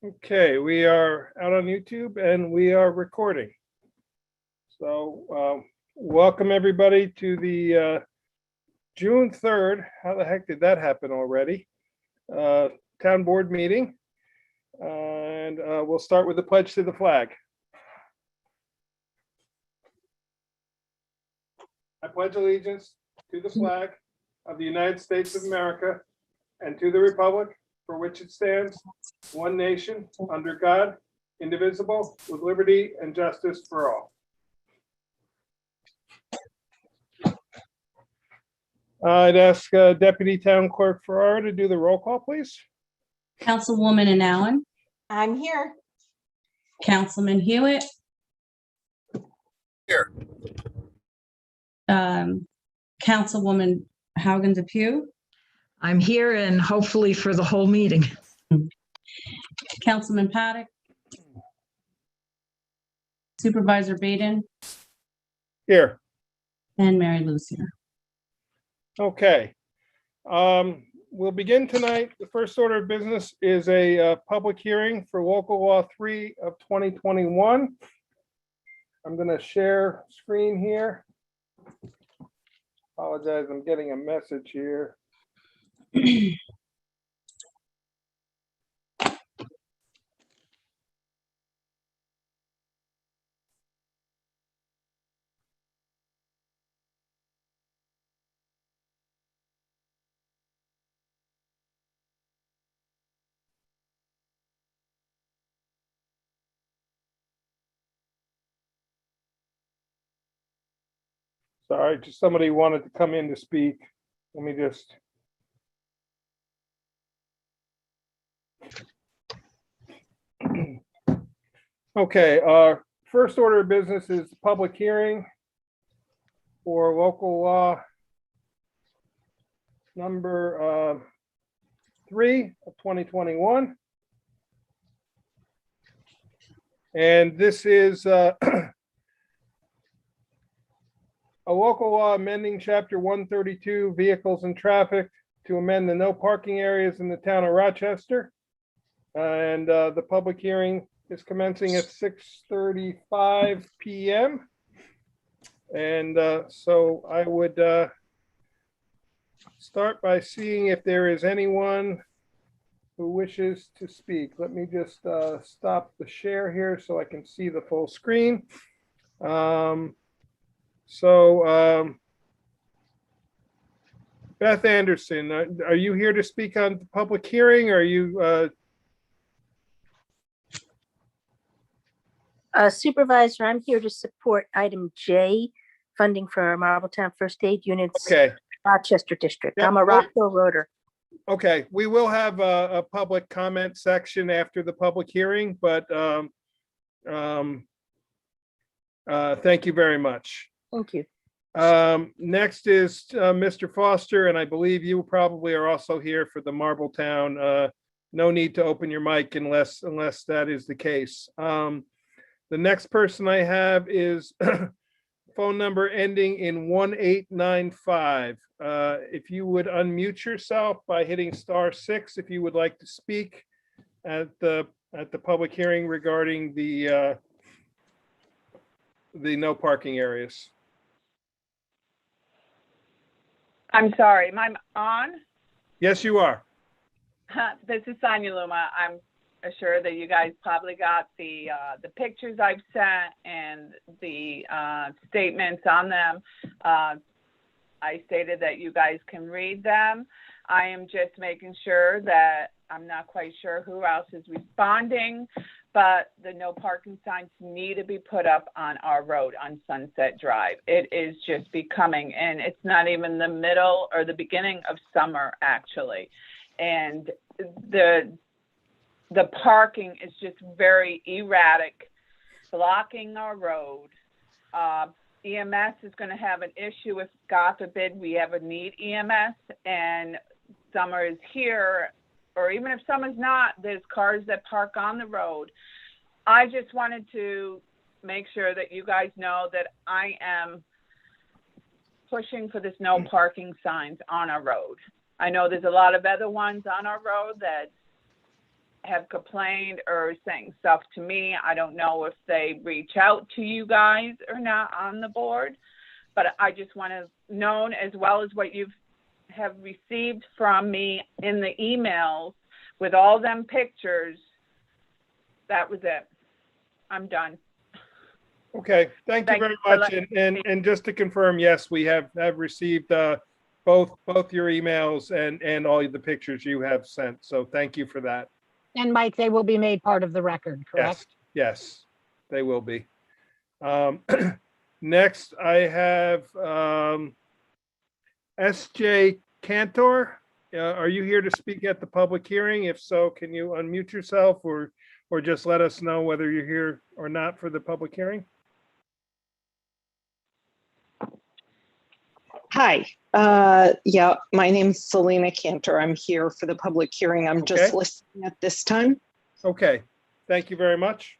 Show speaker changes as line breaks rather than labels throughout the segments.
Okay, we are out on YouTube and we are recording. So welcome everybody to the June 3rd, how the heck did that happen already? Town board meeting. And we'll start with the pledge to the flag. I pledge allegiance to the flag of the United States of America and to the republic for which it stands, one nation, under God, indivisible, with liberty and justice for all. I'd ask Deputy Town Clerk Farrar to do the roll call, please.
Councilwoman Allen,
I'm here.
Councilman Hewitt.
Here.
Councilwoman Haugen Depew,
I'm here and hopefully for the whole meeting.
Councilman Paddock, Supervisor Baden,
Here.
and Mary Lou's here.
Okay. We'll begin tonight. The first order of business is a public hearing for local law 3 of 2021. I'm going to share screen here. Apologize, I'm getting a message here. Sorry, just somebody wanted to come in to speak. Let me just. Okay, our first order of business is the public hearing for local law number 3 of 2021. And this is a local law amending chapter 132 vehicles and traffic to amend the no parking areas in the town of Rochester. And the public hearing is commencing at 6:35 p.m. And so I would start by seeing if there is anyone who wishes to speak. Let me just stop the share here so I can see the full screen. Beth Anderson, are you here to speak on the public hearing? Or are you?
Supervisor, I'm here to support item J, funding for Marbletown First Aid Units,
Okay,
Rochester District.
Yep,
I'm a
well-
Rockville Roader.
okay. We will have a public comment section after the public hearing, but thank you very much.
Thank you.
Next is Mr. Foster, and I believe you probably are also here for the Marbletown. No need to open your mic unless that is the case. The next person I have is phone number ending in 1895. If you would unmute yourself by hitting *6 if you would like to speak at the public hearing regarding the no parking areas.
I'm sorry, am I on?
Yes, you are.
This is Sonia Luma. I'm assured that you guys probably got the pictures I've sent and the statements on them. I stated that you guys can read them. I am just making sure that I'm not quite sure who else is responding, but the no parking signs need to be put up on our road on Sunset Drive. It is just becoming, and it's not even the middle or the beginning of summer, actually. And the parking is just very erratic, blocking our road. EMS is going to have an issue if, God forbid, we ever need EMS and summer is here, or even if summer's not, there's cars that park on the road. I just wanted to make sure that you guys know that I am pushing for this no parking signs on our road. I know there's a lot of other ones on our road that have complained or saying stuff to me. I don't know if they reach out to you guys or not on the board, but I just want to known, as well as what you have received from me in the emails with all them pictures. That was it. I'm done.
Okay, thank you
Thank
very
you for
much.
letting
And just to confirm, yes, we have received both your emails and all the pictures you have sent. So thank you for that.
And Mike, they will be made part of the record, correct?
Yes, they will be. Next, I have SJ Cantor. Are you here to speak at the public hearing? If so, can you unmute yourself or just let us know whether you're here or not for the public hearing?
Hi, yeah, my name's Selena Cantor. I'm here for the public hearing. I'm just
Okay.
listening at this time.
Okay, thank you very much.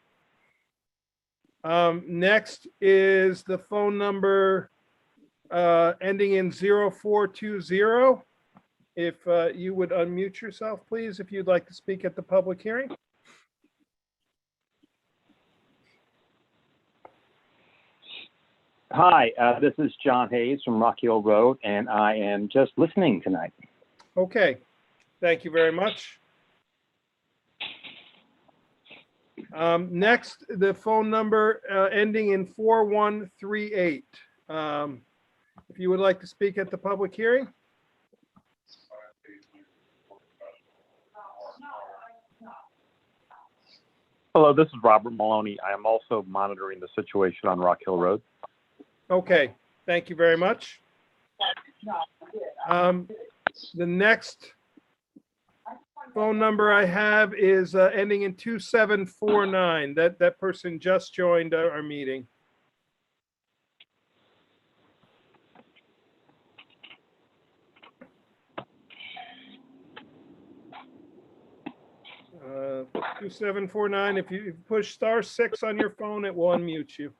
Next is the phone number ending in 0420. If you would unmute yourself, please, if you'd like to speak at the public hearing.
Hi, this is John Hayes from Rock Hill Road, and I am just listening tonight.
Okay, thank you very much. Next, the phone number ending in 4138. If you would like to speak at the public hearing.
Hello, this is Robert Maloney. I am also monitoring the situation on Rock Hill Road.
Okay, thank you very much. The next phone number I have is ending in 2749. That person just joined our meeting. Uh, 2749. If you push *6 on your phone, it will unmute you.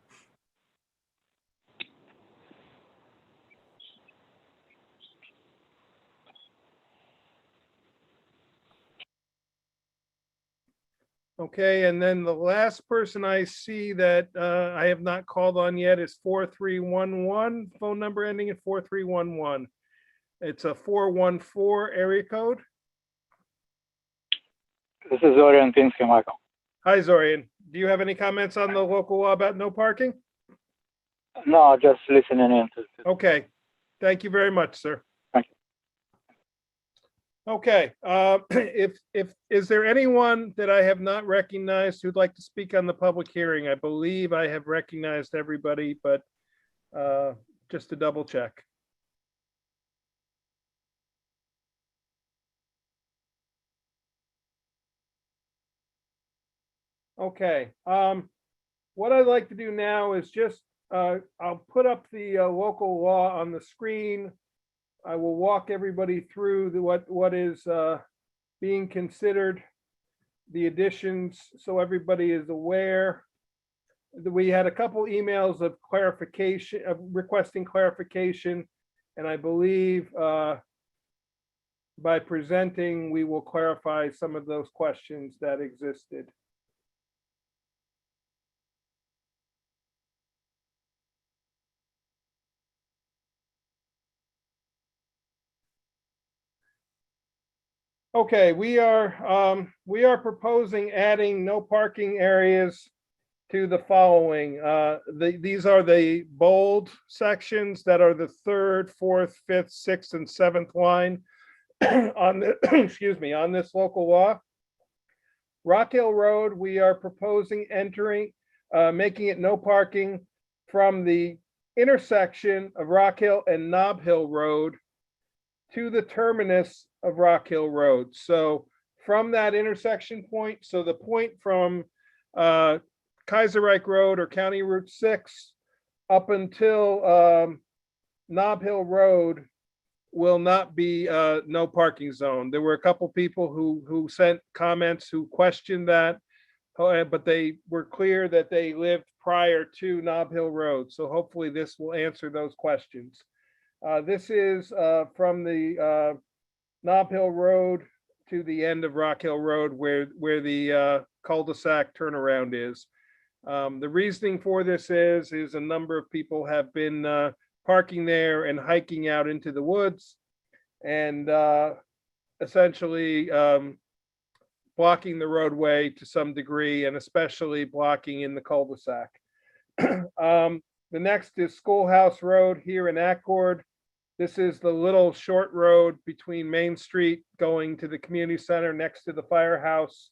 Okay, and then the last person I see that I have not called on yet is 4311, phone number ending in 4311. It's a 414 area code.
This is Zorian Pinsky, Michael.
Hi, Zorian. Do you have any comments on the local law about no parking?
No, just listening in.
Okay, thank you very much, sir.
Thank you.
Okay, is there anyone that I have not recognized who'd like to speak on the public hearing? I believe I have recognized everybody, but just to double check. Okay, what I'd like to do now is just, I'll put up the local law on the screen. I will walk everybody through what is being considered, the additions, so everybody is aware. We had a couple emails of clarification, of requesting clarification, and I believe by presenting, we will clarify some of those questions that existed. Okay, we are proposing adding no parking areas to the following. These are the bold sections that are the 3rd, 4th, 5th, 6th, and 7th line on the, excuse me, on this local law. Rock Hill Road, we are proposing making it no parking from the intersection of Rock Hill and Nob Hill Road to the terminus of Rock Hill Road. So from that intersection point, so the point from Kaiserreich Road or County Route 6 up until Nob Hill Road will not be no parking zone. There were a couple people who sent comments who questioned that, but they were clear that they lived prior to Nob Hill Road. So hopefully this will answer those questions. This is from the Nob Hill Road to the end of Rock Hill Road where the cul-de-sac turnaround is. The reasoning for this is a number of people have been parking there and hiking out into the woods and essentially blocking the roadway to some degree, and especially blocking in the cul-de-sac. The next is Schoolhouse Road here in Accord. This is the little short road between Main Street going to the community center next to the firehouse.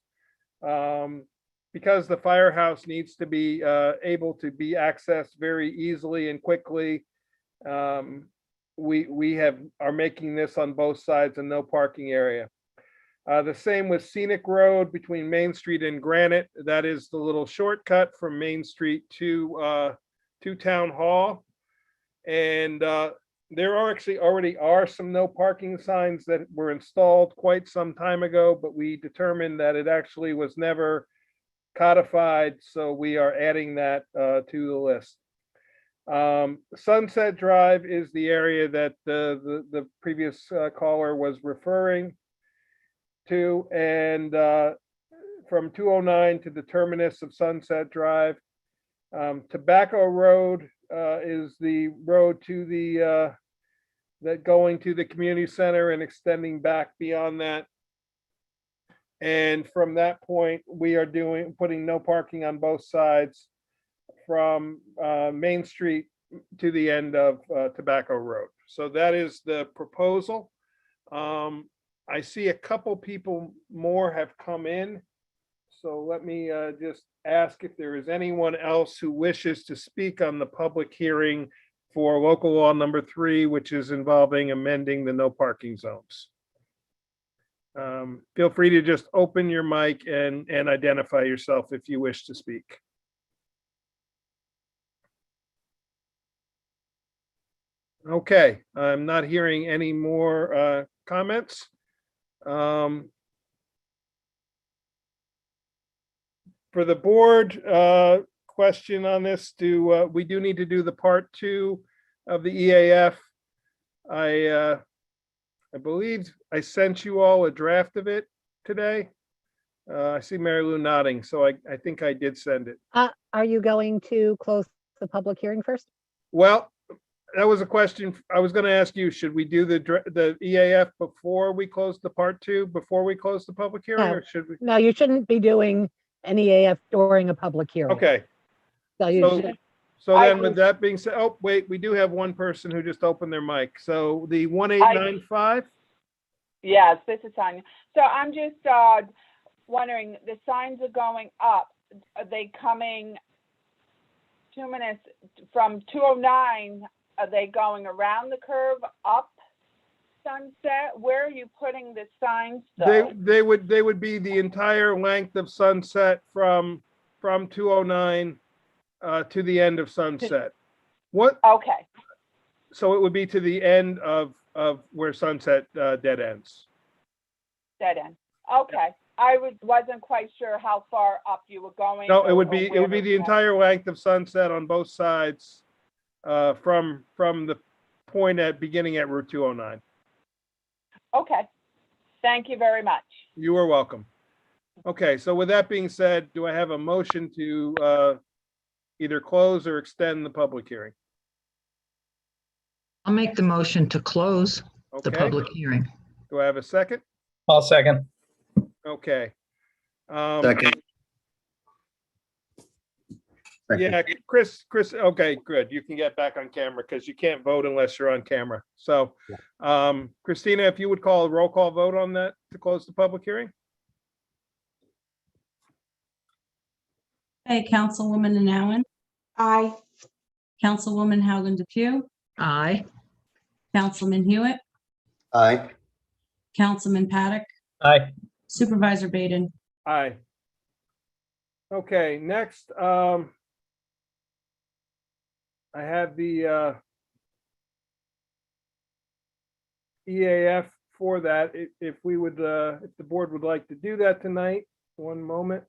Because the firehouse needs to be able to be accessed very easily and quickly, we are making this on both sides and no parking area. The same with Scenic Road between Main Street and Granite. That is the little shortcut from Main Street to Town Hall. And there are actually already some no parking signs that were installed quite some time ago, but we determined that it actually was never codified, so we are adding that to the list. Sunset Drive is the area that the previous caller was referring to, and from 209 to the terminus of Sunset Drive. Tobacco Road is the road to the that going to the community center and extending back beyond that. And from that point, we are putting no parking on both sides from Main Street to the end of Tobacco Road. So that is the proposal. I see a couple people more have come in. So let me just ask if there is anyone else who wishes to speak on the public hearing for local law number 3, which is involving amending the no parking zones. Feel free to just open your mic and identify yourself if you wish to speak. Okay, I'm not hearing any more comments. For the board, question on this, we do need to do the part 2 of the EAF. I believe I sent you all a draft of it today. I see Mary Lou nodding, so I think I did send it.
Are you going to close the public hearing first?
Well, that was a question I was going to ask you. Should we do the EAF before we close the part 2, before we close the public hearing,
No.
or should we?
No, you shouldn't be doing an EAF during a public hearing.
Okay.
So you
So,
should,
so then with that being said, oh, wait, we do have one person who just opened their mic. So the 1895?
Yes, this is Sonia. So I'm just wondering, the signs are going up. Are they coming 2 minutes from 209? Are they going around the curve up Sunset? Where are you putting the signs though?
They would be the entire length of Sunset from 209 to the end of Sunset. What?
Okay,
So it would be to the end of where Sunset dead ends.
dead end. Okay, I wasn't quite sure how far up you were going.
No, it would
or
be
where
the
to go.
entire length of Sunset on both sides from the point at beginning at Route 209.
Okay, thank you very much.
You are welcome. Okay, so with that being said, do I have a motion to either close or extend the public hearing?
I'll make the motion to close the
Okay,
public hearing.
do I have a second?
I'll second.
Okay.
Second.
Yeah, Chris, okay, good. You can get back on camera because you can't vote unless you're on camera. So, Christina, if you would call a roll call vote on that to close the public hearing?
Okay, Councilwoman Nowen,
Aye.
Councilwoman Howland Depew,
Aye.
Councilman Hewitt,
Aye.
Councilman Paddock,
Aye.
Supervisor Baden.
Aye. Okay, next, I have the EAF for that. If we would, if the board would like to do that tonight, one moment.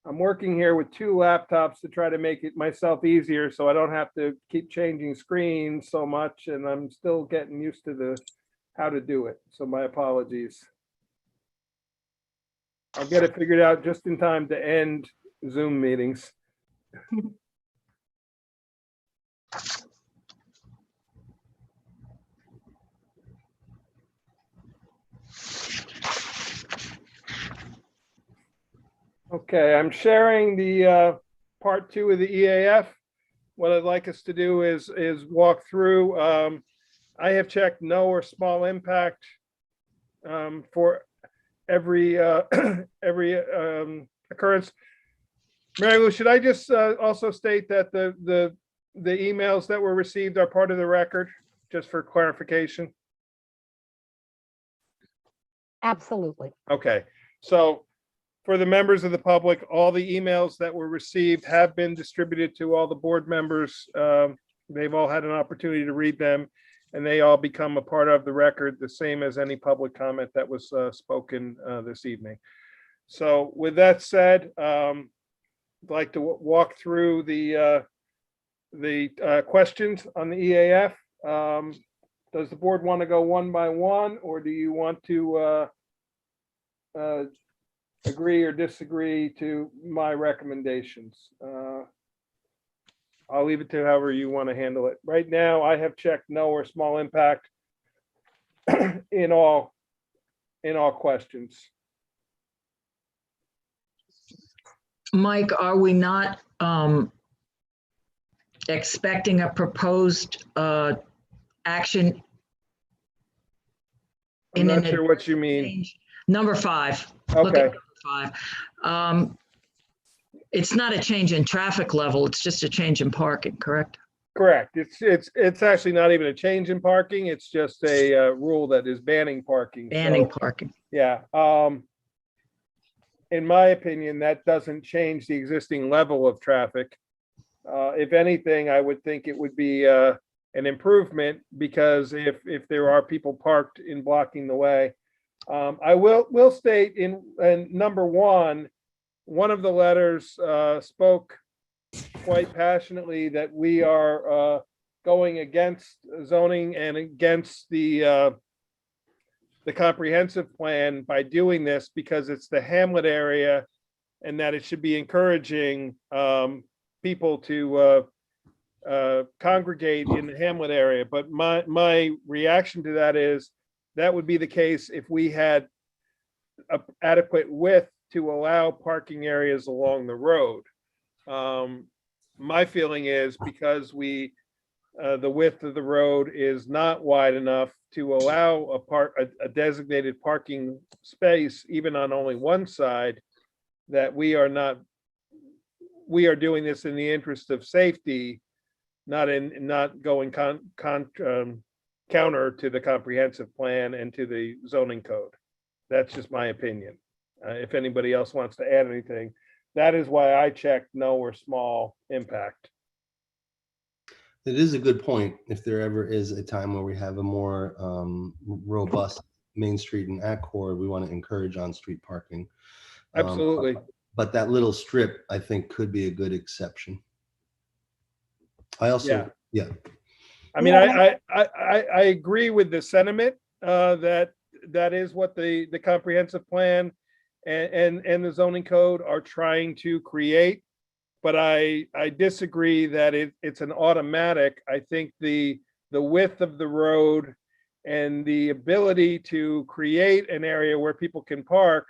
I'm working here with 2 laptops to try to make it myself easier so I don't have to keep changing screens so much, and I'm still getting used to how to do it. So my apologies. I'll get it figured out just in time to end Zoom meetings. Okay, I'm sharing the part 2 of the EAF. What I'd like us to do is walk through. I have checked no or small impact for every every occurrence. Mary Lou, should I just also state that the emails that were received are part of the record, just for clarification?
Absolutely.
Okay, so for the members of the public, all the emails that were received have been distributed to all the board members. They've all had an opportunity to read them, and they all become a part of the record, the same as any public comment that was spoken this evening. So with that said, I'd like to walk through the questions on the EAF. Does the board want to go one by one, or do you want to agree or disagree to my recommendations? I'll leave it to however you want to handle it. Right now, I have checked no or small impact in all questions.
Mike, are we not expecting a proposed action?
I'm not sure what you mean.
Number 5. Look
Okay,
at number 5. It's not a change in traffic level, it's just a change in parking, correct?
correct. It's actually not even a change in parking. It's just a rule that is banning parking.
Banning
So,
parking.
yeah. In my opinion, that doesn't change the existing level of traffic. If anything, I would think it would be an improvement, because if there are people parked in blocking the way. I will state in number 1, one of the letters spoke quite passionately that we are going against zoning and against the comprehensive plan by doing this, because it's the hamlet area, and that it should be encouraging people to congregate in the hamlet area. But my reaction to that is, that would be the case if we had adequate width to allow parking areas along the road. My feeling is, because the width of the road is not wide enough to allow a designated parking space, even on only one side, that we are doing this in the interest of safety, not going counter to the comprehensive plan and to the zoning code. That's just my opinion. If anybody else wants to add anything, that is why I checked no or small impact.
It is a good point. If there ever is a time where we have a more robust Main Street and Accord, we want to encourage on-street parking.
Absolutely.
But that little strip, I think, could be a good exception. I also, yeah.
I mean, I agree with the sentiment that is what the comprehensive plan and the zoning code are trying to create. But I disagree that it's an automatic. I think the width of the road and the ability to create an area where people can park,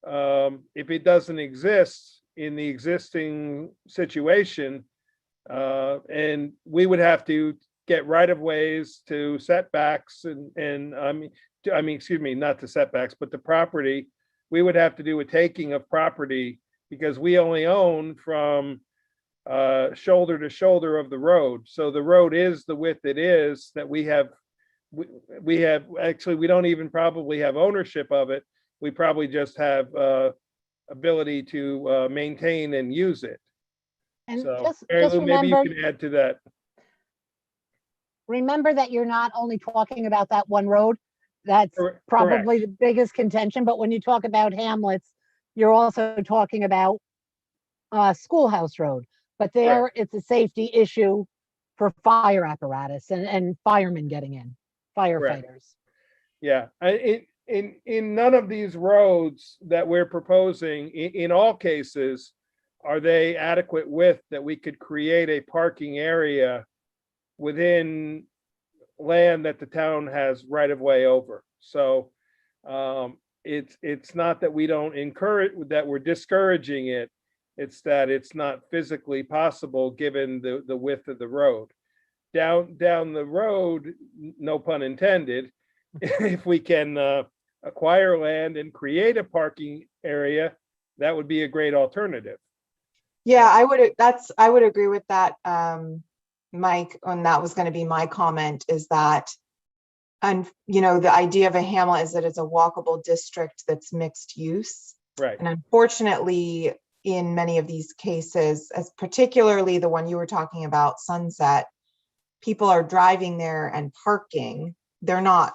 if it doesn't exist in the existing situation, and we would have to get right of ways to setbacks and I mean, excuse me, not to setbacks, but the property. We would have to do a taking of property, because we only own from shoulder to shoulder of the road. So the road is the width it is that we have. We have actually, we don't even probably have ownership of it. We probably just have ability to maintain and use it.
And
So,
just
Mary Lou, maybe you
remember,
can add to that.
remember that you're not only talking about that one road. That's
Correct.
probably the biggest contention, but when you talk about hamlets, you're also talking about Schoolhouse Road. But there, it's a safety issue for fire apparatus and firemen getting in, firefighters.
Yeah, in none of these roads that we're proposing, in all cases, are they adequate width that we could create a parking area within land that the town has right of way over. So it's not that we don't encourage, that we're discouraging it. It's that it's not physically possible given the width of the road. Down the road, no pun intended, if we can acquire land and create a parking area, that would be a great alternative.
Yeah, I would agree with that, Mike, and that was going to be my comment, is that, and the idea of a hamlet is that it's a walkable district that's mixed use.
Right.
And unfortunately, in many of these cases, as particularly the one you were talking about, Sunset, people are driving there and parking. They're not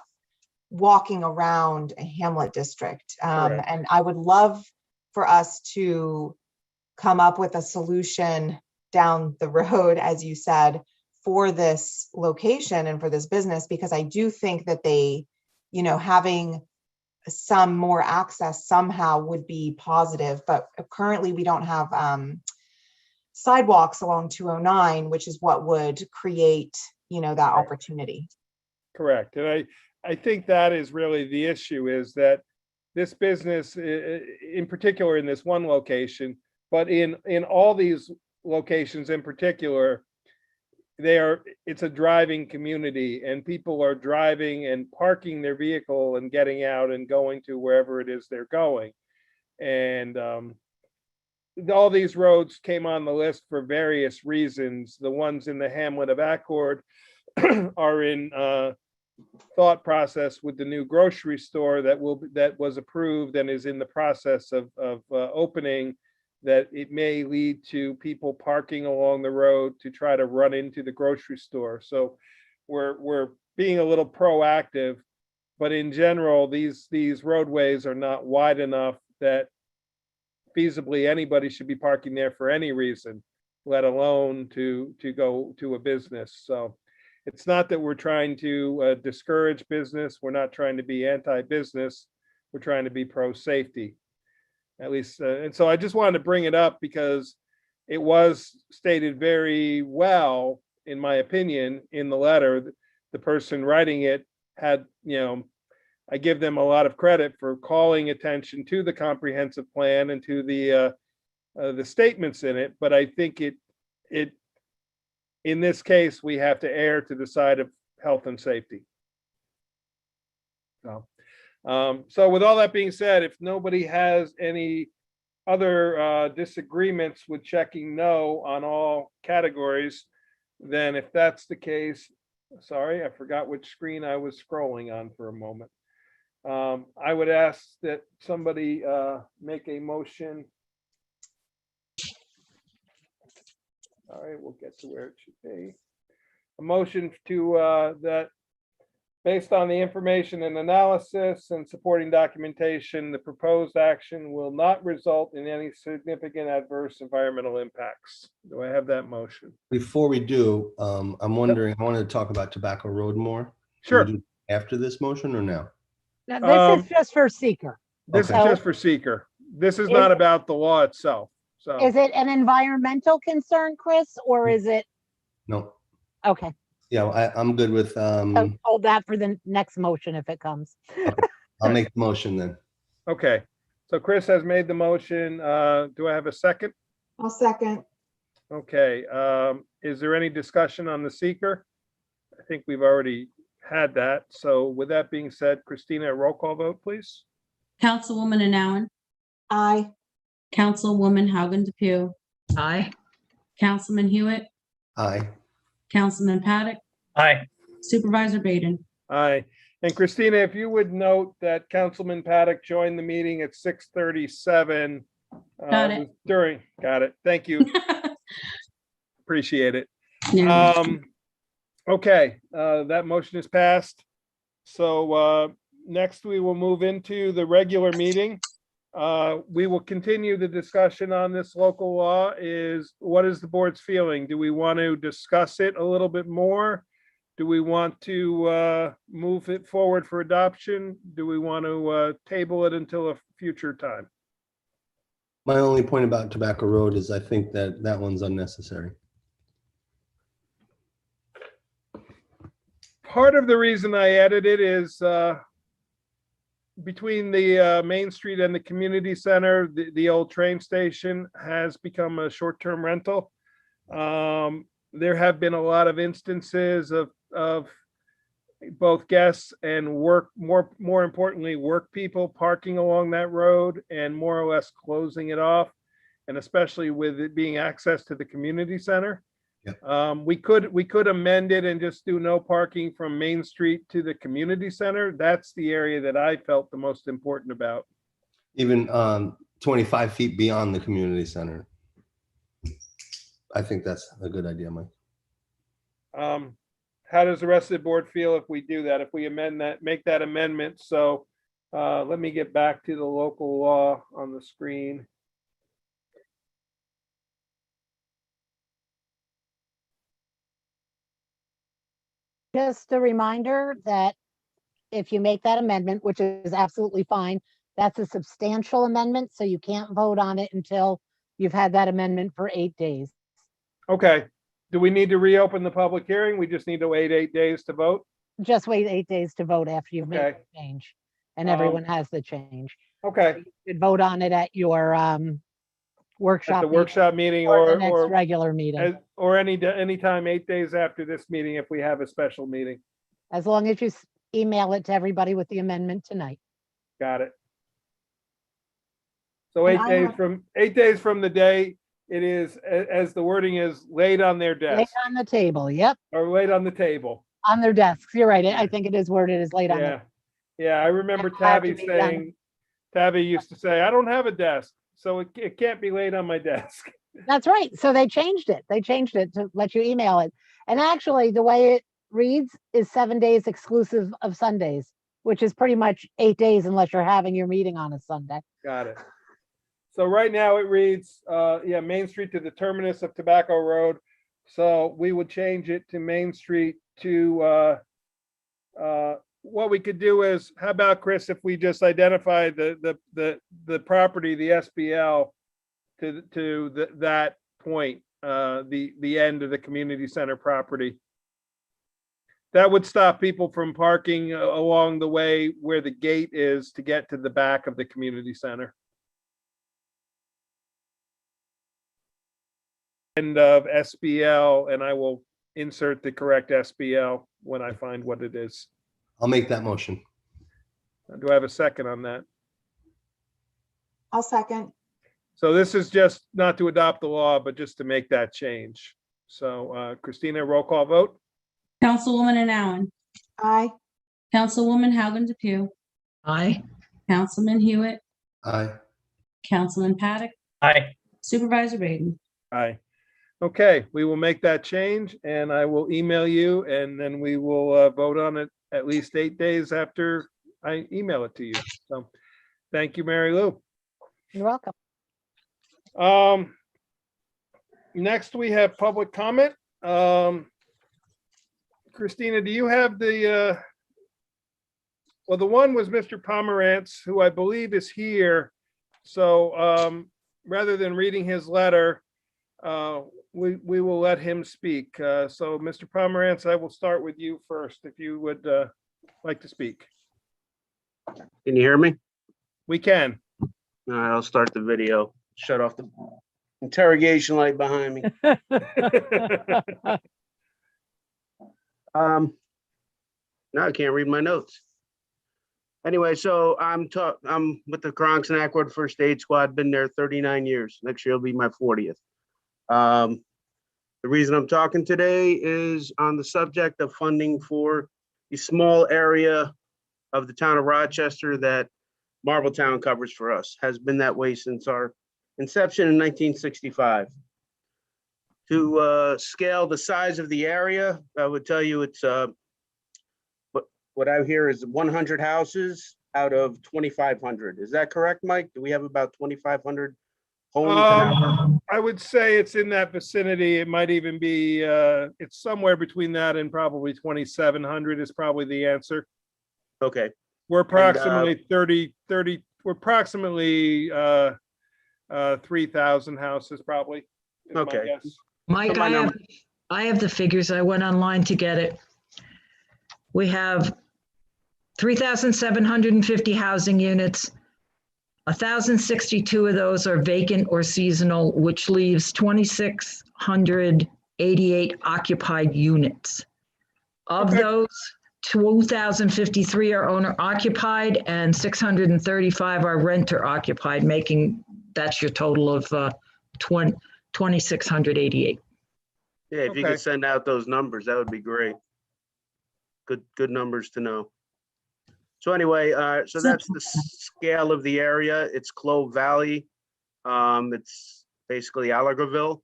walking around a hamlet district.
Correct.
And I would love for us to come up with a solution down the road, as you said, for this location and for this business, because I do think that they, having some more access somehow would be positive. But currently we don't have sidewalks along 209, which is what would create, that opportunity.
Correct. And I think that is really the issue, is that this business, in particular in this one location, but in all these locations in particular, it's a driving community, and people are driving and parking their vehicle and getting out and going to wherever it is they're going. And all these roads came on the list for various reasons. The ones in the hamlet of Accord are in thought process with the new grocery store that was approved and is in the process of opening, that it may lead to people parking along the road to try to run into the grocery store. So we're being a little proactive, but in general, these roadways are not wide enough that feasibly anybody should be parking there for any reason, let alone to go to a business. So it's not that we're trying to discourage business. We're not trying to be anti-business. We're trying to be pro-safety, at least. And so I just wanted to bring it up because it was stated very well, in my opinion, in the letter. The person writing it had, I give them a lot of credit for calling attention to the comprehensive plan and to the statements in it. But I think it in this case, we have to err to the side of health and safety. So with all that being said, if nobody has any other disagreements with checking no on all categories, then if that's the case, sorry, I forgot which screen I was scrolling on for a moment. I would ask that somebody make a motion. All right, we'll get to where it should be. A motion to that, based on the information and analysis and supporting documentation, the proposed action will not result in any significant adverse environmental impacts. Do I have that motion?
Before we do, I'm wondering, I wanted to talk about Tobacco Road more.
Sure.
Can we do after this motion or now?
Now, this is just for seeker.
This is
Okay.
just for seeker. This is not about the law itself. So
Is it an environmental concern, Chris, or is it,
No.
okay,
Yeah, I'm good with,
so hold that for the next motion if it comes.
I'll make the motion then.
okay. So Chris has made the motion. Do I have a second?
I'll second.
Okay. Is there any discussion on the seeker? I think we've already had that. So with that being said, Christina, roll call vote, please.
Councilwoman Anowen,
Aye.
Councilwoman Haugen Depew,
Aye.
Councilman Hewitt,
Aye.
Councilman Paddock,
Aye.
Supervisor Baden.
Aye. And Christina, if you would note that Councilman Paddock joined the meeting at 6:37.
Got it.
Got it. Thank you. Appreciate it.
Yeah.
Okay, that motion is passed. So next we will move into the regular meeting. We will continue the discussion on this local law. What is the board's feeling? Do we want to discuss it a little bit more? Do we want to move it forward for adoption? Do we want to table it until a future time?
My only point about Tobacco Road is I think that that one's unnecessary.
Part of the reason I added it is between the Main Street and the community center, the old train station has become a short-term rental. There have been a lot of instances of both guests and more importantly, work people parking along that road and more or less closing it off. And especially with it being access to the community center. We could amend it and just do no parking from Main Street to the community center. That's the area that I felt the most important about.
Even 25 feet beyond the community center. I think that's a good idea, Mike.
How does the rest of the board feel if we do that, if we amend that, make that amendment? So let me get back to the local law on the screen.
Just a reminder that if you make that amendment, which is absolutely fine, that's a substantial amendment, so you can't vote on it until you've had that amendment for 8 days.
Okay. Do we need to reopen the public hearing? We just need to wait 8 days to vote?
Just wait 8 days to vote after you've made
Okay.
the change, and everyone has the change.
Okay.
You could vote on it at your
At
workshop.
the
meeting
workshop meeting
or the
or,
next regular meeting,
or any time 8 days after this meeting, if we have a special meeting.
as long as you email it to everybody with the amendment tonight.
Got it. So
And I have-
8 days from the day it is, as the wording is, laid on their
Laid
desk
on the table, yep,
or laid on the table.
on their desks. You're right. I think it is worded as laid on.
Yeah. Yeah, I remember
It'll have to
Tabby
be done.
saying, Tabby used to say, I don't have a desk, so it can't be laid on my desk.
That's right. So they changed it. They changed it to let you email it. And actually, the way it reads is 7 days exclusive of Sundays, which is pretty much 8 days unless you're having your meeting on a Sunday.
Got it. So right now it reads, yeah, Main Street to the terminus of Tobacco Road. So we would change it to Main Street to, what we could do is, how about, Chris, if we just identify the property, the SBL to that point, the end of the community center property. That would stop people from parking along the way where the gate is to get to the back of the community center. End of SBL, and I will insert the correct SBL when I find what it is.
I'll make that motion.
Do I have a second on that?
I'll second.
So this is just not to adopt the law, but just to make that change. So Christina, roll call vote?
Councilwoman Allen,
Aye.
Councilwoman Haugen Depew,
Aye.
Councilman Hewitt,
Aye.
Councilman Paddock,
Aye.
Supervisor Baden.
Aye. Okay, we will make that change and I will email you and then we will vote on it at least 8 days after I email it to you. So thank you, Mary Lou.
You're welcome.
Next, we have public comment. Christina, do you have the, well, the one was Mr. Pomerantz, who I believe is here. So rather than reading his letter, we will let him speak. So Mr. Pomerantz, I will start with you first, if you would like to speak.
Can you hear me?
We can.
All right, I'll start the video. Shut off the interrogation light behind me. Now I can't read my notes. Anyway, so I'm with the Bronx and Ackwood First Aid Squad. Been there 39 years. Next year will be my 40th. The reason I'm talking today is on the subject of funding for a small area of the town of Rochester that Marbletown covers for us. Has been that way since our inception in 1965. To scale the size of the area, I would tell you it's what I hear is 100 houses out of 2,500. Is that correct, Mike? Do we have about 2,500 Hometown.
I would say it's in that vicinity. It might even be, it's somewhere between that and probably 2,700 is probably the answer.
Okay,
We're approximately 30, we're approximately 3,000 houses probably. is my
Okay.
guess.
Mike,
So my
I have the figures. I went online to get it. We have 3,750 housing units. 1,062 of those are vacant or seasonal, which leaves 2,688 occupied units. Of
Okay.
those, 2,053 are owner occupied and 635 are renter occupied, making, that's your total of 2,688.
Yeah, if you
Okay.
could send out those numbers, that would be great. Good numbers to know. So anyway, so that's the scale of the area. It's Clove Valley. It's basically Allergerville.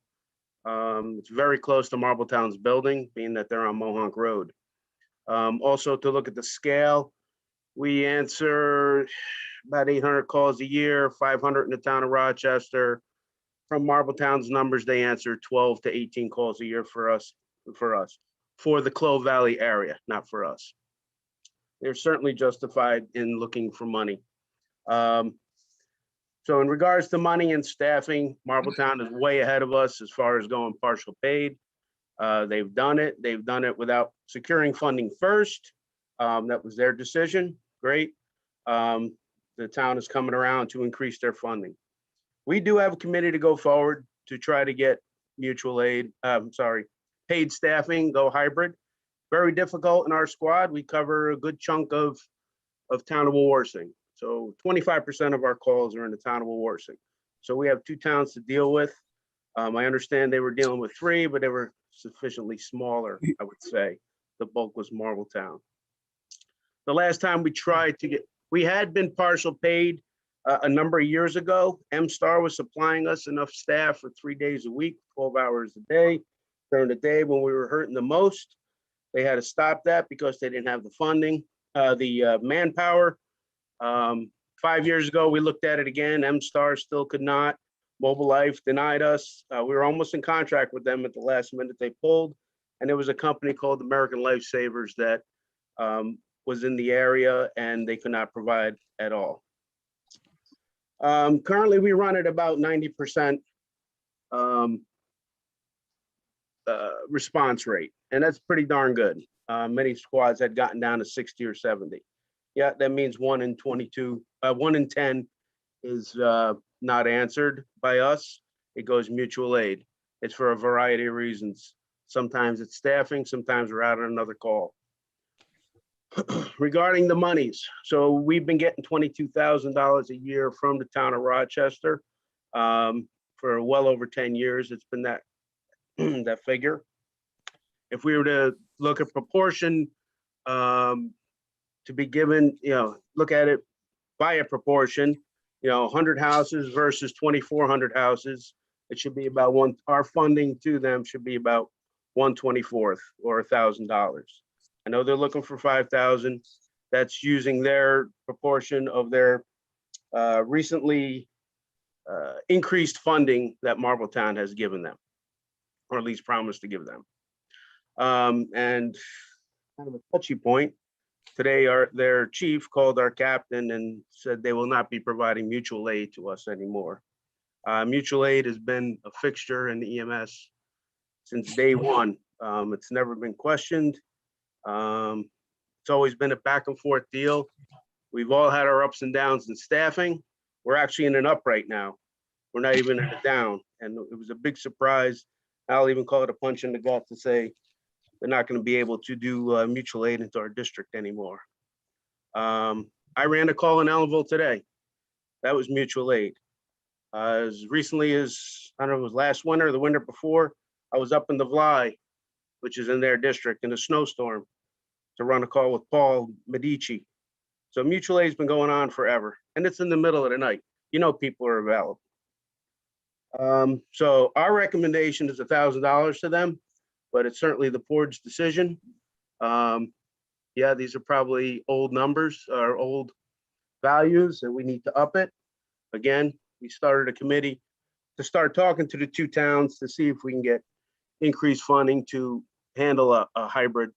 It's very close to Marbletown's building, being that they're on Mohonk Road. Also, to look at the scale, we answer about 800 calls a year, 500 in the town of Rochester. From Marbletown's numbers, they answer 12 to 18 calls a year for us, for the Clove Valley area, not for us. They're certainly justified in looking for money. So in regards to money and staffing, Marbletown is way ahead of us as far as going partial paid. They've done it. They've done it without securing funding first. That was their decision. Great. The town is coming around to increase their funding. We do have a committee to go forward to try to get mutual aid, paid staffing, go hybrid. Very difficult in our squad. We cover a good chunk of town of Wawarsing. So 25% of our calls are in the town of Wawarsing. So we have 2 towns to deal with. I understand they were dealing with 3, but they were sufficiently smaller, I would say. The bulk was Marbletown. The last time we tried to get, we had been partial paid a number of years ago. M-Star was supplying us enough staff for 3 days a week, 12 hours a day. During the day when we were hurting the most, they had to stop that because they didn't have the funding, the manpower. 5 years ago, we looked at it again. M-Star still could not. Mobile Life denied us. We were almost in contract with them at the last minute. They pulled, and there was a company called American Lifesavers that was in the area, and they could not provide at all. Currently, we run at about 90% response rate, and that's pretty darn good. Many squads had gotten down to 60 or 70. Yeah, that means 1 in 10 is not answered by us. It goes mutual aid. It's for a variety of reasons. Sometimes it's staffing, sometimes we're out on another call. Regarding the monies, so we've been getting $22,000 a year from the town of Rochester for well over 10 years. It's been that that figure. If we were to look at proportion to be given, look at it by a proportion, 100 houses versus 2,400 houses, it should be about our funding to them should be about 1/24 or $1,000. I know they're looking for 5,000. That's using their proportion of their recently increased funding that Marbletown has given them, or at least promised to give them. And kind of a touchy point, today their chief called our captain and said they will not be providing mutual aid to us anymore. Mutual aid has been a fixture in the EMS since day one. It's never been questioned. It's always been a back and forth deal. We've all had our ups and downs in staffing. We're actually in an up right now. We're not even in a down. And it was a big surprise. I'll even call it a punch in the gut to say they're not going to be able to do mutual aid into our district anymore. I ran a call in Ellenville today. That was mutual aid. As recently as, I don't know, it was last winter or the winter before, I was up in the Vlai, which is in their district, in a snowstorm to run a call with Paul Medici. So mutual aid's been going on forever, and it's in the middle of the night. People are available. So our recommendation is $1,000 to them, but it's certainly the board's decision. Yeah, these are probably old numbers or old values, and we need to up it. Again, we started a committee to start talking to the two towns to see if we can get increased funding to handle a hybrid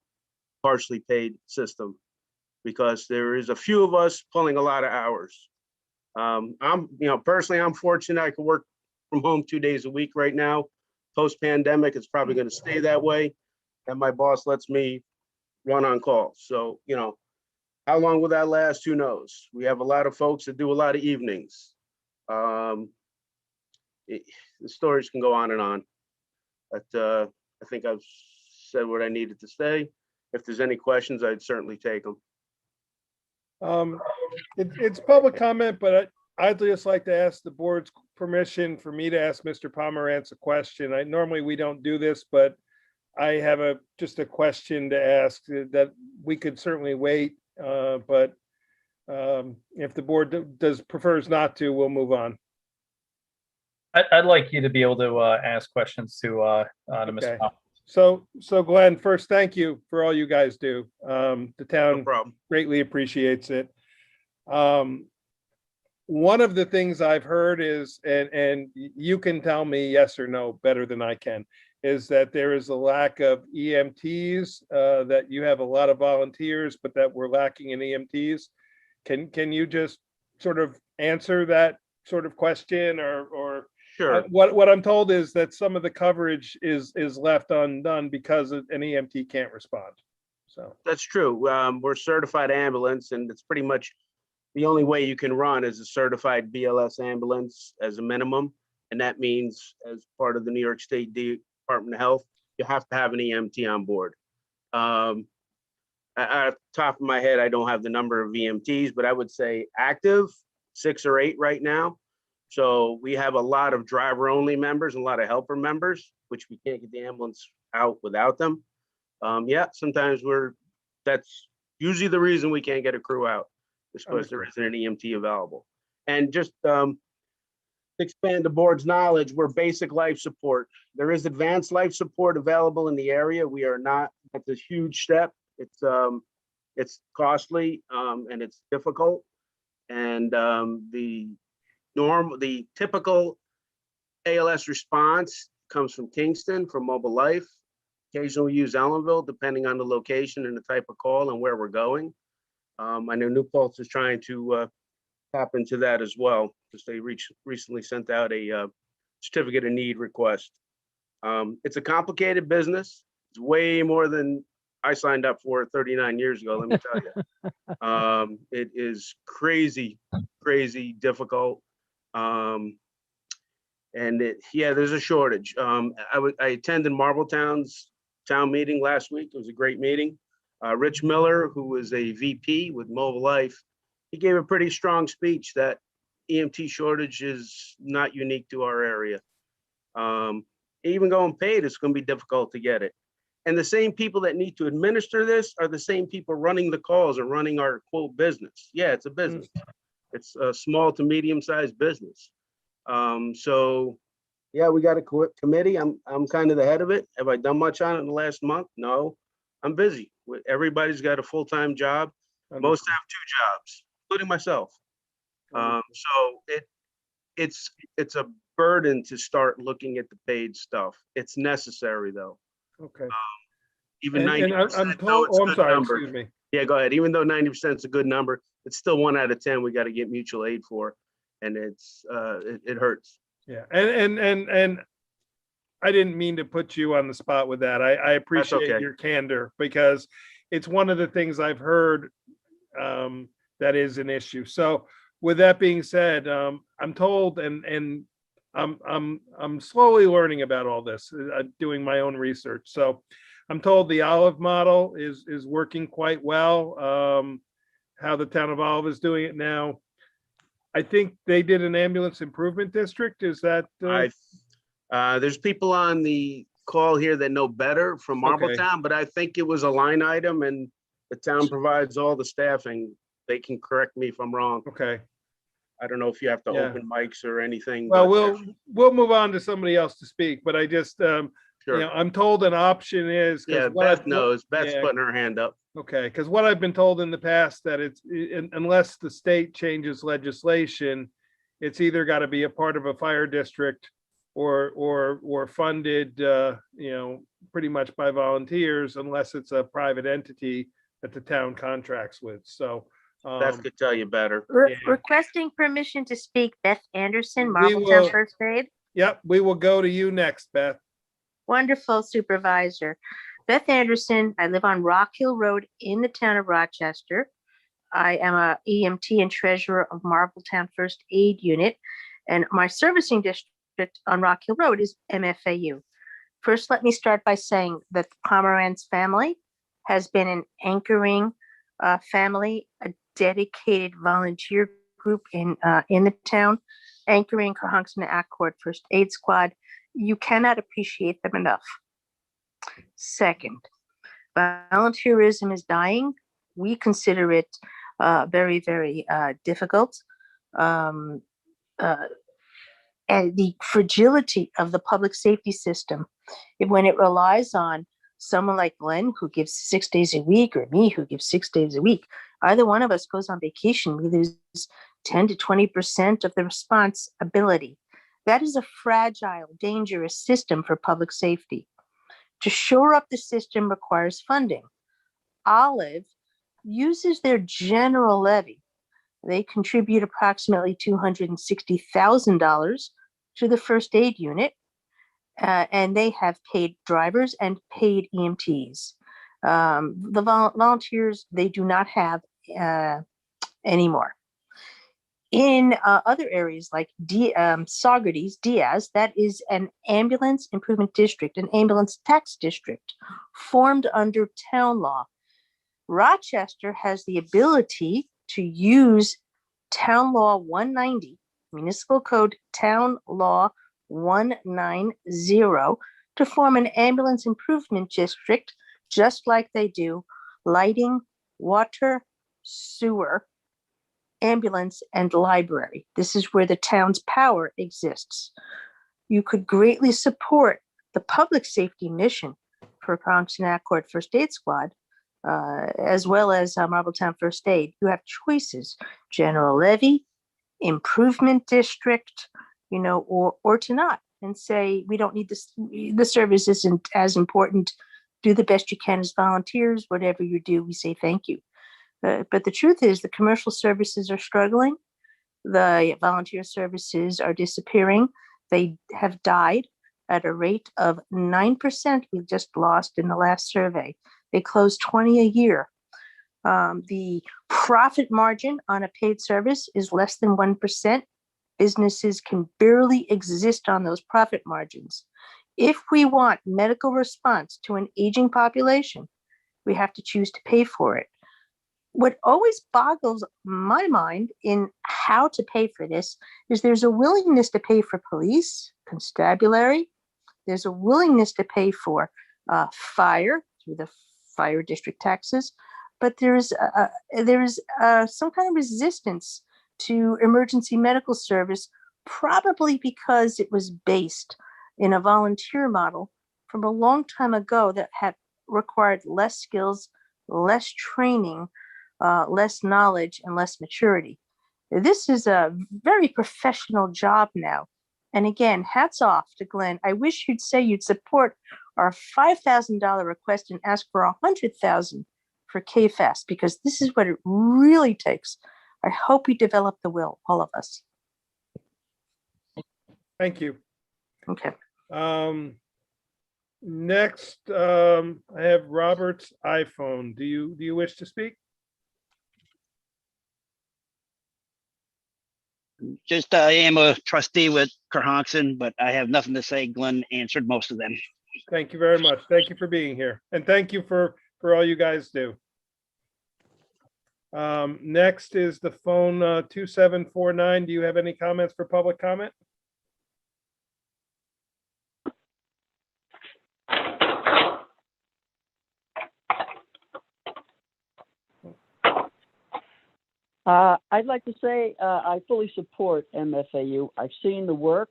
partially paid system. Because there is a few of us pulling a lot of hours. Personally, I'm fortunate I can work from home 2 days a week right now. Post-pandemic, it's probably going to stay that way. And my boss lets me run on call. So, how long will that last? Who knows? We have a lot of folks that do a lot of evenings. The stories can go on and on. But I think I've said what I needed to say. If there's any questions, I'd certainly take them.
It's public comment, but I'd just like to ask the board's permission for me to ask Mr. Pomerantz a question. Normally we don't do this, but I have just a question to ask that we could certainly wait. But if the board prefers not to, we'll move on.
I'd like you to be able to ask questions to
Okay.
Mr. Powell.
So Glenn, first, thank you for all you guys do. The
No
town
problem.
greatly appreciates it. One of the things I've heard is, and you can tell me yes or no better than I can, is that there is a lack of EMTs, that you have a lot of volunteers, but that we're lacking in EMTs. Can you just sort of answer that sort of question, or
Sure.
what I'm told is that some of the coverage is left undone because an EMT can't respond. So
That's true. We're certified ambulance, and it's pretty much the only way you can run is a certified BLS ambulance as a minimum. And that means, as part of the New York State Department of Health, you have to have an EMT on board. At the top of my head, I don't have the number of EMTs, but I would say active 6 or 8 right now. So we have a lot of driver-only members and a lot of helper members, which we can't get the ambulance out without them. Sometimes that's usually the reason we can't get a crew out, is because there isn't an EMT available. And just to expand the board's knowledge, we're basic life support. There is advanced life support available in the area. We are not, that's a huge step. It's costly and it's difficult. And the typical ALS response comes from Kingston, from Mobile Life. Occasionally we use Ellenville, depending on the location and the type of call and where we're going. I know New Paltz is trying to tap into that as well, because they recently sent out a certificate of need request. It's a complicated business. It's way more than I signed up for 39 years ago, let me tell you. It is crazy difficult. There's a shortage. I attended Marbletown's town meeting last week. It was a great meeting. Rich Miller, who is a VP with Mobile Life, he gave a pretty strong speech that EMT shortage is not unique to our area. Even going paid, it's going to be difficult to get it. And the same people that need to administer this are the same people running the calls and running our quote business. Yeah, it's a business. It's a small to medium-sized business. We got a committee. I'm kind of the head of it. Have I done much on it in the last month? No, I'm busy. Everybody's got a full-time job. Most have 2 jobs, including myself. It's a burden to start looking at the paid stuff. It's necessary though.
okay.
Even
And
90%.
I'm told,
it's a
I'm
good
sorry,
number.
excuse me.
Yeah, go ahead. Even though 90% is a good number, it's still 1 out of 10 we got to get mutual aid for, and it hurts.
Yeah, and I didn't mean to put you on the spot with that. I appreciate
okay.
your candor, because it's one of the things I've heard that is an issue. So with that being said, I'm told, and I'm slowly learning about all this, doing my own research. So I'm told the Olive model is working quite well. How the town of Olive is doing it now. I think they did an ambulance improvement district. Is that?
There's people on the call here that know better from Marbletown, but I think it was a line item, and the town provides all the staffing. They can correct me if I'm wrong.
Okay.
I don't know if you have to open mics or anything.
Well,
but
we'll move on to somebody else to speak, but I just,
sure.
I'm told an option is.
Yeah, Beth knows. Beth's putting her hand up.
Okay, because what I've been told in the past that unless the state changes legislation, it's either got to be a part of a fire district or funded, pretty much by volunteers unless it's a private entity that the town contracts with. So,
Beth could tell you better.
Yeah.
Requesting permission to speak, Beth Anderson,
We
Marbletown
will-
First Aid.
Yep, we will go to you next, Beth.
Wonderful Supervisor. Beth Anderson, I live on Rock Hill Road in the town of Rochester. I am a EMT and treasurer of Marbletown First Aid Unit, and my servicing district on Rock Hill Road is MFAU. First, let me start by saying that the Pomeranz family has been an anchoring family, a dedicated volunteer group in the town, anchoring Cohonson Accord First Aid Squad. You cannot appreciate them enough. Second, volunteerism is dying. We consider it very, very difficult. And the fragility of the public safety system, when it relies on someone like Glenn, who gives 6 days a week, or me, who gives 6 days a week, either one of us goes on vacation, we lose 10 to 20% of the responsibility. That is a fragile, dangerous system for public safety. To shore up the system requires funding. Olive uses their general levy. They contribute approximately $260,000 to the first aid unit, and they have paid drivers and paid EMTs. The volunteers, they do not have anymore. In other areas like Saugerties, Diaz, that is an ambulance improvement district, an ambulance tax district formed under town law. Rochester has the ability to use Town Law 190, Municipal Code Town Law 190, to form an ambulance improvement district, just like they do lighting, water, sewer, ambulance, and library. This is where the town's power exists. You could greatly support the public safety mission for Cohonson Accord First Aid Squad, as well as Marbletown First Aid. You have choices: general levy, improvement district, or to not, and say, we don't need this, the service isn't as important. Do the best you can as volunteers. Whatever you do, we say thank you. But the truth is, the commercial services are struggling. The volunteer services are disappearing. They have died at a rate of 9%. We just lost in the last survey. They close 20 a year. The profit margin on a paid service is less than 1%. Businesses can barely exist on those profit margins. If we want medical response to an aging population, we have to choose to pay for it. What always boggles my mind in how to pay for this is there's a willingness to pay for police, constabulary. There's a willingness to pay for fire through the fire district taxes, but there is some kind of resistance to emergency medical service, probably because it was based in a volunteer model from a long time ago that had required less skills, less training, less knowledge, and less maturity. This is a very professional job now. And again, hats off to Glenn. I wish you'd say you'd support our $5,000 request and ask for $100,000 for KFAS, because this is what it really takes. I hope we develop the will, all of us.
Thank you.
Okay.
Next, I have Robert's iPhone. Do you wish to speak?
Just, I am a trustee with Cohonson, but I have nothing to say. Glenn answered most of them.
Thank you very much. Thank you for being here. And thank you for all you guys do. Next is the phone 2749. Do you have any comments for public comment?
I'd like to say I fully support MFAU. I've seen the work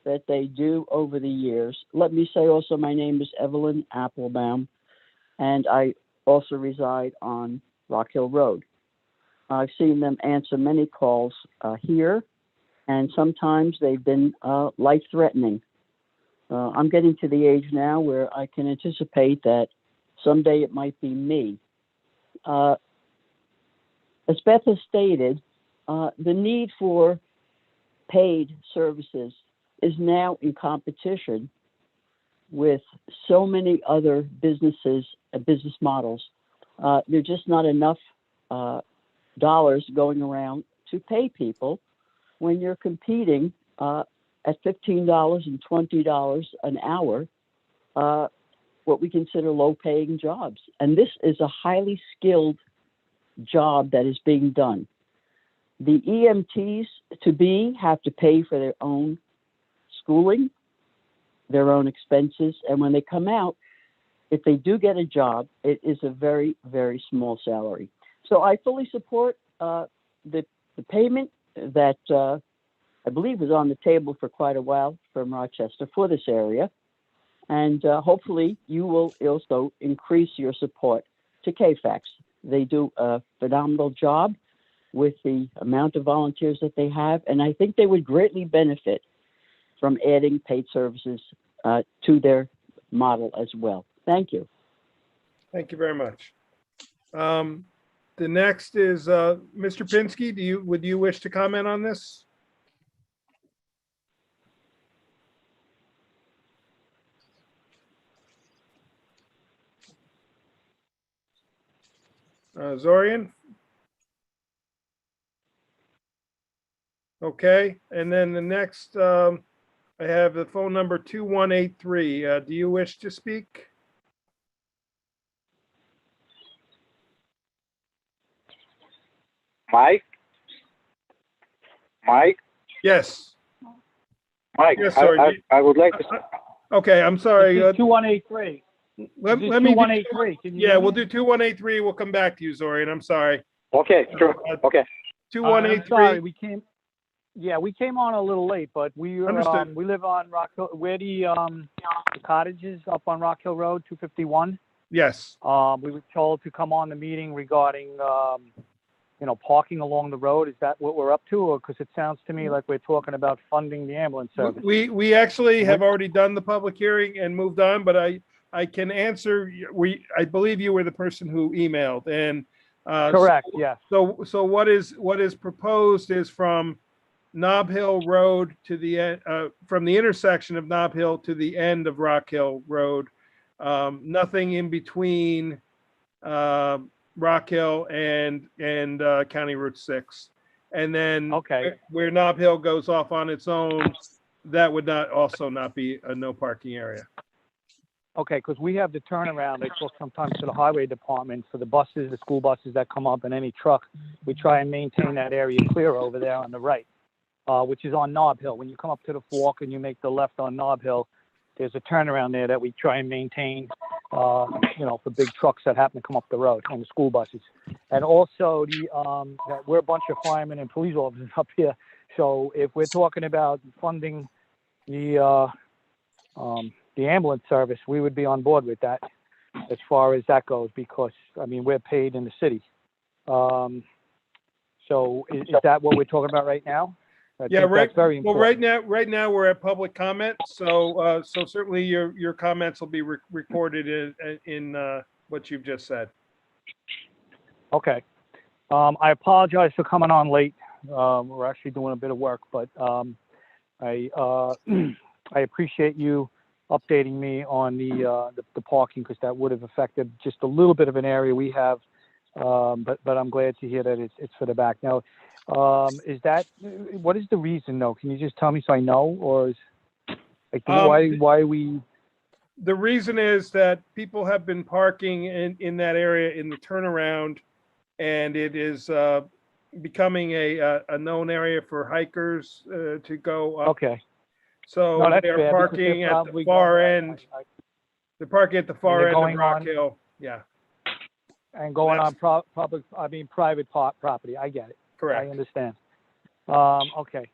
that they do over the years. Let me say also, my name is Evelyn Applebaum, and I also reside on Rock Hill Road. I've seen them answer many calls here and sometimes they've been life-threatening. I'm getting to the age now where I can anticipate that someday it might be me. As Beth has stated, the need for paid services is now in competition with so many other businesses and business models. There are just not enough dollars going around to pay people when you're competing at $15 and $20 an hour, what we consider low-paying jobs. And this is a highly skilled job that is being done. The EMTs to be have to pay for their own schooling, their own expenses, and when they come out, if they do get a job, it is a very, very small salary. So I fully support the payment that I believe was on the table for quite a while from Rochester for this area. And hopefully you will also increase your support to KFAX. They do a phenomenal job with the amount of volunteers that they have, and I think they would greatly benefit from adding paid services to their model as well. Thank you.
Thank you very much. The next is Mr. Pinsky. Would you wish to comment on this? Zorian? Okay, and then the next, I have the phone number 2183. Do you wish to speak?
Mike? Mike?
Yes.
Mike,
Yes, sorry.
I would like to.
Okay, I'm sorry.
2183.
Let me.
2183.
Yeah, we'll do 2183. We'll come back to you, Zorian. I'm sorry.
Okay, sure. Okay.
2183.
We came on a little late, but we
Understood.
we live on Rock Hill, where the cottages up on Rock Hill Road, 251.
Yes.
We were told to come on the meeting regarding parking along the road. Is that what we're up to? Or because it sounds to me like we're talking about funding the ambulance service.
We actually have already done the public hearing and moved on, but I can answer. I believe you were the person who emailed, and
correct. Yes.
So what is proposed is from Nob Hill Road to the end, from the intersection of Nob Hill to the end of Rock Hill Road. Nothing in between Rock Hill and County Route 6. And then where Nob Hill goes off on its own, that would not be a no parking area.
Okay, because we have the turnaround. They talk sometimes to the highway department for the buses, the school buses that come up, and any truck. We try and maintain that area clear over there on the right, which is on Nob Hill. When you come up to the fork and you make the left on Nob Hill, there's a turnaround there that we try and maintain, for big trucks that happen to come up the road and the school buses. And also that we're a bunch of firemen and police officers up here. So if we're talking about funding the ambulance service, we would be on board with that as far as that goes, because we're paid in the city. So is that what we're talking about right now?
Yeah, right.
That's very important.
Well, right now we're at public comment, so certainly your comments will be recorded in what you've just said.
Okay. I apologize for coming on late. We're actually doing a bit of work, but I appreciate you updating me on the parking, because that would have affected just a little bit of an area we have. But I'm glad to hear that it's for the back. Now, what is the reason though? Can you just tell me so I know, or is why we?
The reason is that people have been parking in that area in the turnaround, and it is becoming a known area for hikers to go up.
Okay.
So
No, that's
they're
fair, because
parking
they're
at the
probably
far
going-
end. They're parking at the far
they're
end of
going
Rock
on-
Hill. Yeah,
And going on private property. I get it.
correct.
I understand. Okay.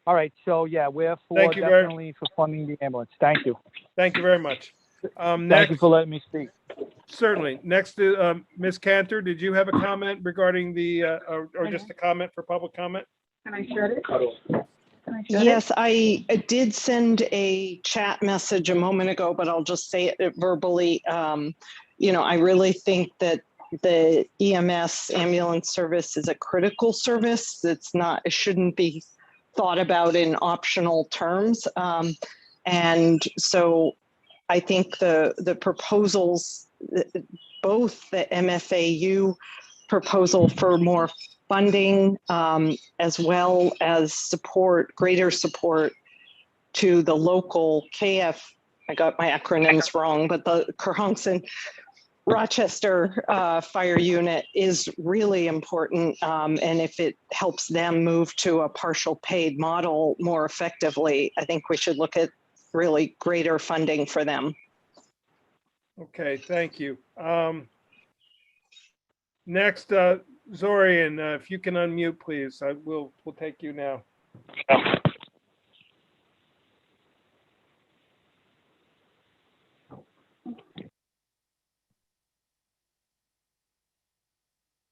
All right. So yeah, we're
Thank you very-
definitely for funding the ambulance. Thank you.
Thank you very much.
Thank
Next,
you for letting me speak.
certainly. Next is Ms. Cantor. Did you have a comment regarding the, or just a comment for public comment?
Can I shut it?
Yes, I did send a chat message a moment ago, but I'll just say it verbally. I really think that the EMS ambulance service is a critical service. It shouldn't be thought about in optional terms. And so I think the proposals, both the MFAU proposal for more funding, as well as greater support to the local KF, I got my acronyms wrong, but the Cohasson Rochester Fire Unit is really important. And if it helps them move to a partial paid model more effectively, I think we should look at really greater funding for them.
Okay, thank you. Next, Zorian, if you can unmute, please. We'll take you now.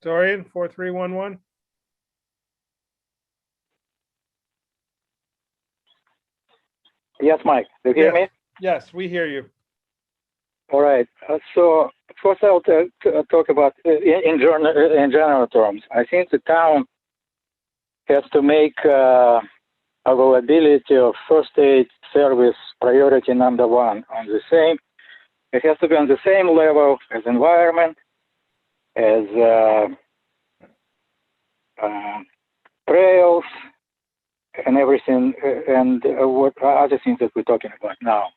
Zorian, 4311.
Yes, Mike, do you hear me?
Yes, we hear you.
All right. So first I'll talk about in general terms. I think the town has to make availability of first aid service priority number one it has to be on the same level as environment, as trails and everything, and what other things that we're talking about now.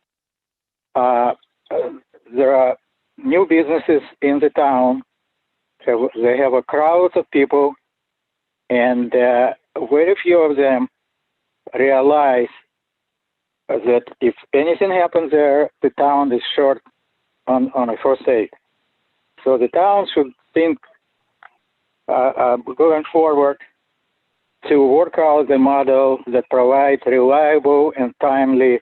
There are new businesses in the town. They have a crowd of people, and very few of them realize that if anything happens there, the town is short on a first aid. So the town should think going forward to work out the model that provides reliable and timely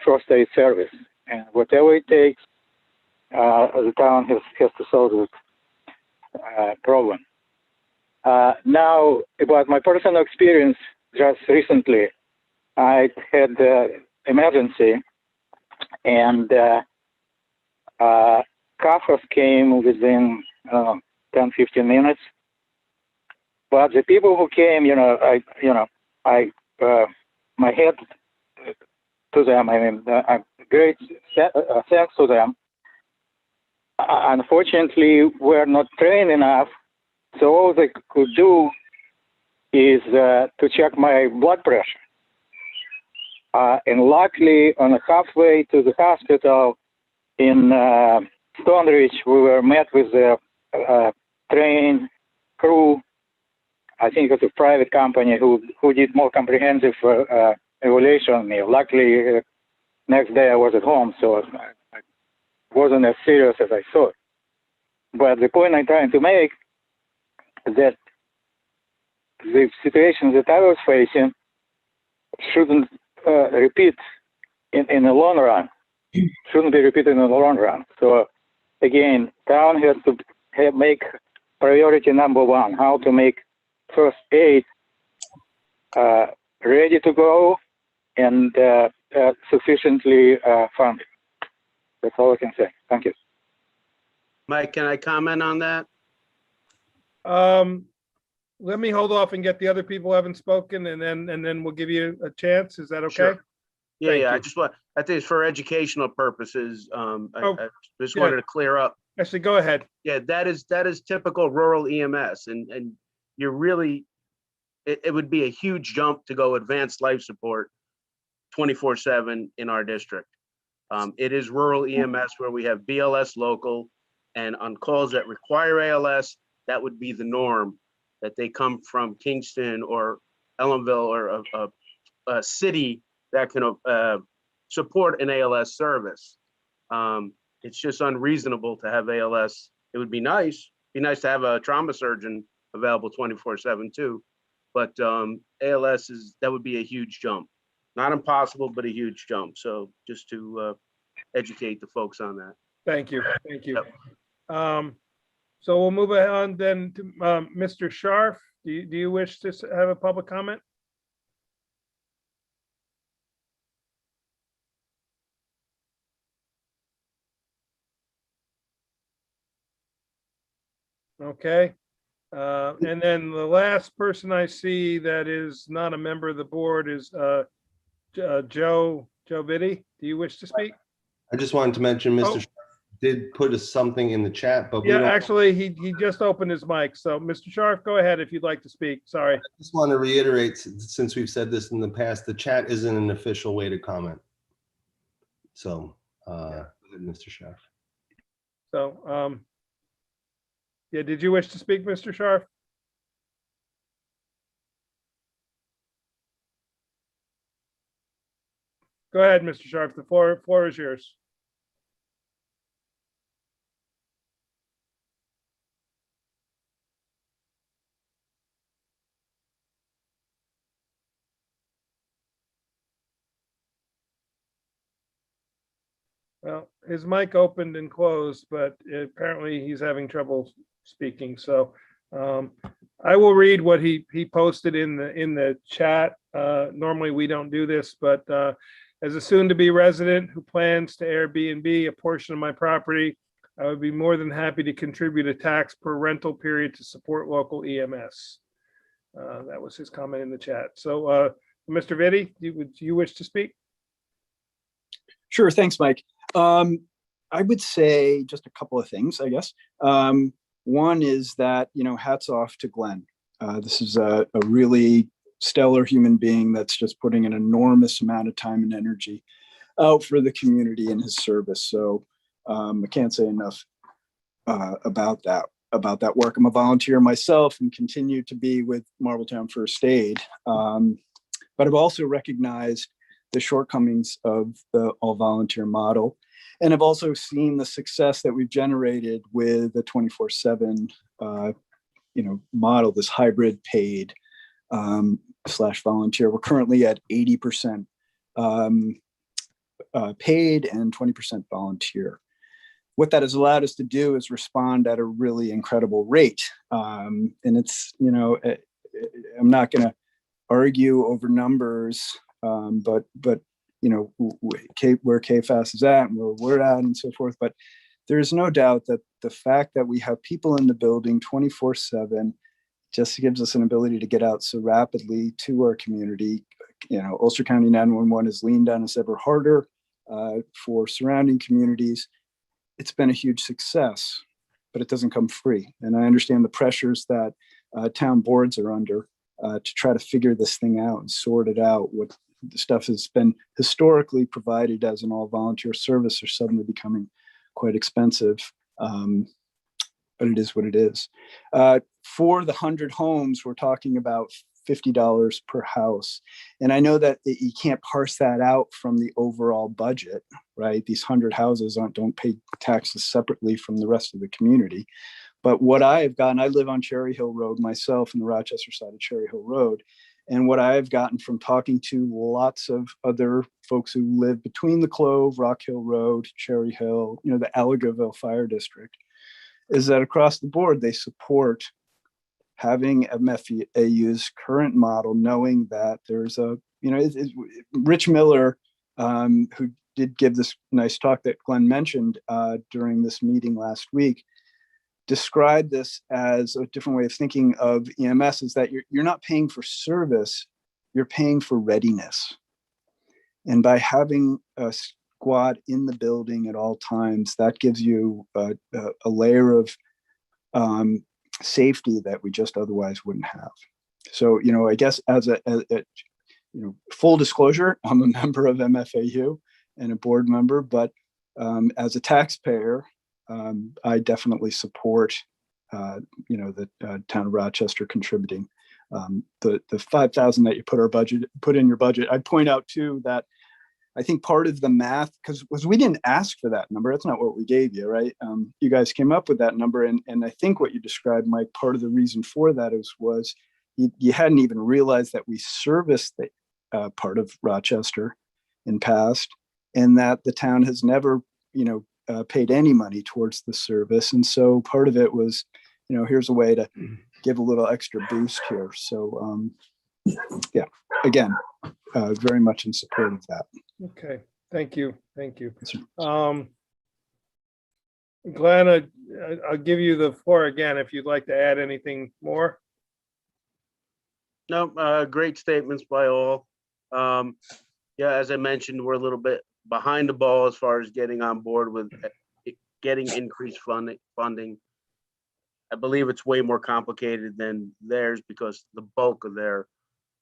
first aid service. And whatever it takes, the town has to solve this problem. Now, about my personal experience, just recently, I had emergency, and CAFAS came within 10-15 minutes. But the people who came, my head to them. I mean, great thanks to them. Unfortunately, we're not trained enough, so all they could do is to check my blood pressure. And luckily, on the halfway to the hospital in Stonebridge, we were met with a trained crew. I think it was a private company who did more comprehensive evaluation on me. Luckily, next day I was at home, so I wasn't as serious as I thought. But the point I'm trying to make is that the situation that I was facing shouldn't repeat in the long run. Shouldn't be repeated in the long run. So again, town has to make priority number one: how to make first aid ready to go and sufficiently funded. That's all I can say. Thank you.
Mike, can I comment on that?
Let me hold off and get the other people who haven't spoken, and then we'll give you a chance. Is that okay?
Sure. Yeah,
Thank
yeah.
you.
I think it's for educational purposes. I just wanted to clear up.
Actually, go ahead.
Yeah, that is typical rural EMS, and you're really, it would be a huge jump to go advanced life support 24/7 in our district. It is rural EMS where we have BLS local, and on calls that require ALS, that would be the norm, that they come from Kingston or Ellenville or a city that can support an ALS service. It's just unreasonable to have ALS. It would be nice to have a trauma surgeon available 24/7 too. But ALS that would be a huge jump. Not impossible, but a huge jump. So just to educate the folks on that.
Thank you. Thank you. So we'll move on then to Mr. Scharf. Do you wish to have a public comment? Okay. And then the last person I see that is not a member of the board is Joe Vitti. Do you wish to speak?
I just wanted to mention,
Oh.
Mr. Sharp did put something in the chat, but we
Yeah,
don't.
actually, he just opened his mic. So Mr. Scharf, go ahead if you'd like to speak. Sorry.
I just want to reiterate, since we've said this in the past, the chat isn't an official way to comment. So, go ahead, Mr. Sharp.
So, yeah, did you wish to speak, Mr. Scharf? Go ahead, Mr. Scharf. The floor is yours. Well, his mic opened and closed, but apparently he's having trouble speaking. So I will read what he posted in the chat. Normally we don't do this, but as a soon-to-be resident who plans to Airbnb a portion of my property, I would be more than happy to contribute a tax per rental period to support local EMS. That was his comment in the chat. So Mr. Vitti, do you wish to speak?
Sure, thanks, Mike. I would say just a couple of things, I guess. One is that, hats off to Glenn. This is a really stellar human being that's just putting an enormous amount of time and energy out for the community in his service. So I can't say enough about that work. I'm a volunteer myself and continue to be with Marbletown First Aid. But I've also recognized the shortcomings of the all volunteer model. And I've also seen the success that we've generated with the 24/7, model, this hybrid paid / volunteer. We're currently at 80% paid and 20% volunteer. What that has allowed us to do is respond at a really incredible rate. And it's, I'm not going to argue over numbers, but where KFAS is at and where we're at and so forth. But there's no doubt that the fact that we have people in the building 24/7 just gives us an ability to get out so rapidly to our community. Ulster County 911 has leaned on us ever harder for surrounding communities. It's been a huge success, but it doesn't come free. And I understand the pressures that town boards are under to try to figure this thing out and sort it out. What the stuff has been historically provided as an all volunteer service are suddenly becoming quite expensive. But it is what it is. For the 100 homes, we're talking about $50 per house. And I know that you can't parse that out from the overall budget, right? These 100 houses don't pay taxes separately from the rest of the community. But what I have gotten, I live on Cherry Hill Road myself, in the Rochester side of Cherry Hill Road. And what I've gotten from talking to lots of other folks who live between the Clove, Rock Hill Road, Cherry Hill, the Alleganville Fire District, is that across the board, they support having MFAU's current model, knowing that there's Rich Miller, who did give this nice talk that Glenn mentioned during this meeting last week, described this as a different way of thinking of EMS, is that you're not paying for service, you're paying for readiness. And by having a squad in the building at all times, that gives you a layer of safety that we just otherwise wouldn't have. So, I guess as a full disclosure, I'm a member of MFAU and a board member, but as a taxpayer, I definitely support, the town of Rochester contributing. The 5,000 that you put in your budget. I'd point out too that I think part of the math, because we didn't ask for that number. That's not what we gave you, right? You guys came up with that number, and I think what you described, Mike, part of the reason for that was you hadn't even realized that we serviced the part of Rochester in past, and that the town has never, paid any money towards the service. And so part of it was, here's a way to give a little extra boost here. So yeah, again, very much in support of that.
Okay, thank you. Glenn, I'll give you the floor again if you'd like to add anything more.
No, great statements by all. Yeah, as I mentioned, we're a little bit behind the ball as far as getting on board with getting increased funding. I believe it's way more complicated than theirs because the bulk of their,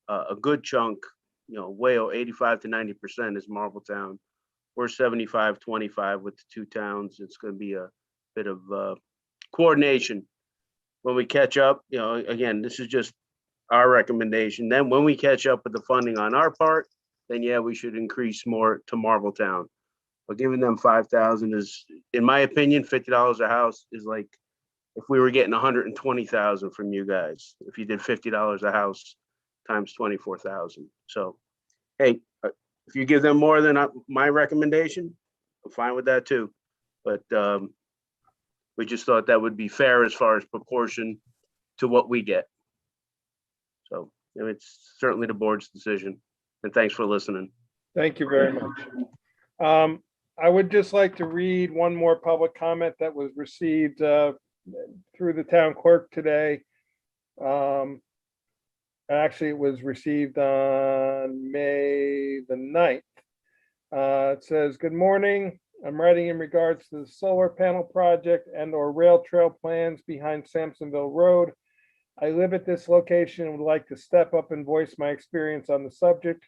a good chunk, way 85 to 90% is Marbletown. We're 75-25 with the two towns. It's going to be a bit of coordination when we catch up. Again, this is just our recommendation. Then when we catch up with the funding on our part, then yeah, we should increase more to Marbletown. But giving them 5,000 is, in my opinion, $50 a house is like if we were getting 120,000 from you guys. If you did $50 a house times 24,000. So, hey, if you give them more than my recommendation, I'm fine with that too. But we just thought that would be fair as far as proportion to what we get. So it's certainly the board's decision. And thanks for listening.
Thank you very much. I would just like to read one more public comment that was received through the town clerk today. Actually, it was received on May the 9th. It says, "Good morning. I'm writing in regards to the solar panel project and/or rail trail plans behind Sampsonville Road. I live at this location and would like to step up and voice my experience on the subject.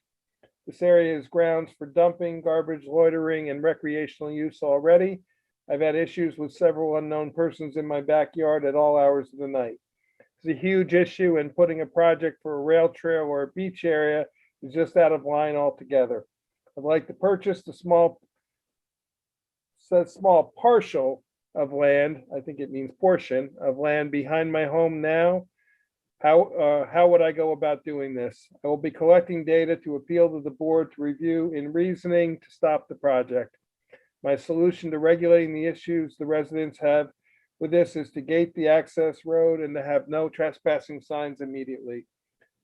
This area is grounds for dumping, garbage, loitering, and recreational use already. I've had issues with several unknown persons in my backyard at all hours of the night. It's a huge issue, and putting a project for a rail trail or a beach area is just out of line altogether. I'd like to purchase the small partial of land, I think it means portion of land behind my home now. How would I go about doing this? I will be collecting data to appeal to the board to review in reasoning to stop the project. My solution to regulating the issues the residents have with this is to gate the access road and to have no trespassing signs immediately.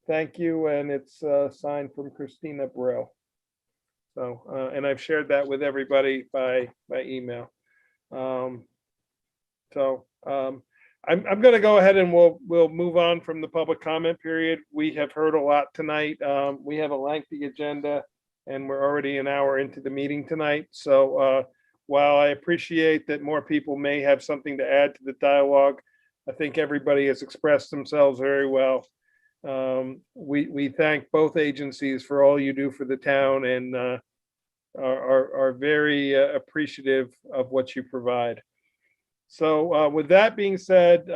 Thank you." And it's signed from Christina Brill. So, and I've shared that with everybody by email. I'm going to go ahead and we'll move on from the public comment period. We have heard a lot tonight. We have a lengthy agenda and we're already an hour into the meeting tonight. So while I appreciate that more people may have something to add to the dialogue, I think everybody has expressed themselves very well. We thank both agencies for all you do for the town and are very appreciative of what you provide. So with that being said,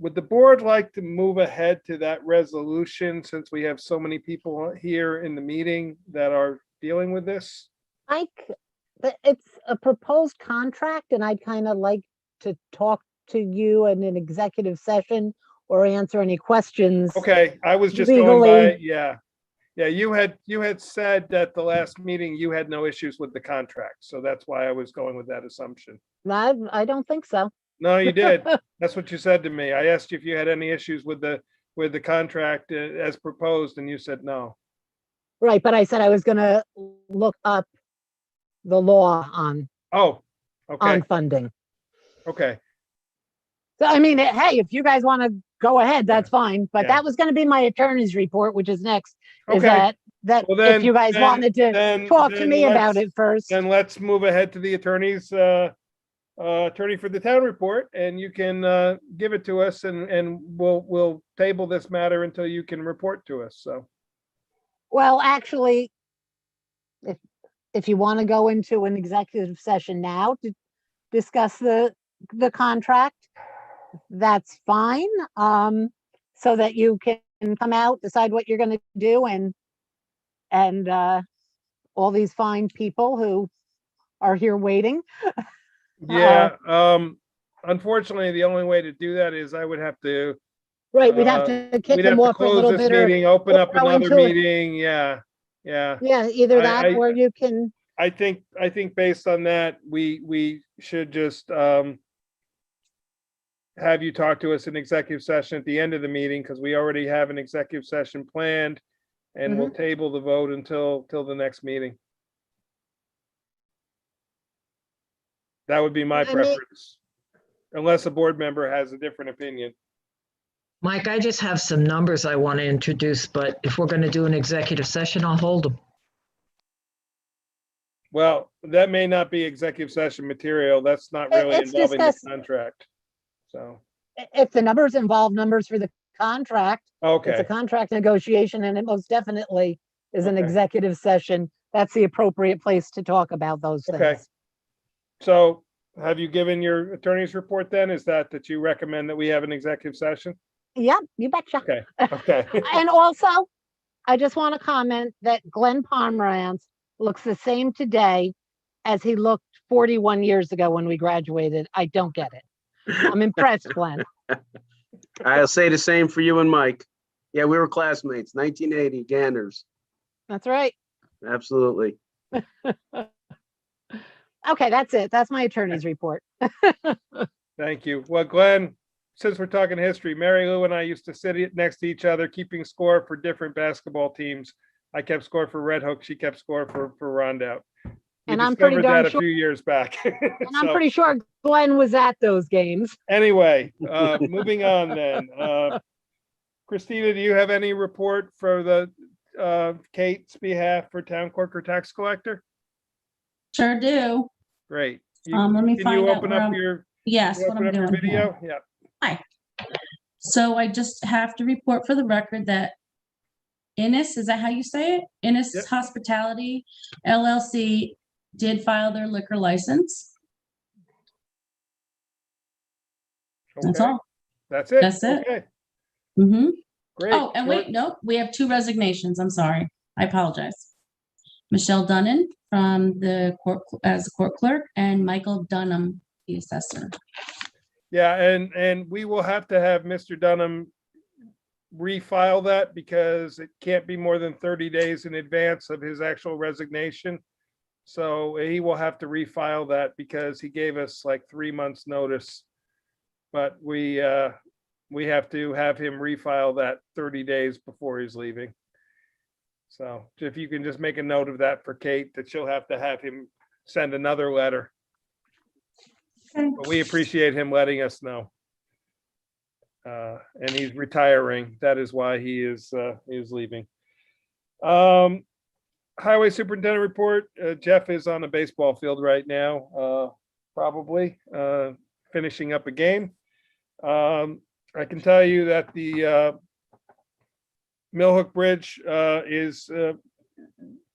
would the board like to move ahead to that resolution since we have so many people here in the meeting that are dealing with this?
It's a proposed contract and I'd kind of like to talk to you in an executive session or answer any questions.
Okay, I was just going by, yeah. Yeah, you had said at the last meeting you had no issues with the contract, so that's why I was going with that assumption.
I don't think so.
No, you did. That's what you said to me. I asked you if you had any issues with the contract as proposed, and you said no.
Right, but I said I was gonna look up the law on
on
funding.
Okay.
So I mean, hey, if you guys want to go ahead, that's fine. But
Yeah.
that was going to be my attorney's report, which is next. Is
Okay.
that
Well, then-
if you guys
then-
wanted to
then-
talk to
then
me about
let's-
it first.
Then let's move ahead to the attorney's attorney for the town report, and you can give it to us, and we'll table this matter until you can report to us. So.
Well, actually, if you want to go into an executive session now to discuss the contract, that's fine. So that you can come out, decide what you're going to do, and all these fine people who are here waiting.
Yeah, unfortunately, the only way to do that is I would have to.
Right, we'd have to kick
we'd
them
have to
off a
close
little
this
bit or
meeting, open up
go
another
into it.
meeting. Yeah.
Yeah, either that or you can.
I think based on that, we should just have you talk to us in executive session at the end of the meeting, because we already have an executive session planned, and we'll table the vote until the next meeting. That would be my
I mean-
preference. Unless a board member has a different opinion.
Mike, I just have some numbers I want to introduce, but if we're going to do an executive session, I'll hold them.
Well, that may not be executive session material. That's not really
It's
involving the
discussed.
contract. So,
If the numbers involve numbers for the contract, it's
okay,
a contract negotiation and it most definitely is an
Okay.
executive session. That's the appropriate place to talk about those
Okay.
things.
so have you given your attorney's report then? Is that you recommend that we have an executive session?
Yep, you betcha.
Okay, okay.
And also, I just want to comment that Glenn Pomerantz looks the same today as he looked 41 years ago when we graduated. I don't get it. I'm impressed, Glenn.
I'll say the same for you and Mike. Yeah, we were classmates, 1980, Ganners.
That's right.
Absolutely.
Okay, that's it. That's my attorney's report.
Thank you. Well, Glenn, since we're talking history, Mary Lou and I used to sit next to each other, keeping score for different basketball teams. I kept score for Red Hook. She kept score for Rondout. We
And I'm pretty
discovered
darn
that a
sure-
few years back.
And I'm
So,
pretty sure Glenn was at those games.
anyway, moving on then. Christina, do you have any report for the Kate's behalf for town clerk or tax collector?
Sure do.
Great. You-
Let me
Can you
find out
open
where
up
I'm-
your,
Yes,
you
what
open
I'm
up your
doing here.
video? Yeah.
Hi. So I just have to report for the record that Innis, is that how you say it? Innis
Yep.
Hospitality LLC did file their liquor license. That's
Okay.
all.
That's it?
That's it.
Okay,
Mm-hmm.
great.
Oh, and wait, no, we have two resignations. I'm sorry. I apologize. Michelle Dunnan from the court as the court clerk and Michael Dunham, the assessor.
Yeah, and we will have to have Mr. Dunham refile that because it can't be more than 30 days in advance of his actual resignation. So he will have to refile that because he gave us like 3 months' notice. But we have to have him refile that 30 days before he's leaving. So if you can just make a note of that for Kate, that she'll have to have him send another letter. But we appreciate him letting us know. And he's retiring. That is why he is leaving. Highway superintendent report. Jeff is on a baseball field right now, probably finishing up a game. I can tell you that the Millhook Bridge is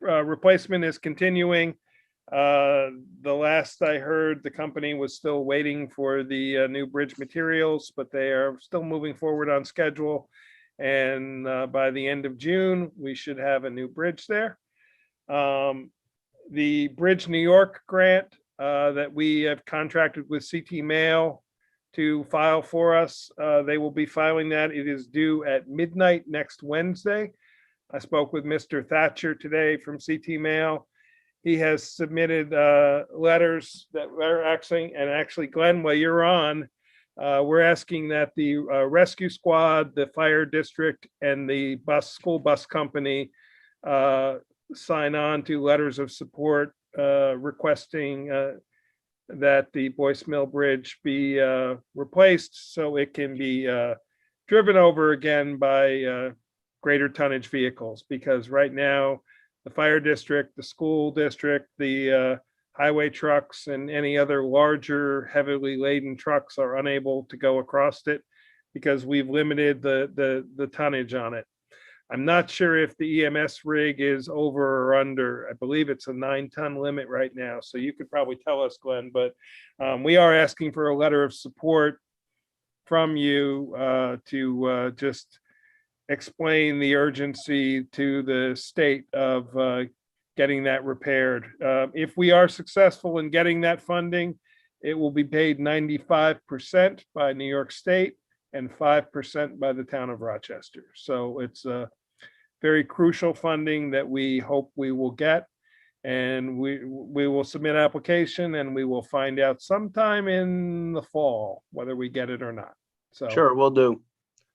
replacement is continuing. The last I heard, the company was still waiting for the new bridge materials, but they are still moving forward on schedule. And by the end of June, we should have a new bridge there. The Bridge New York grant that we have contracted with CT Mail to file for us, they will be filing that. It is due at midnight next Wednesday. I spoke with Mr. Thatcher today from CT Mail. He has submitted letters that are actually, Glenn, while you're on, we're asking that the rescue squad, the fire district, and the school bus company sign on to letters of support requesting that the Boyce Mill Bridge be replaced so it can be driven over again by greater tonnage vehicles, because right now the fire district, the school district, the highway trucks, and any other larger heavily laden trucks are unable to go across it because we've limited the tonnage on it. I'm not sure if the EMS rig is over or under. I believe it's a 9-ton limit right now. So you could probably tell us, Glenn, but we are asking for a letter of support from you to just explain the urgency to the state of getting that repaired. If we are successful in getting that funding, it will be paid 95% by New York State and 5% by the town of Rochester. So it's a very crucial funding that we hope we will get. And we will submit an application and we will find out sometime in the fall whether we get it or not. So
Sure, we'll do.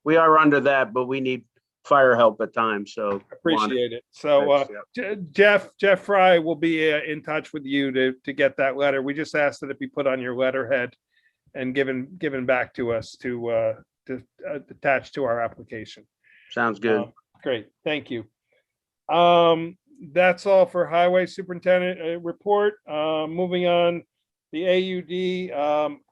We are under that, but we need fire help at times, so.
Appreciate it. So
Thanks,
Jeff Fry will be in touch with you to get that letter. We just asked that it be put on your letterhead and given back to us to attach to our application.
Sounds good.
Great, thank you. That's all for Highway Superintendent report. Moving on, the AUD.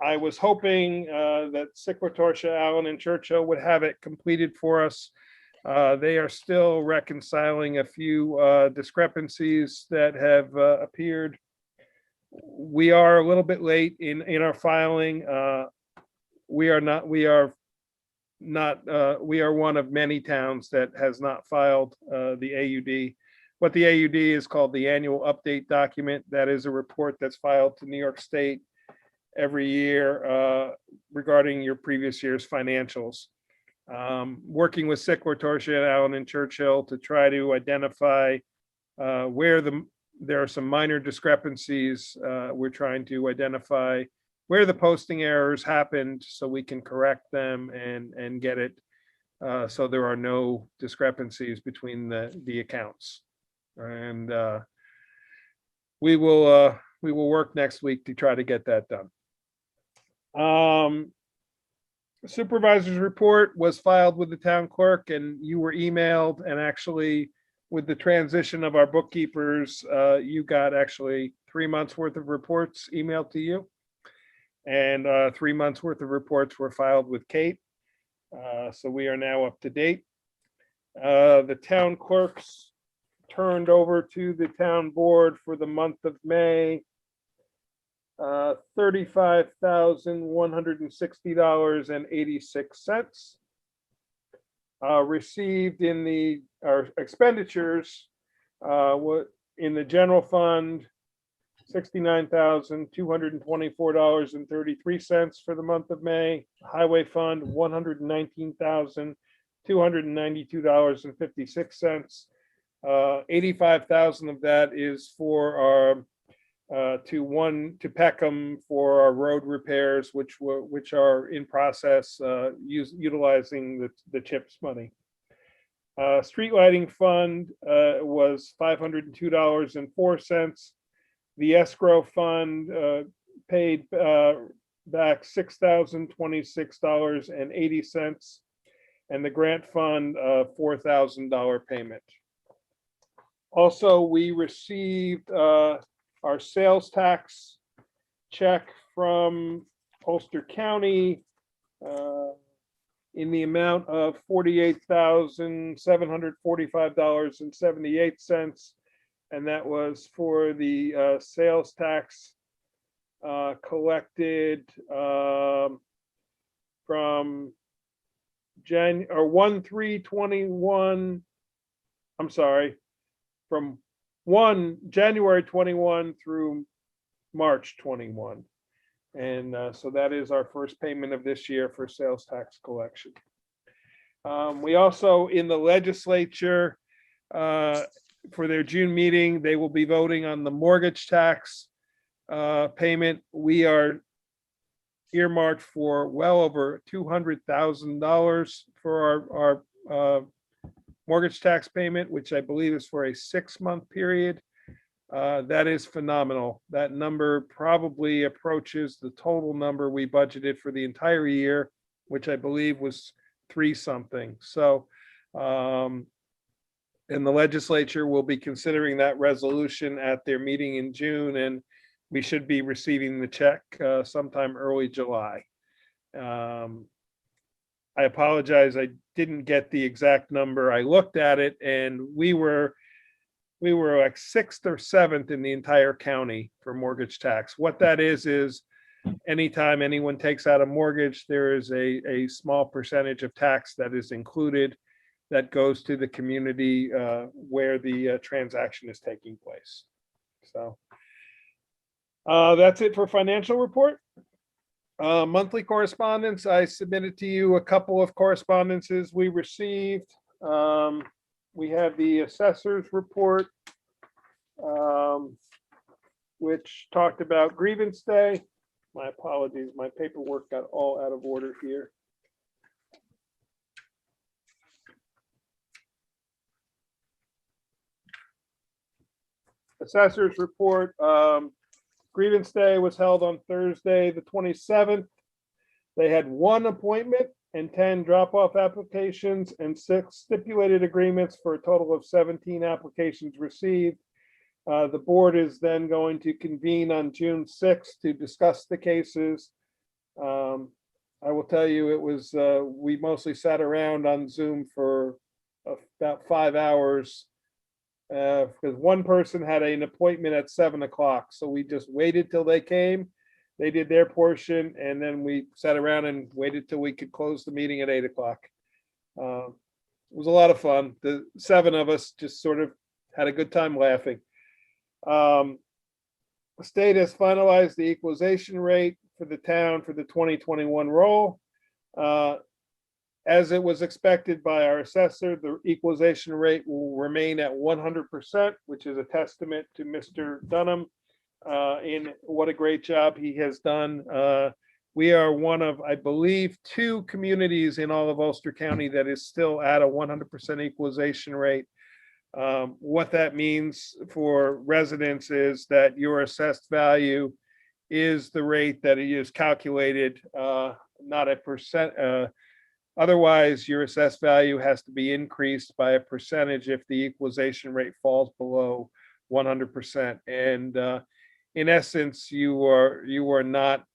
I was hoping that Siquatorcia, Allen, and Churchill would have it completed for us. They are still reconciling a few discrepancies that have appeared. We are a little bit late in our filing. We are one of many towns that has not filed the AUD. What the AUD is called the annual update document. That is a report that's filed to New York State every year regarding your previous year's financials. Working with Siquatorcia, Allen, and Churchill to try to identify where there are some minor discrepancies. We're trying to identify where the posting errors happened so we can correct them and get it so there are no discrepancies between the accounts. And we will work next week to try to get that done. Supervisor's report was filed with the town clerk, and you were emailed, and actually with the transition of our bookkeepers, you got actually 3 months worth of reports emailed to you. And 3 months worth of reports were filed with Kate. So we are now up to date. The town clerks turned over to the town board for the month of May $35,160.86. Received in our expenditures in the general fund, $69,224.33 for the month of May. Highway fund, $119,292.56. 85,000 of that is for our to Peckham for our road repairs, which are in process, utilizing the CHIPS money. Street lighting fund was $502.04. The escrow fund paid back $6,026.80, and the grant fund $4,000 payment. Also, we received our sales tax check from Ulster County in the amount of $48,745.78. And that was for the sales tax collected from from January 21 through March 21. And so that is our first payment of this year for sales tax collection. We also, in the legislature, for their June meeting, they will be voting on the mortgage tax payment. We are earmarked for well over $200,000 for our mortgage tax payment, which I believe is for a 6-month period. That is phenomenal. That number probably approaches the total number we budgeted for the entire year, which I believe was 3-something. So, and the legislature will be considering that resolution at their meeting in June, and we should be receiving the check sometime early July. I apologize, I didn't get the exact number. I looked at it, and we were like 6th or 7th in the entire county for mortgage tax. What that is anytime anyone takes out a mortgage, there is a small percentage of tax that is included that goes to the community where the transaction is taking place. So that's it for financial report. Monthly correspondence, I submitted to you a couple of correspondences we received. We have the assessor's report, which talked about grievance day. My apologies, my paperwork got all out of order here. Assessors report, grievance day was held on Thursday, the 27th. They had one appointment and 10 drop-off applications and 6 stipulated agreements for a total of 17 applications received. The board is then going to convene on June 6th to discuss the cases. I will tell you, it was, we mostly sat around on Zoom for about 5 hours. Because one person had an appointment at 7 o'clock, so we just waited till they came. They did their portion, and then we sat around and waited till we could close the meeting at 8 o'clock. It was a lot of fun. The 7 of us just sort of had a good time laughing. The state has finalized the equalization rate for the town for the 2021 roll. As it was expected by our assessor, the equalization rate will remain at 100%, which is a testament to Mr. Dunham in what a great job he has done. We are one of, I believe, 2 communities in all of Ulster County that is still at a 100% equalization rate. What that means for residents is that your assessed value is the rate that it is calculated, not a percent. Otherwise, your assessed value has to be increased by a percentage if the equalization rate falls below 100%. And in essence, you are not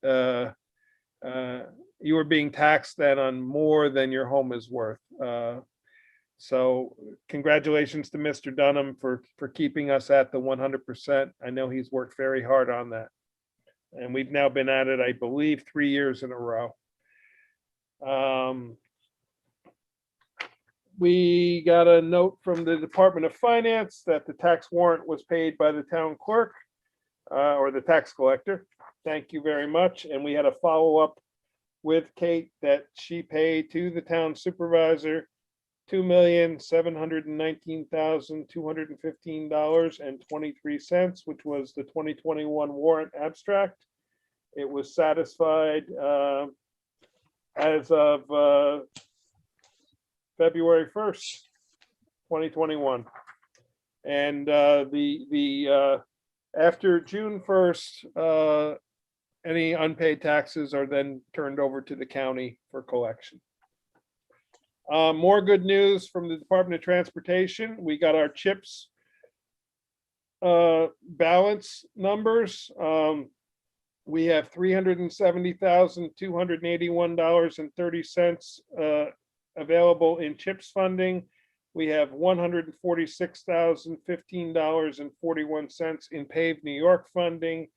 you are being taxed then on more than your home is worth. So congratulations to Mr. Dunham for keeping us at the 100%. I know he's worked very hard on that. And we've now been at it, I believe, 3 years in a row. We got a note from the Department of Finance that the tax warrant was paid by the town clerk or the tax collector. Thank you very much. And we had a follow-up with Kate that she paid to the town supervisor $2,719,215.23, which was the 2021 warrant abstract. It was satisfied as of February 1st, 2021. And after June 1st, any unpaid taxes are then turned over to the county for collection. More good news from the Department of Transportation. We got our CHIPS balance numbers. We have $370,281.30 available in CHIPS funding. We have $146,015.41 in paved New York funding,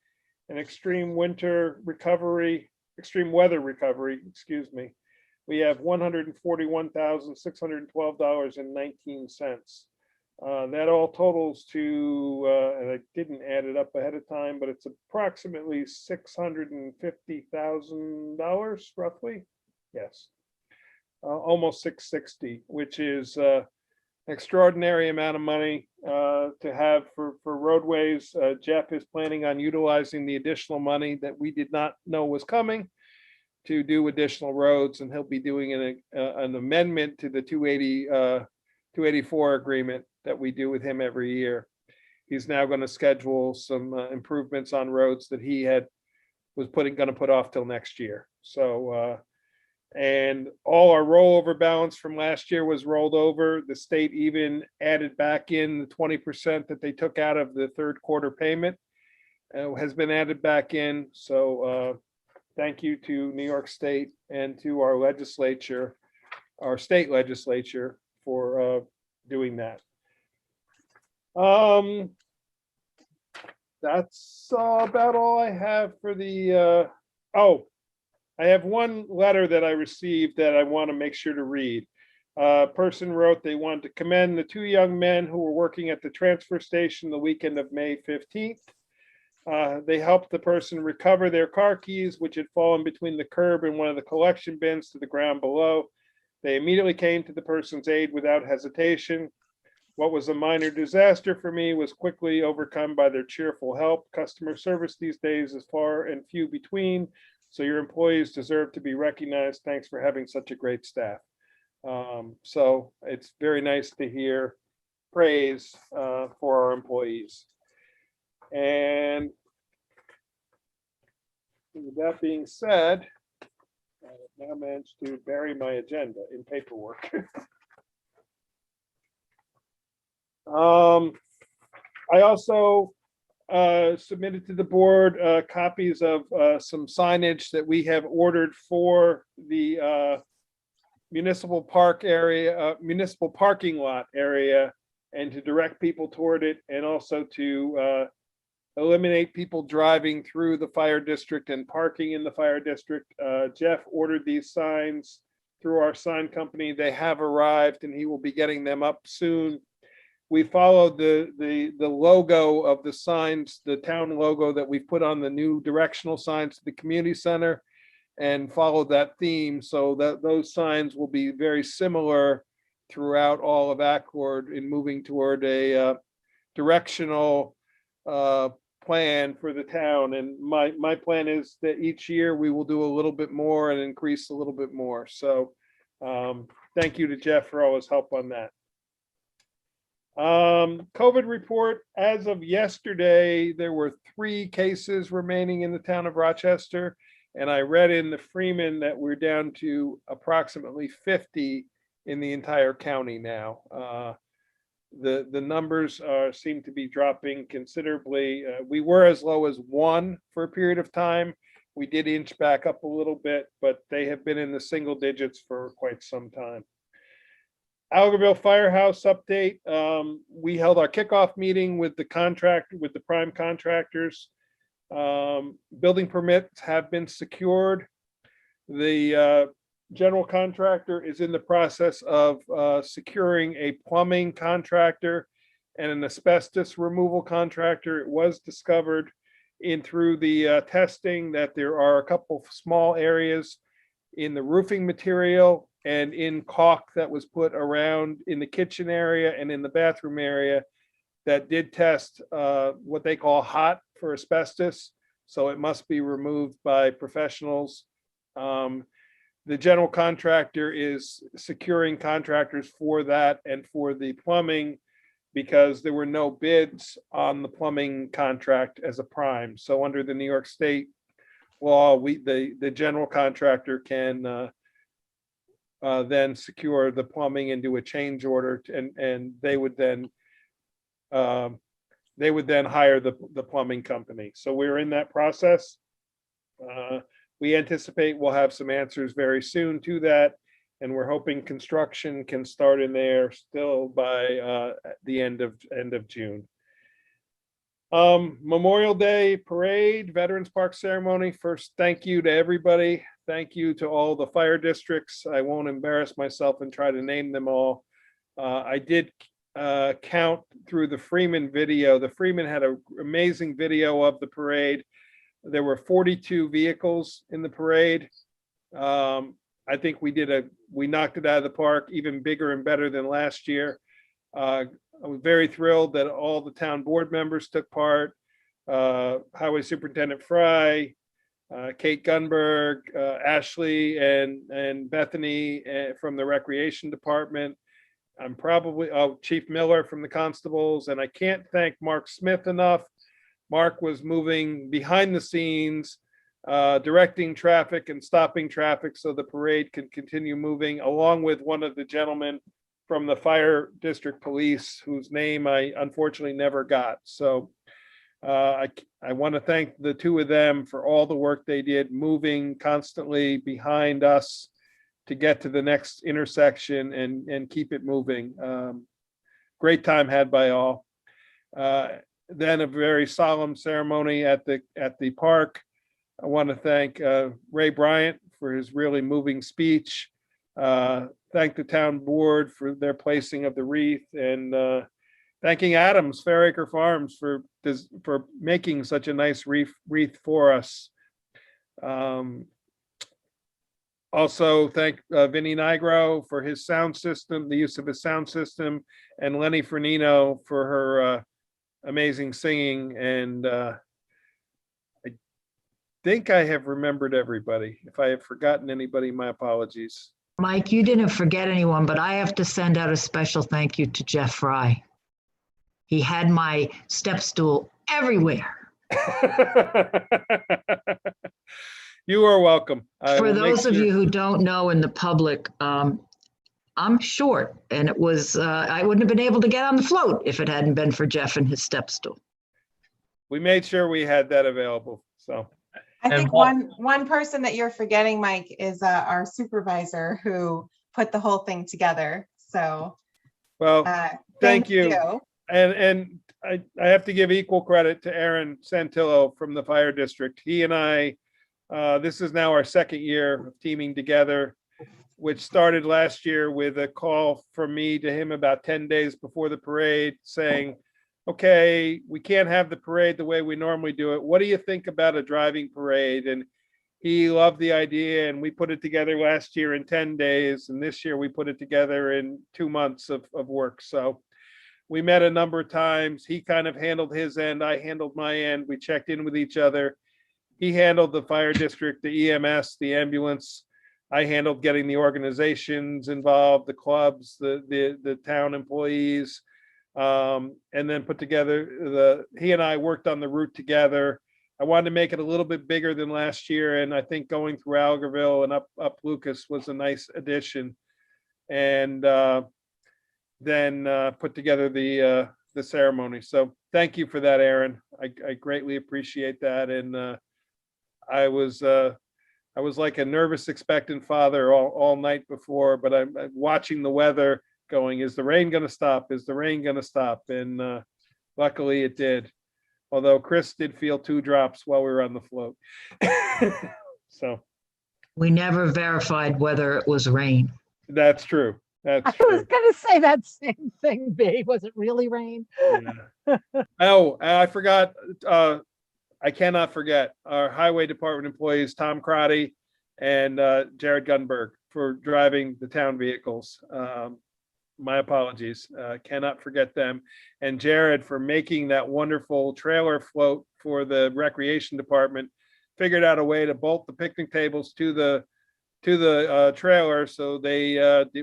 and extreme weather recovery, excuse me. We have $141,612.19. That all totals to, and I didn't add it up ahead of time, but it's approximately $650,000 roughly. Yes. Almost 660, which is an extraordinary amount of money to have for roadways. Jeff is planning on utilizing the additional money that we did not know was coming to do additional roads, and he'll be doing an amendment to the 284 agreement that we do with him every year. He's now going to schedule some improvements on roads that he was going to put off till next year. So and all our rollover balance from last year was rolled over. The state even added back in the 20% that they took out of the third quarter payment, has been added back in. So thank you to New York State and to our legislature, our state legislature, for doing that. That's about all I have for the, I have one letter that I received that I want to make sure to read. A person wrote they wanted to commend the 2 young men who were working at the transfer station the weekend of May 15th. They helped the person recover their car keys, which had fallen between the curb and one of the collection bins to the ground below. They immediately came to the person's aid without hesitation. What was a minor disaster for me was quickly overcome by their cheerful help. Customer service these days is far and few between, so your employees deserve to be recognized. Thanks for having such a great staff. So it's very nice to hear praise for our employees. And with that being said, I have now managed to bury my agenda in paperwork. I also submitted to the board copies of some signage that we have ordered for the municipal park area, municipal parking lot area, and to direct people toward it, and also to eliminate people driving through the fire district and parking in the fire district. Jeff ordered these signs through our sign company. They have arrived and he will be getting them up soon. We followed the logo of the signs, the town logo that we put on the new directional signs to the community center, and followed that theme, so that those signs will be very similar throughout all of Accord in moving toward a directional plan for the town. And my plan is that each year we will do a little bit more and increase a little bit more. So thank you to Jeff for all his help on that. COVID report. As of yesterday, there were 3 cases remaining in the town of Rochester. And I read in the Freeman that we're down to approximately 50 in the entire county now. The numbers seem to be dropping considerably. We were as low as 1 for a period of time. We did inch back up a little bit, but they have been in the single digits for quite some time. Algerville Firehouse update. We held our kickoff meeting with the prime contractors. Building permits have been secured. The general contractor is in the process of securing a plumbing contractor and an asbestos removal contractor. It was discovered through the testing that there are a couple of small areas in the roofing material and in caulk that was put around in the kitchen area and in the bathroom area that did test what they call hot for asbestos. So it must be removed by professionals. The general contractor is securing contractors for that and for the plumbing, because there were no bids on the plumbing contract as a prime. So under the New York State law, the general contractor can then secure the plumbing and do a change order, and they would then hire the plumbing company. So we're in that process. We anticipate we'll have some answers very soon to that, and we're hoping construction can start in there still by the end of June. Memorial Day Parade, Veterans Park ceremony. First, thank you to everybody. Thank you to all the fire districts. I won't embarrass myself and try to name them all. I did count through the Freeman video. The Freeman had an amazing video of the parade. There were 42 vehicles in the parade. I think we knocked it out of the park, even bigger and better than last year. I was very thrilled that all the town board members took part. Highway Superintendent Fry, Kate Gunberg, Ashley, and Bethany from the Recreation Department. I'm probably Chief Miller from the Constables, and I can't thank Mark Smith enough. Mark was moving behind the scenes, directing traffic and stopping traffic so the parade could continue moving, along with one of the gentlemen from the Fire District Police, whose name I unfortunately never got. So I want to thank the 2 of them for all the work they did, moving constantly behind us to get to the next intersection and keep it moving. Great time had by all. Then a very solemn ceremony at the park. I want to thank Ray Bryant for his really moving speech. Thank the town board for their placing of the wreath, and thanking Adams Fairacre Farms for making such a nice wreath for us. Also thank Vinnie Nigro for his sound system, the use of his sound system, and Lenny Fernino for her amazing singing. And I think I have remembered everybody. If I have forgotten anybody, my apologies.
Mike, you didn't forget anyone, but I have to send out a special thank you to Jeff Fry. He had my step stool everywhere.
You are welcome. I
For
will make
those of
sure-
you who don't know in the public, I'm short, and it was, I wouldn't have been able to get on the float if it hadn't been for Jeff and his step stool.
We made sure we had that available, so.
I
And
think
what-
one person that you're forgetting, Mike, is our supervisor who put the whole thing together. So
Well,
thank
thank you.
you.
And I have to give equal credit to Aaron Santillo from the fire district. He and I, this is now our second year of teaming together, which started last year with a call from me to him about 10 days before the parade saying, okay, we can't have the parade the way we normally do it. What do you think about a driving parade? And he loved the idea, and we put it together last year in 10 days. And this year we put it together in 2 months of work. So we met a number of times. He kind of handled his end. I handled my end. We checked in with each other. He handled the fire district, the EMS, the ambulance. I handled getting the organizations involved, the clubs, the town employees, and then put together he and I worked on the route together. I wanted to make it a little bit bigger than last year, and I think going through Algerville and up Lucas was a nice addition. And then put together the ceremony. So thank you for that, Aaron. I greatly appreciate that. And I was like a nervous, expectant father all night before, but I'm watching the weather going, is the rain going to stop? Is the rain going to stop? And luckily it did. Although Chris did feel 2 drops while we were on the float. So
We never verified whether it was rain.
that's true. That's
I
true.
was gonna say that same thing, B. Was it really rain?
Oh, I forgot. I cannot forget our highway department employees, Tom Crotty and Jared Gunberg, for driving the town vehicles. My apologies. Cannot forget them. And Jared for making that wonderful trailer float for the recreation department. Figured out a way to bolt the picnic tables to the trailer, so they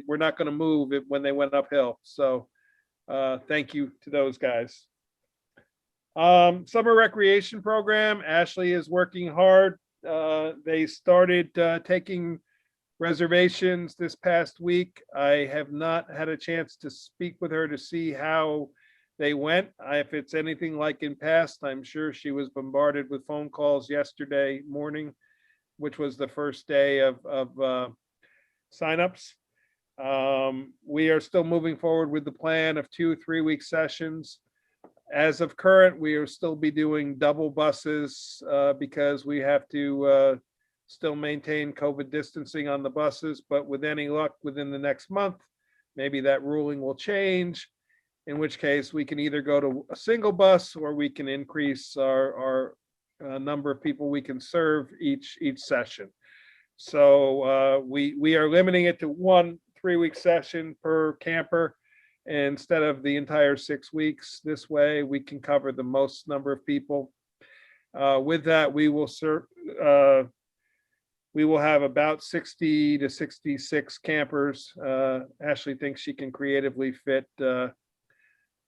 were not going to move it when they went uphill. So thank you to those guys. Summer recreation program, Ashley is working hard. They started taking reservations this past week. I have not had a chance to speak with her to see how they went. If it's anything like in past, I'm sure she was bombarded with phone calls yesterday morning, which was the first day of signups. We are still moving forward with the plan of 2 3-week sessions. As of current, we will still be doing double buses because we have to still maintain COVID distancing on the buses, but with any luck within the next month, maybe that ruling will change, in which case we can either go to a single bus or we can increase our number of people we can serve each session. So we are limiting it to 1 3-week session per camper instead of the entire 6 weeks. This way we can cover the most number of people. With that, we will have about 60 to 66 campers. Ashley thinks she can creatively fit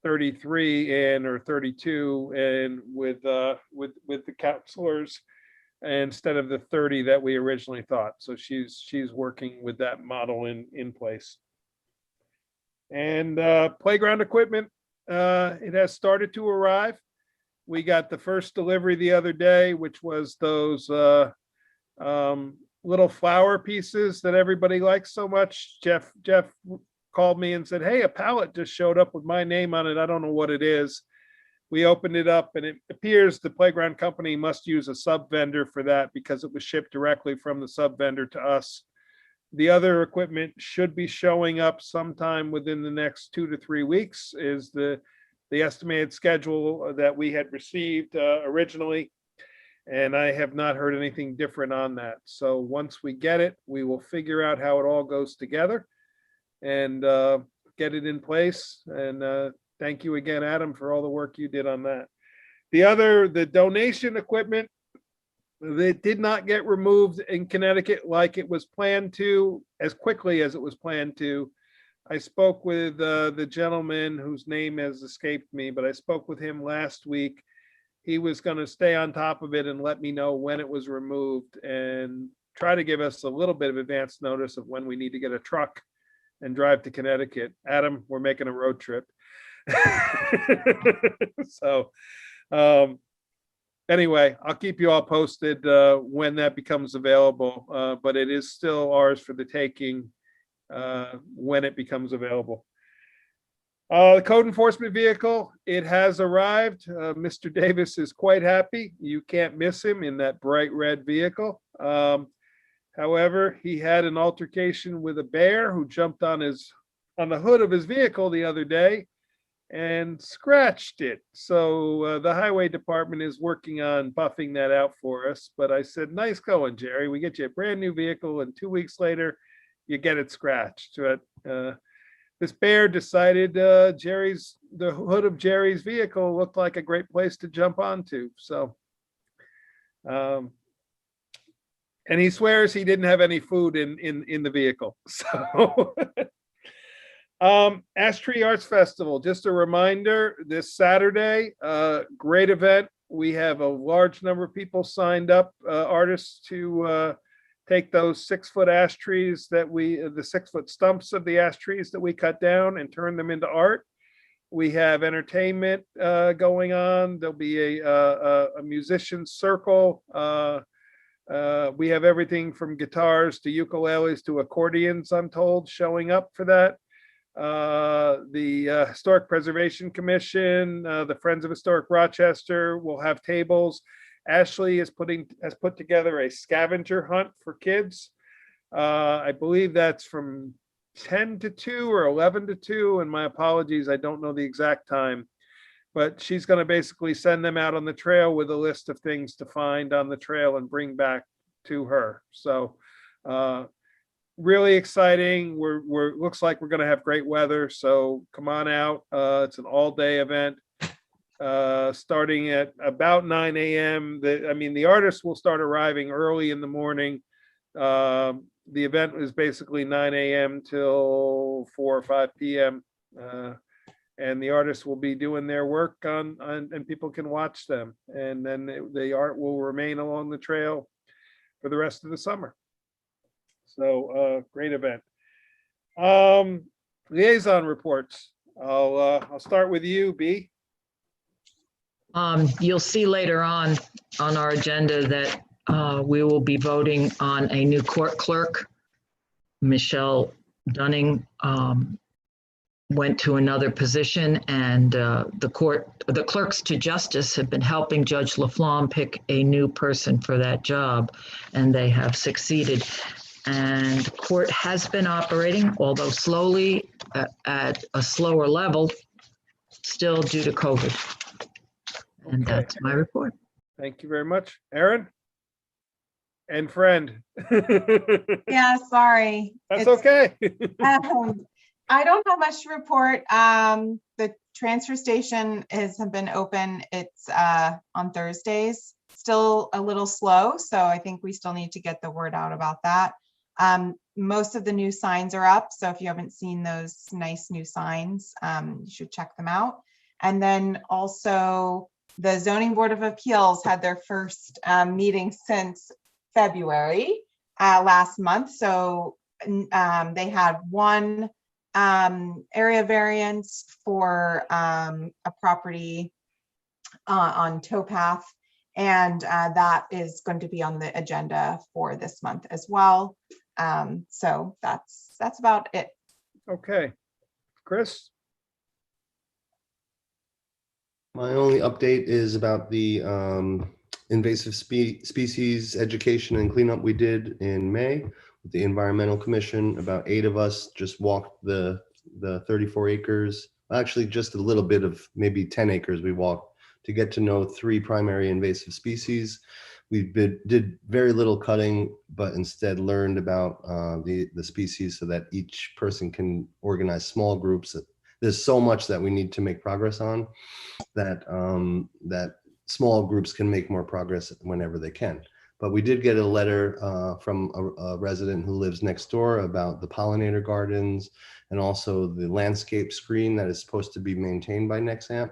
33 in, or 32 in, with the counselors instead of the 30 that we originally thought. So she's working with that model in place. And playground equipment, it has started to arrive. We got the first delivery the other day, which was those little flower pieces that everybody likes so much. Jeff called me and said, hey, a pallet just showed up with my name on it. I don't know what it is. We opened it up and it appears the playground company must use a sub vendor for that because it was shipped directly from the sub vendor to us. The other equipment should be showing up sometime within the next 2 to 3 weeks, is the estimated schedule that we had received originally. And I have not heard anything different on that. So once we get it, we will figure out how it all goes together and get it in place. And thank you again, Adam, for all the work you did on that. The donation equipment, that did not get removed in Connecticut like it was planned to, as quickly as it was planned to. I spoke with the gentleman whose name has escaped me, but I spoke with him last week. he was going to stay on top of it and let me know when it was removed and try to give us a little bit of advance notice of when we need to get a truck and drive to Connecticut. Adam, we're making a road trip. So, anyway, I'll keep you all posted when that becomes available, but it is still ours for the taking when it becomes available. The code enforcement vehicle, it has arrived. Mr. Davis is quite happy. You can't miss him in that bright red vehicle. However, he had an altercation with a bear who jumped on the hood of his vehicle the other day and scratched it. So the highway department is working on buffing that out for us. But I said, nice going, Jerry. We get you a brand new vehicle, and 2 weeks later, you get it scratched. But this bear decided the hood of Jerry's vehicle looked like a great place to jump onto. So, and he swears he didn't have any food in the vehicle. So, Ash Tree Arts Festival, just a reminder, this Saturday, great event. We have a large number of people signed up, artists to take those 6-foot ash trees the 6-foot stumps of the ash trees that we cut down and turn them into art. We have entertainment going on. There'll be a musician circle. We have everything from guitars to ukuleles to accordions, I'm told, showing up for that. The Historic Preservation Commission, the Friends of Historic Rochester will have tables. Ashley has put together a scavenger hunt for kids. I believe that's from 10 to 2 or 11 to 2. And my apologies, I don't know the exact time. But she's going to basically send them out on the trail with a list of things to find on the trail and bring back to her. So really exciting. Looks like we're going to have great weather. So come on out. It's an all-day event. Starting at about 9 a.m. The artists will start arriving early in the morning. The event is basically 9 a.m. till 4 or 5 p.m. And the artists will be doing their work and people can watch them. And then the art will remain along the trail for the rest of the summer. So great event. Liaison reports. I'll start with you, B.
You'll see later on our agenda that we will be voting on a new court clerk. Michelle Dunning went to another position, and the clerks to justice have been helping Judge Laflamme pick a new person for that job, and they have succeeded. And court has been operating, although slowly at a slower level, still due to COVID. And that's my report.
Thank you very much. Aaron? And friend.
Yeah, sorry.
That's okay.
I don't have much to report. The transfer station has been open. It's on Thursdays. Still a little slow, so I think we still need to get the word out about that. Most of the new signs are up, so if you haven't seen those nice new signs, you should check them out. And then also, the Zoning Board of Appeals had their first meeting since February last month. So they had one area variance for a property on towpath, and that is going to be on the agenda for this month as well. So that's about it.
Okay, Chris?
My only update is about the invasive species education and cleanup we did in May with the Environmental Commission. About 8 of us just walked the 34 acres, actually just a little bit of maybe 10 acres we walked to get to know 3 primary invasive species. We did very little cutting, but instead learned about the species so that each person can organize small groups. There's so much that we need to make progress on that that small groups can make more progress whenever they can. But we did get a letter from a resident who lives next door about the pollinator gardens and also the landscape screen that is supposed to be maintained by Nexamp.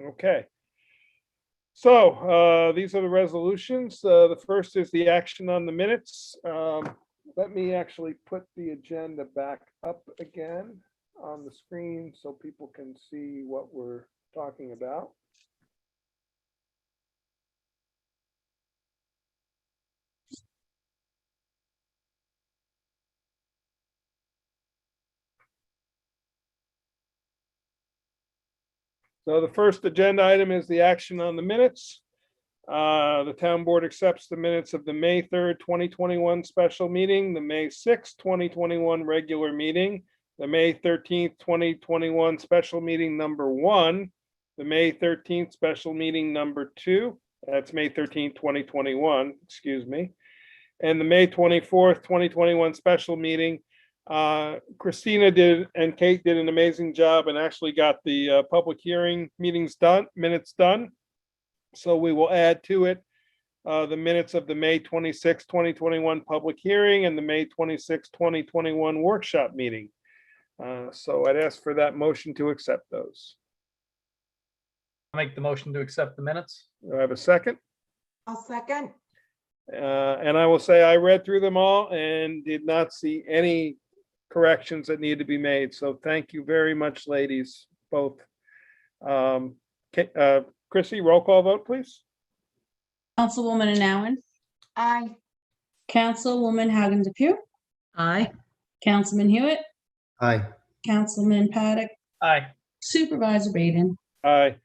Okay. So these are the resolutions. The first is the action on the minutes. Let me actually put the agenda back up again on the screen so people can see what we're talking about. So the first agenda item is the action on the minutes. The town board accepts the minutes of the May 3rd, 2021 special meeting, the May 6th, 2021 regular meeting, the May 13th, 2021 special meeting number 1, the May 13th special meeting number 2, that's May 13th, 2021, excuse me, and the May 24th, 2021 special meeting. Christina did and Kate did an amazing job and actually got the public hearing minutes done. So we will add to it the minutes of the May 26, 2021 public hearing and the May 26, 2021 workshop meeting. So I'd ask for that motion to accept those.
I'll make the motion to accept the minutes.
Do I have a second?
I'll second.
And I will say I read through them all and did not see any corrections that need to be made. So thank you very much, ladies, both. Chrissy, roll call vote, please.
Councilwoman Anowen,
Aye.
Councilwoman Hagan Depew,
Aye.
Councilman Hewitt,
Aye.
Councilman Paddock,
Aye.
Supervisor Baden.
Aye.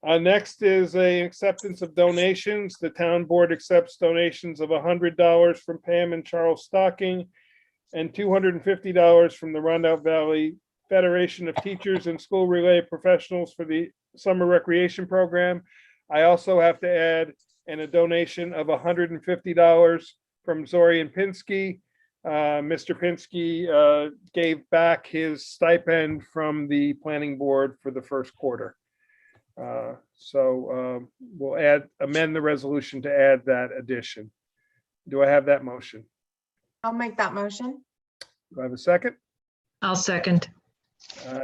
Next is a acceptance of donations. The town board accepts donations of $100 from Pam and Charles Stocking and $250 from the Rondout Valley Federation of Teachers and School-Related Professionals for the Summer Recreation Program. I also have to add a donation of $150 from Zorian Pinsky. Mr. Pinsky gave back his stipend from the planning board for the first quarter. So we'll amend the resolution to add that addition. Do I have that motion?
I'll make that motion.
Do I have a second?
I'll second.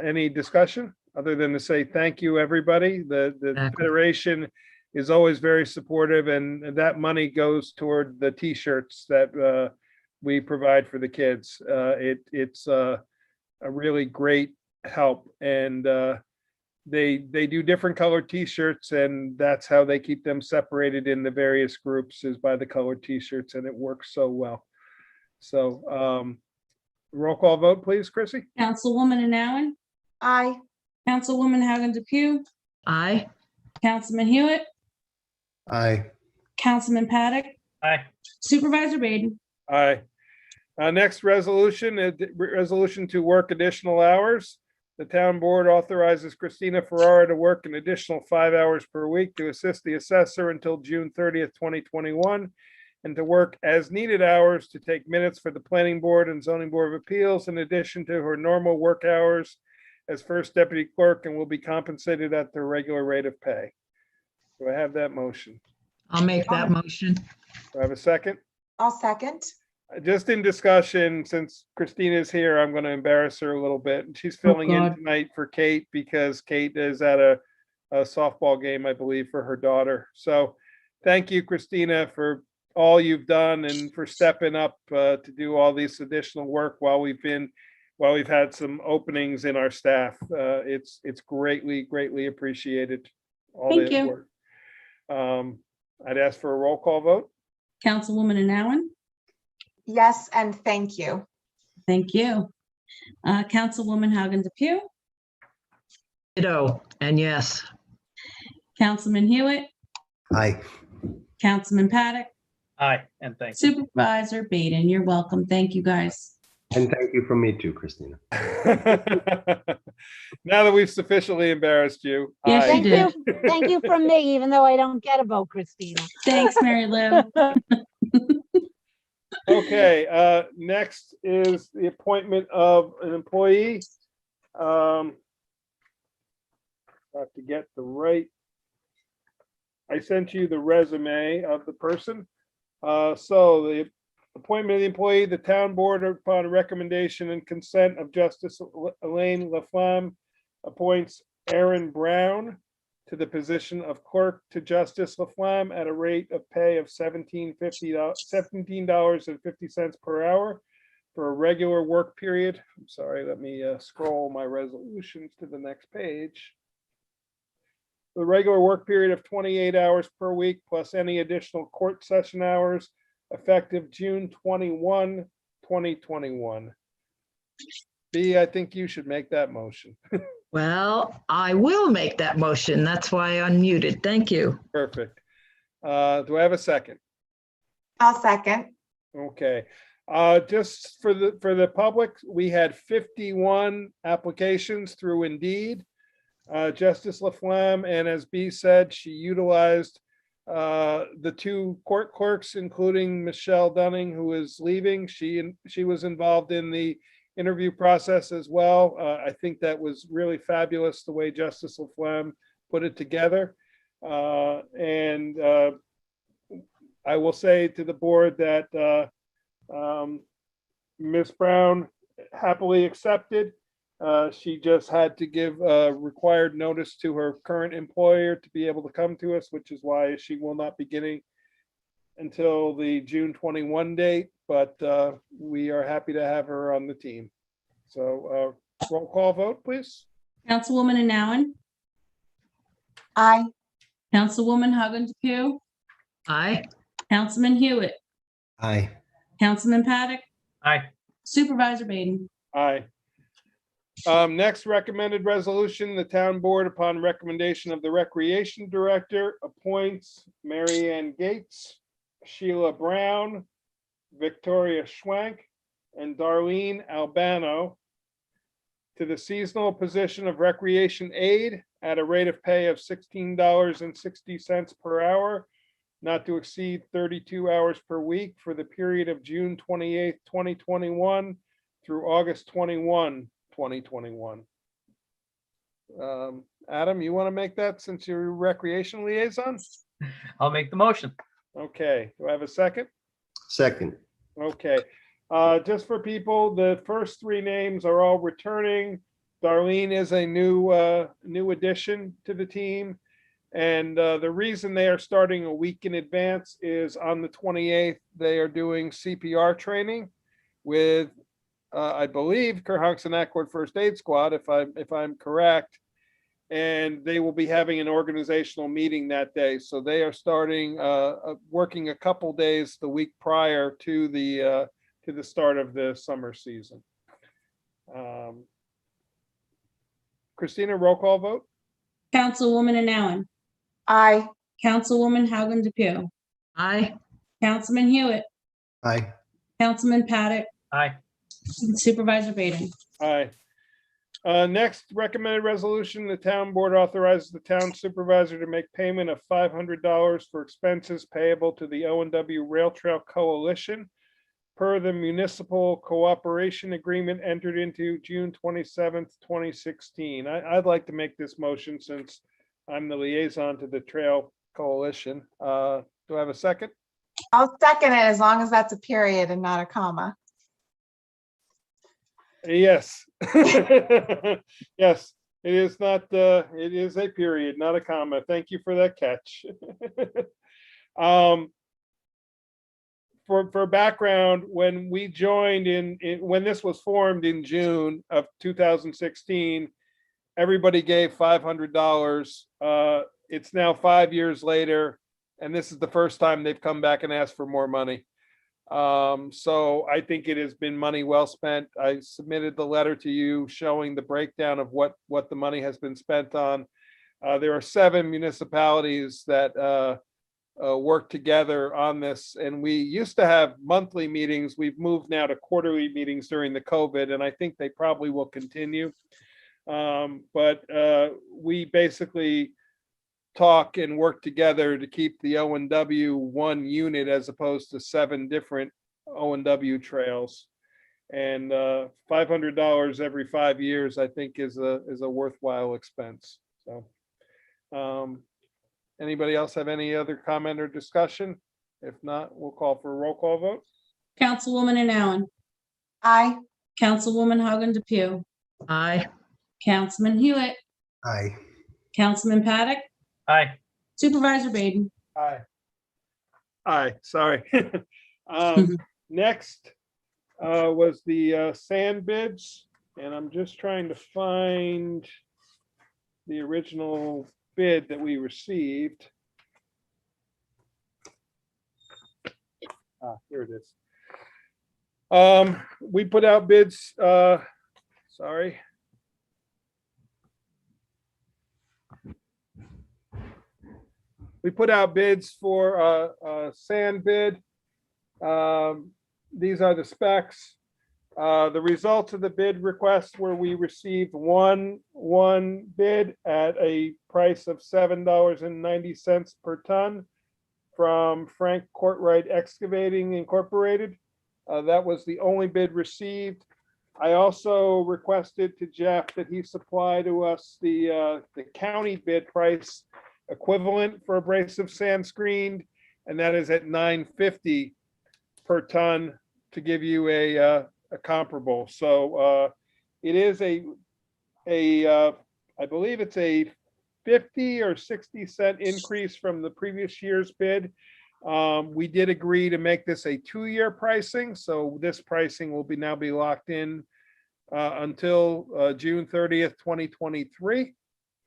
Any discussion other than to say thank you, everybody? The
Exactly.
Federation is always very supportive, and that money goes toward the T-shirts that we provide for the kids. It's a really great help, and they do different colored T-shirts, and that's how they keep them separated in the various groups, is by the colored T-shirts, and it works so well. So roll call vote, please, Chrissy.
Councilwoman Anowen,
Aye.
Councilwoman Hagan Depew,
Aye.
Councilman Hewitt,
Aye.
Councilman Paddock,
Aye.
Supervisor Baden.
Aye. Next resolution, resolution to work additional hours. The town board authorizes Christina Ferrara to work an additional 5 hours per week to assist the assessor until June 30th, 2021, and to work as needed hours to take minutes for the planning board and zoning board of appeals in addition to her normal work hours as first deputy clerk, and will be compensated at the regular rate of pay. Do I have that motion?
I'll make that motion.
Do I have a second?
I'll second.
Just in discussion, since Christina's here, I'm going to embarrass her a little bit. She's filling in
God.
tonight for Kate because Kate is at a softball game, I believe, for her daughter. So thank you, Christina, for all you've done and for stepping up to do all this additional work while we've had some openings in our staff. It's greatly appreciated. All
Thank
this
you.
work. I'd ask for a roll call vote.
Councilwoman Anowen,
Yes, and thank you.
thank you. Councilwoman Hagan Depew,
Ditto, and yes.
Councilman Hewitt,
Aye.
Councilman Paddock,
Aye. And thank you.
Supervisor Baden. You're welcome. Thank you, guys.
And thank you from me too, Christina.
Now that we've sufficiently embarrassed you.
Yes,
aye.
you did.
Thank you from me, even though I don't get a vote, Christina.
Thanks, Mary Lou.
Okay, next is the appointment of an employee. Have to get the right. I sent you the resume of the person. So the appointment of the employee, the town board, upon recommendation and consent of Justice Elaine Laflamme, appoints Aaron Brown to the position of clerk to Justice Laflamme at a rate of pay of $17.50 per hour for a regular work period. I'm sorry, let me scroll my resolutions to the next page. The regular work period of 28 hours per week plus any additional court session hours effective June 21, 2021. B, I think you should make that motion.
Well, I will make that motion. That's why I unmuted. Thank you.
Perfect. Do I have a second?
I'll second.
Okay. Just for the public, we had 51 applications through Indeed. Justice Laflamme, and as B said, she utilized the two court clerks, including Michelle Dunning, who is leaving. She was involved in the interview process as well. I think that was really fabulous the way Justice Laflamme put it together. And I will say to the board that Ms. Brown happily accepted. She just had to give required notice to her current employer to be able to come to us, which is why she will not be getting until the June 21 date, but we are happy to have her on the team. So roll call vote, please.
Councilwoman Anowen,
Aye.
Councilwoman Hogan DePew,
Aye.
Councilman Hewitt,
Aye.
Councilman Paddock,
Aye.
Supervisor Baden.
Aye. Next recommended resolution, the town board, upon recommendation of the recreation director, appoints Mary Ann Gates, Sheila Brown, Victoria Schwank, and Darlene Albano to the seasonal position of recreation aide at a rate of pay of $16.60 per hour, not to exceed 32 hours per week for the period of June 28th, 2021 through August 21, 2021. Adam, you want to make that since you're recreation liaison?
I'll make the motion.
Okay, do I have a second?
Second.
Okay, just for people, the first three names are all returning. Darlene is a new addition to the team. And the reason they are starting a week in advance is on the 28th, they are doing CPR training with I believe Cohasset Accord First Aid Squad, if I'm correct, and they will be having an organizational meeting that day. So they are starting working a couple days the week prior to the start of the summer season. Christina, roll call vote.
Councilwoman Anowen,
Aye.
Councilwoman Hogan DePew,
Aye.
Councilman Hewitt,
Aye.
Councilman Paddock,
Aye.
Supervisor Baden.
Aye. Next recommended resolution, the town board authorizes the town supervisor to make payment of $500 for expenses payable to the O&W Rail Trail Coalition per the municipal cooperation agreement entered into June 27th, 2016. I'd like to make this motion since I'm the liaison to the Trail Coalition. Do I have a second?
I'll second it as long as that's a period and not a comma.
Yes. Yes, it is not, it is a period, not a comma. Thank you for that catch. For background, when we joined when this was formed in June of 2016, everybody gave $500. It's now 5 years later, and this is the first time they've come back and asked for more money. So I think it has been money well spent. I submitted the letter to you showing the breakdown of what the money has been spent on. There are 7 municipalities that work together on this, and we used to have monthly meetings. We've moved now to quarterly meetings during the COVID, and I think they probably will continue. But we basically talk and work together to keep the O&W one unit as opposed to 7 different O&W trails. And $500 every 5 years, I think, is a worthwhile expense. So anybody else have any other comment or discussion? If not, we'll call for a roll call vote.
Councilwoman Anowen,
Aye.
Councilwoman Hogan DePew,
Aye.
Councilman Hewitt,
Aye.
Councilman Paddock,
Aye.
Supervisor Baden.
Aye. Aye, sorry. Next was the sand bids, and I'm just trying to find the original bid that we received. Here it is. We put out bids, sorry. We put out bids for a sand bid. These are the specs. The results of the bid request were we received one bid at a price of $7.90 per ton from Frank Courtright Excavating Incorporated. That was the only bid received. I also requested to Jeff that he supply to us the county bid price equivalent for abrasive sand screened, and that is at $9.50 per ton to give you a comparable. So it is I believe it's a 50 or 60 cent increase from the previous year's bid. We did agree to make this a 2-year pricing, so this pricing will now be locked in until June 30th, 2023.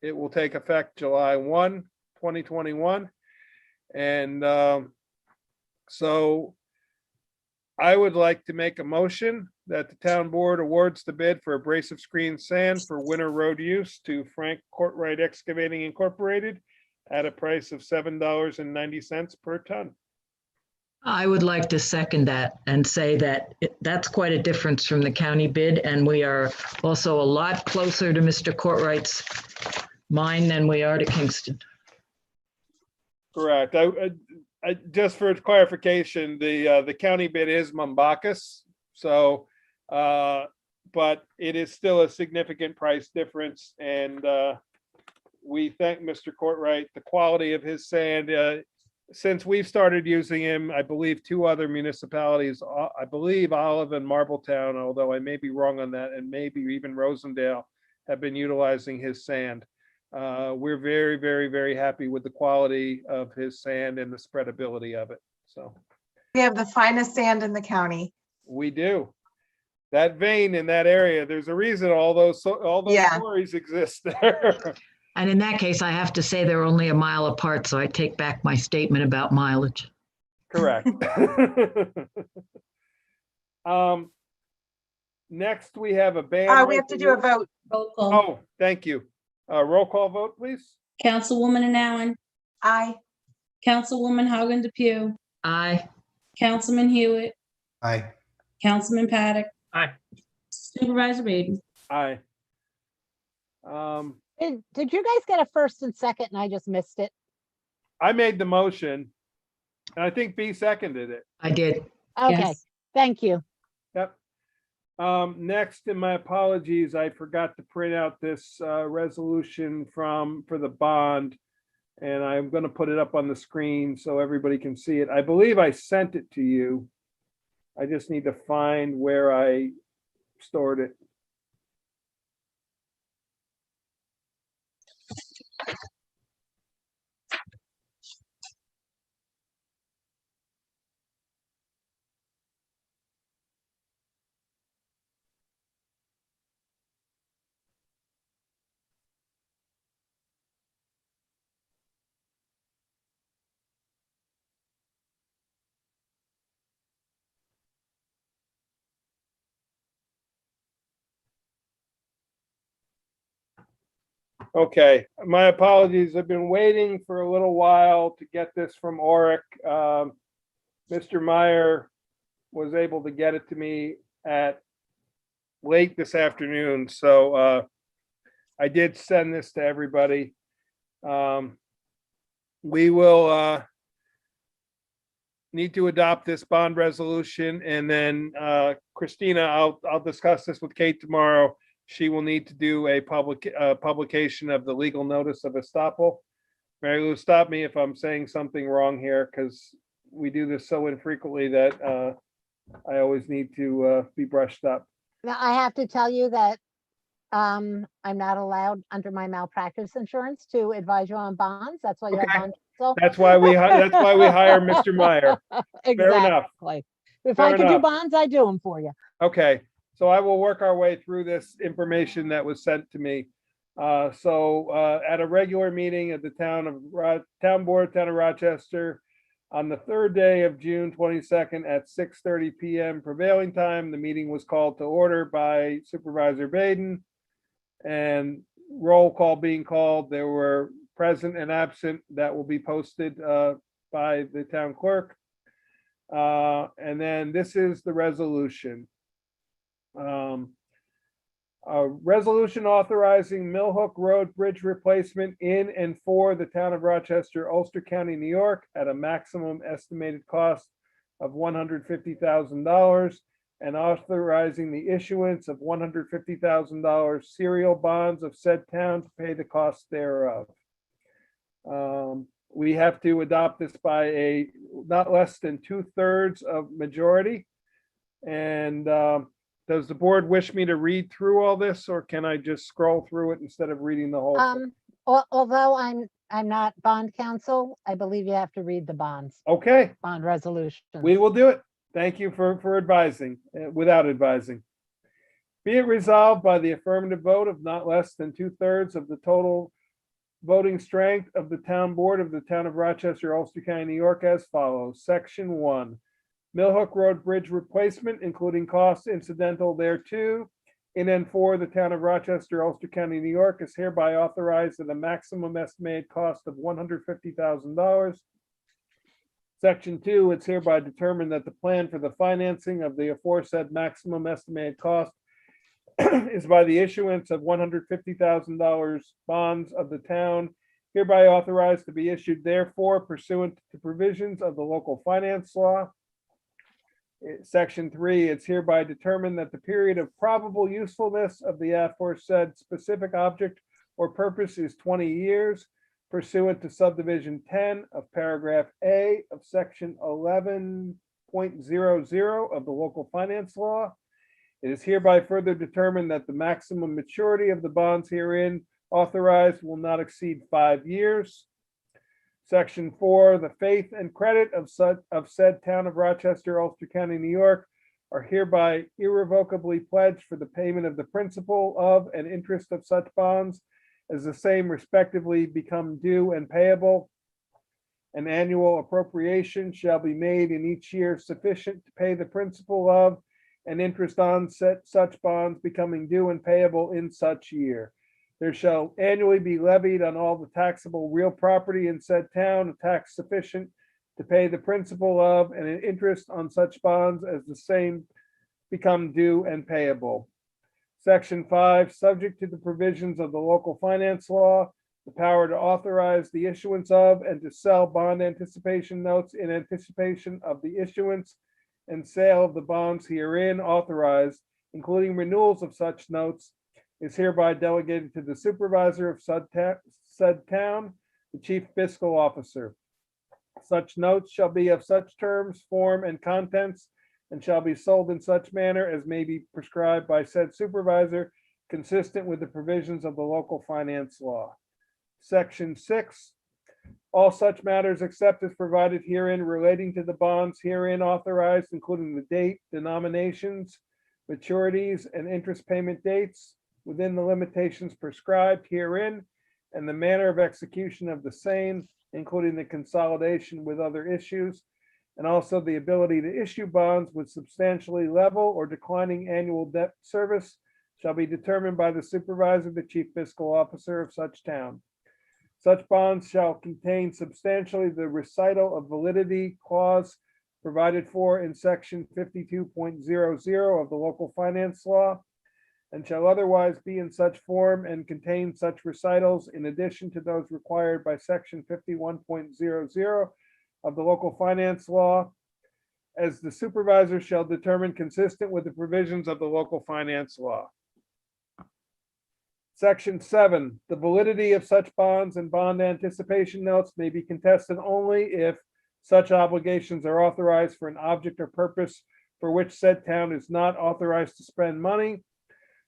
It will take effect July 1, 2021. And so I would like to make a motion that the town board awards the bid for abrasive screen sand for winter road use to Frank Courtright Excavating Incorporated at a price of $7.90 per ton.
I would like to second that and say that that's quite a difference from the county bid, and we are also a lot closer to Mr. Courtright's mine than we are to Kingston.
Correct. I just for clarification, the county bid is Mombakas, so but it is still a significant price difference, and we thank Mr. Courtright. The quality of his sand, since we've started using him, I believe 2 other municipalities, I believe Olive and Marbletown, although I may be wrong on that, and maybe even Rosendale have been utilizing his sand. We're very, very, very happy with the quality of his sand and the spreadability of it. So
We have the finest sand in the county.
we do. That vein in that area, there's a reason all those
Yeah.
quarries exist there.
And in that case, I have to say they're only a mile apart, so I take back my statement about mileage.
Correct. Next, we have a ban.
We have to do a vote.
Roll call.
Oh, thank you. Roll call vote, please.
Councilwoman Anowen.
Aye.
Councilwoman Hogan DePew.
Aye.
Councilman Hewitt.
Aye.
Councilman Paddock.
Aye.
Supervisor Baden.
Aye.
Did you guys get a first and second and I just missed it?
I made the motion, and I think B seconded it.
I did.
Okay,
Yes.
thank you.
Yep. Next, and my apologies, I forgot to print out this resolution for the bond. And I'm going to put it up on the screen so everybody can see it. I believe I sent it to you. I just need to find where I stored it. Okay, my apologies. I've been waiting for a little while to get this from Oric. Mr. Meyer was able to get it to me at late this afternoon, so I did send this to everybody. We will need to adopt this bond resolution, and then Christina, I'll discuss this with Kate tomorrow. She will need to do a publication of the legal notice of estoppel. Mary Lou, stop me if I'm saying something wrong here, because we do this so infrequently that I always need to be brushed up.
Now, I have to tell you that I'm not allowed under my malpractice insurance to advise you on bonds. That's why you have
Okay.
bond counsel.
That's why we hire Mr. Meyer. Fair enough.
Exactly. If
Fair
I can do
enough.
bonds, I do them for you.
Okay, so I will work our way through this information that was sent to me. At a regular meeting of the Town Board, Town of Rochester, on the third day of June 22nd at 6:30 PM prevailing time, the meeting was called to order by Supervisor Baden. And roll call being called, there were present and absent that will be posted by the town clerk. And then this is the resolution. A resolution authorizing Mill Hook Road Bridge replacement in and for the town of Rochester, Ulster County, New York, at a maximum estimated cost of $150,000 and authorizing the issuance of $150,000 serial bonds of said town to pay the cost thereof. We have to adopt this by a not less than 2/3 of majority. And does the board wish me to read through all this, or can I just scroll through it instead of reading the whole thing?
Although I'm not bond counsel, I believe you have to read the bonds,
Okay,
bond resolutions.
we will do it. Thank you for advising, without advising. Be it resolved by the affirmative vote of not less than 2/3 of the total voting strength of the town board of the town of Rochester, Ulster County, New York, as follows. Section 1, Mill Hook Road Bridge replacement, including costs incidental thereto, in and for the town of Rochester, Ulster County, New York, is hereby authorized at a maximum estimated cost of $150,000. Section 2, it's hereby determined that the plan for the financing of the aforesaid maximum estimated cost is by the issuance of $150,000 bonds of the town, hereby authorized to be issued therefore pursuant to provisions of the local finance law. Section 3, it's hereby determined that the period of probable usefulness of the aforesaid specific object or purpose is 20 years pursuant to subdivision 10 of paragraph A of section 11.00 of the local finance law. It is hereby further determined that the maximum maturity of the bonds herein authorized will not exceed 5 years. Section 4, the faith and credit of said town of Rochester, Ulster County, New York, are hereby irrevocably pledged for the payment of the principal of and interest of such bonds as the same respectively become due and payable. An annual appropriation shall be made in each year sufficient to pay the principal of and interest on such bonds becoming due and payable in such year. There shall annually be levied on all the taxable real property in said town a tax sufficient to pay the principal of and an interest on such bonds as the same become due and payable. Section 5, subject to the provisions of the local finance law, the power to authorize the issuance of and to sell bond anticipation notes in anticipation of the issuance and sale of the bonds herein authorized, including renewals of such notes, is hereby delegated to the supervisor of said town, the chief fiscal officer. Such notes shall be of such terms, form, and contents, and shall be sold in such manner as may be prescribed by said supervisor, consistent with the provisions of the local finance law. Section 6, all such matters except as provided herein relating to the bonds herein authorized, including the date, denominations, maturities, and interest payment dates, within the limitations prescribed herein, and the manner of execution of the same, including the consolidation with other issues, and also the ability to issue bonds with substantially level or declining annual debt service, shall be determined by the supervisor, the chief fiscal officer of such town. Such bonds shall contain substantially the recital of validity clause provided for in section 52.00 of the local finance law, and shall otherwise be in such form and contain such recitals in addition to those required by section 51.00 of the local finance law, as the supervisor shall determine consistent with the provisions of the local finance law. Section 7, the validity of such bonds and bond anticipation notes may be contested only if such obligations are authorized for an object or purpose for which said town is not authorized to spend money.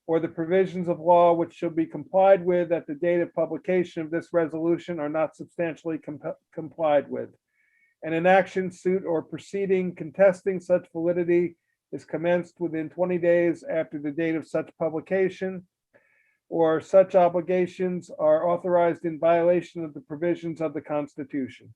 or the provisions of law which shall be complied with at the date of publication of this resolution are not substantially complied with, and an action, suit, or proceeding contesting such validity is commenced within 20 days after the date of such publication, or such obligations are authorized in violation of the provisions of the Constitution.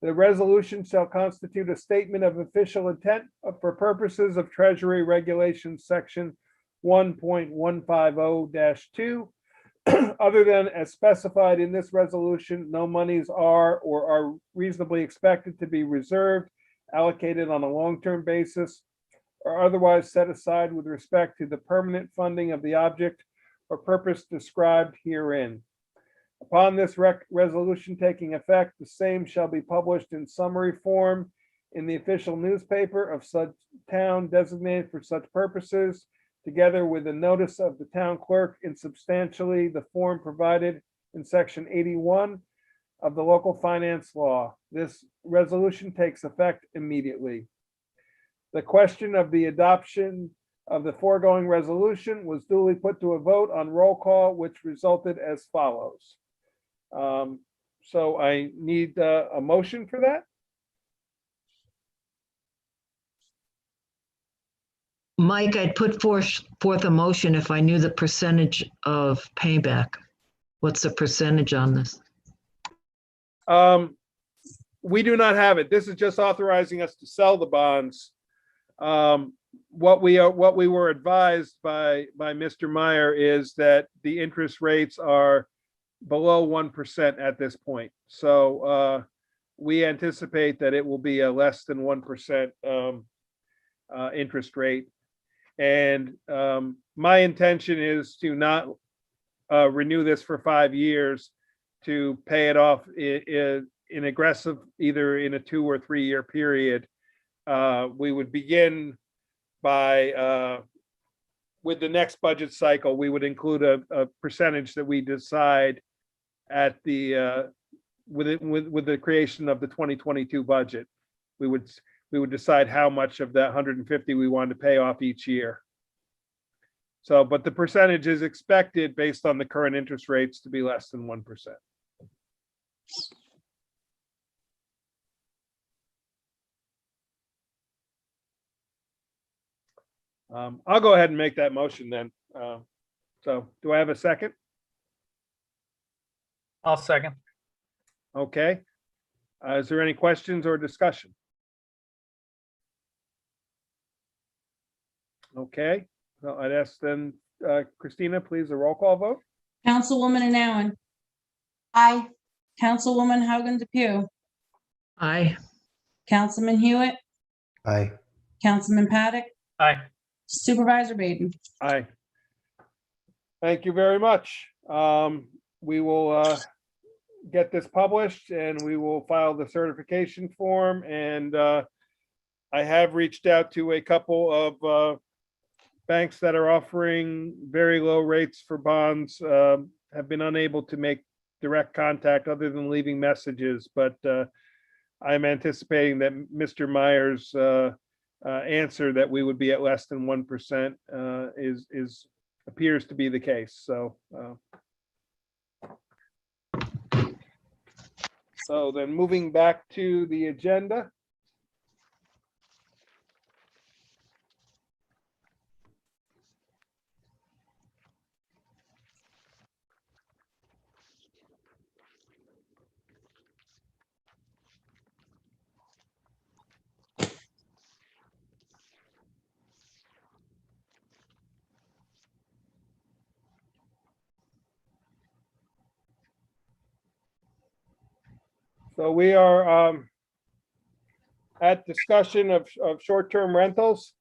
The resolution shall constitute a statement of official intent for purposes of Treasury Regulations, Section 1.150-2. Other than as specified in this resolution, no monies are or are reasonably expected to be reserved, allocated on a long-term basis, or otherwise set aside with respect to the permanent funding of the object or purpose described herein. Upon this resolution taking effect, the same shall be published in summary form in the official newspaper of such town designated for such purposes, together with a notice of the town clerk in substantially the form provided in section 81 of the local finance law. This resolution takes effect immediately. The question of the adoption of the foregoing resolution was duly put to a vote on roll call, which resulted as follows. So I need a motion for that.
Mike, I'd put forth a motion if I knew the percentage of payback. What's the percentage on this?
We do not have it. This is just authorizing us to sell the bonds. What we were advised by Mr. Meyer is that the interest rates are below 1% at this point. So we anticipate that it will be a less than 1% interest rate. And my intention is to not renew this for 5 years, to pay it off in aggressive, either in a 2 or 3 year period. We would begin by with the next budget cycle, we would include a percentage that we decide at the with the creation of the 2022 budget. We would decide how much of that 150 we wanted to pay off each year. So, but the percentage is expected based on the current interest rates to be less than 1%. I'll go ahead and make that motion then. So do I have a second?
I'll second.
Okay. Is there any questions or discussion? Okay, so I'd ask then, Christina, please, a roll call vote.
Councilwoman Anowen.
Aye.
Councilwoman Hogan DePew.
Aye.
Councilman Hewitt.
Aye.
Councilman Paddock.
Aye.
Supervisor Baden.
Aye. Thank you very much. We will get this published and we will file the certification form. And I have reached out to a couple of banks that are offering very low rates for bonds, have been unable to make direct contact other than leaving messages, but I'm anticipating that Mr. Meyer's answer that we would be at less than 1% appears to be the case. So so then moving back to the agenda. So we are at discussion of short-term rentals.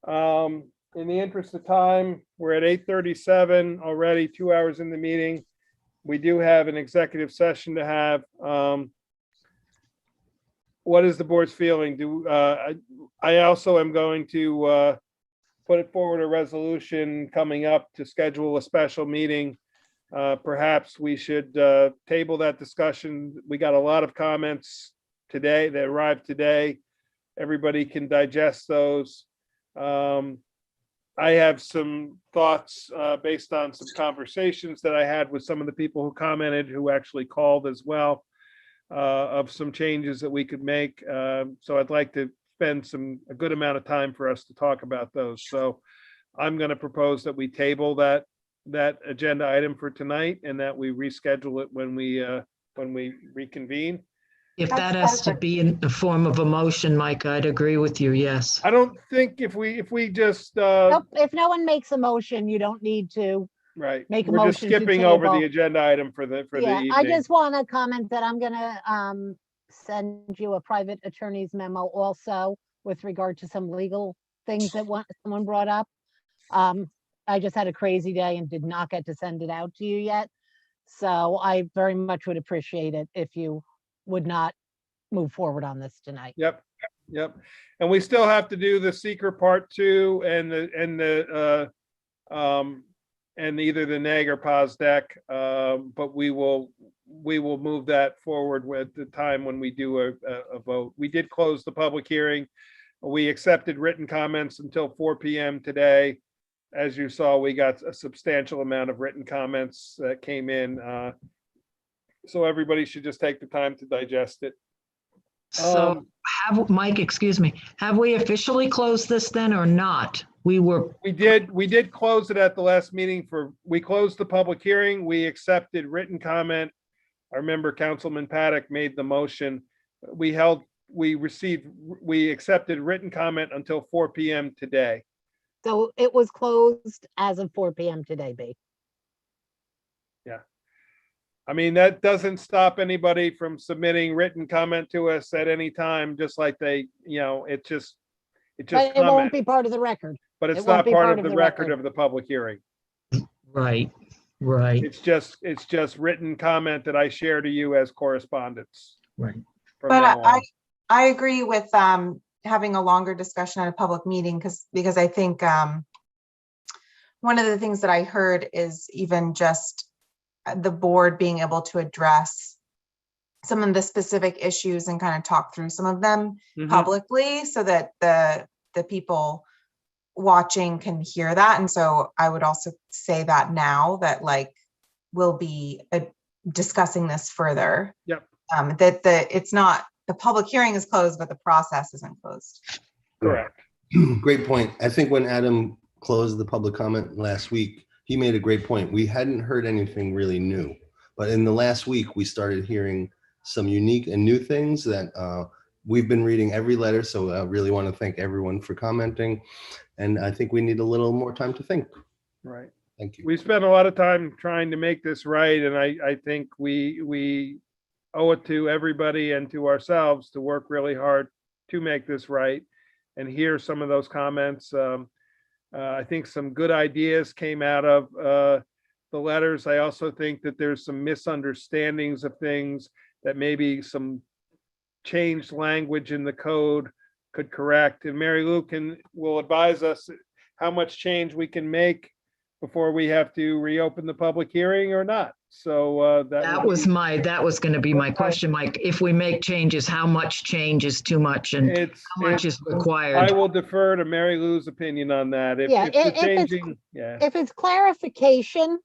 In the interest of time, we're at 8:37 already, 2 hours in the meeting. We do have an executive session to have. What is the board's feeling? I also am going to put it forward a resolution coming up to schedule a special meeting. Perhaps we should table that discussion. We got a lot of comments today that arrived today. Everybody can digest those. I have some thoughts based on some conversations that I had with some of the people who commented, who actually called as well, of some changes that we could make. So I'd like to spend a good amount of time for us to talk about those. So I'm going to propose that we table that agenda item for tonight, and that we reschedule it when we reconvene.
If that has to be in the form of a motion, Mike, I'd agree with you, yes.
I don't think if we just,
Nope, if no one makes a motion, you don't need to.
right,
Make a
we're just
motion to
skipping over the
table.
agenda item for the
Yeah,
evening.
I just want to comment that I'm gonna send you a private attorney's memo also with regard to some legal things that someone brought up. I just had a crazy day and did not get to send it out to you yet. So I very much would appreciate it if you would not move forward on this tonight.
Yep. And we still have to do the seeker part 2 and either the neg or pos deck. But we will move that forward with the time when we do a vote. We did close the public hearing. We accepted written comments until 4 p.m. today. As you saw, we got a substantial amount of written comments that came in. So everybody should just take the time to digest it.
So Mike, excuse me, have we officially closed this then or not? We
did close it at the last meeting. We closed the public hearing. We accepted written comment. I remember Councilman Paddock made the motion. We accepted written comment until 4 p.m. today.
So it was closed as of 4 p.m. today, B.
Yeah. I mean, that doesn't stop anybody from submitting written comment to us at any time, just like it just
But it won't be part of the record.
But it's
It won't
not
be
part of the record of the public hearing.
Right.
It's just written comment that I share to you as correspondence.
Right.
But I agree with having a longer discussion at a public meeting because I think one of the things that I heard is even just the board being able to address some of the specific issues and kind of talk through some of them publicly so that the people watching can hear that. And so I would also say that now that we'll be discussing this further.
Yep.
It's not, the public hearing is closed, but the process isn't closed.
Correct.
Great point. I think when Adam closed the public comment last week, he made a great point. We hadn't heard anything really new, but in the last week, we started hearing some unique and new things that we've been reading every letter. So I really want to thank everyone for commenting. And I think we need a little more time to think.
Right.
Thank you.
We spent a lot of time trying to make this right. And I think we owe it to everybody and to ourselves to work really hard to make this right and hear some of those comments. I think some good ideas came out of the letters. I also think that there's some misunderstandings of things that maybe some changed language in the code could correct. And Mary Lou will advise us how much change we can make before we have to reopen the public hearing or not. So
that was going to be my question, Mike. If we make changes, how much change is too much and how much is required?
I will defer to Mary Lou's opinion on that.
If it's clarification,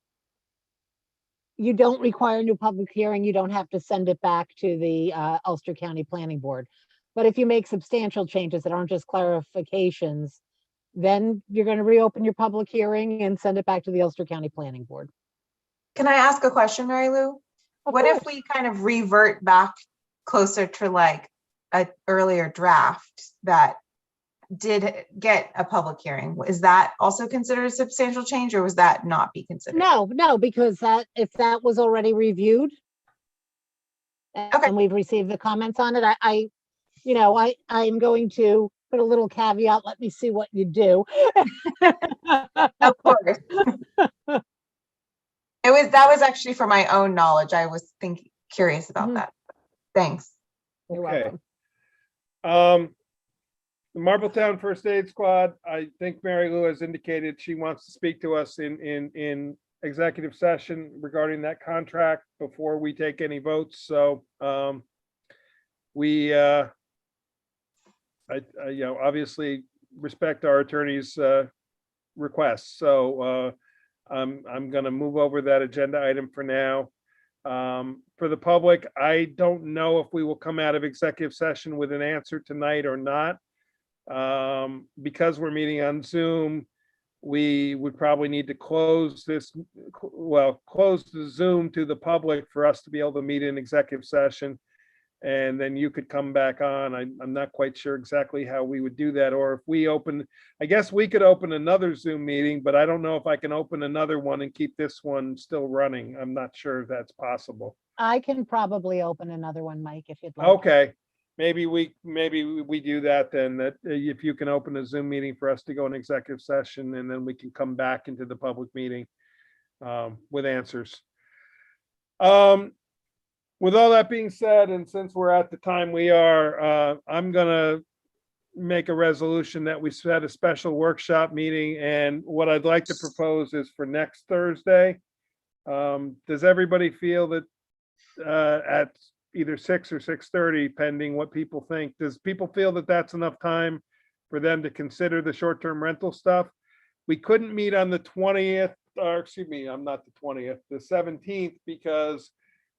you don't require a new public hearing. You don't have to send it back to the Ulster County Planning Board. But if you make substantial changes that aren't just clarifications, then you're going to reopen your public hearing and send it back to the Ulster County Planning Board.
Can I ask a question, Mary Lou? What if we kind of revert back closer to an earlier draft that did get a public hearing? Is that also considered a substantial change, or was that not be considered?
No, because if that was already reviewed and we've received the comments on it, I'm going to put a little caveat. Let me see what you do.
Of course. That was actually for my own knowledge. I was curious about that. Thanks.
You're
okay.
welcome.
The Marbletown First Aid Squad, I think Mary Lou has indicated she wants to speak to us in executive session regarding that contract before we take any votes. So we obviously respect our attorney's requests. So I'm going to move over that agenda item for now. For the public, I don't know if we will come out of executive session with an answer tonight or not. Because we're meeting on Zoom, we would probably need to close this, close the Zoom to the public for us to be able to meet in executive session. And then you could come back on. I'm not quite sure exactly how we would do that, or if we open, I guess we could open another Zoom meeting, but I don't know if I can open another one and keep this one still running. I'm not sure if that's possible.
I can probably open another one, Mike, if you'd like.
Okay, maybe we do that then, that if you can open a Zoom meeting for us to go in executive session, and then we can come back into the public meeting with answers. With all that being said, and since we're at the time we are, I'm gonna make a resolution that we set a special workshop meeting, and what I'd like to propose is for next Thursday. Does everybody feel that at either 6 or 6:30, pending what people think, does people feel that that's enough time for them to consider the short-term rental stuff? We couldn't meet on the 20th, or excuse me, I'm not the 20th, the 17th, because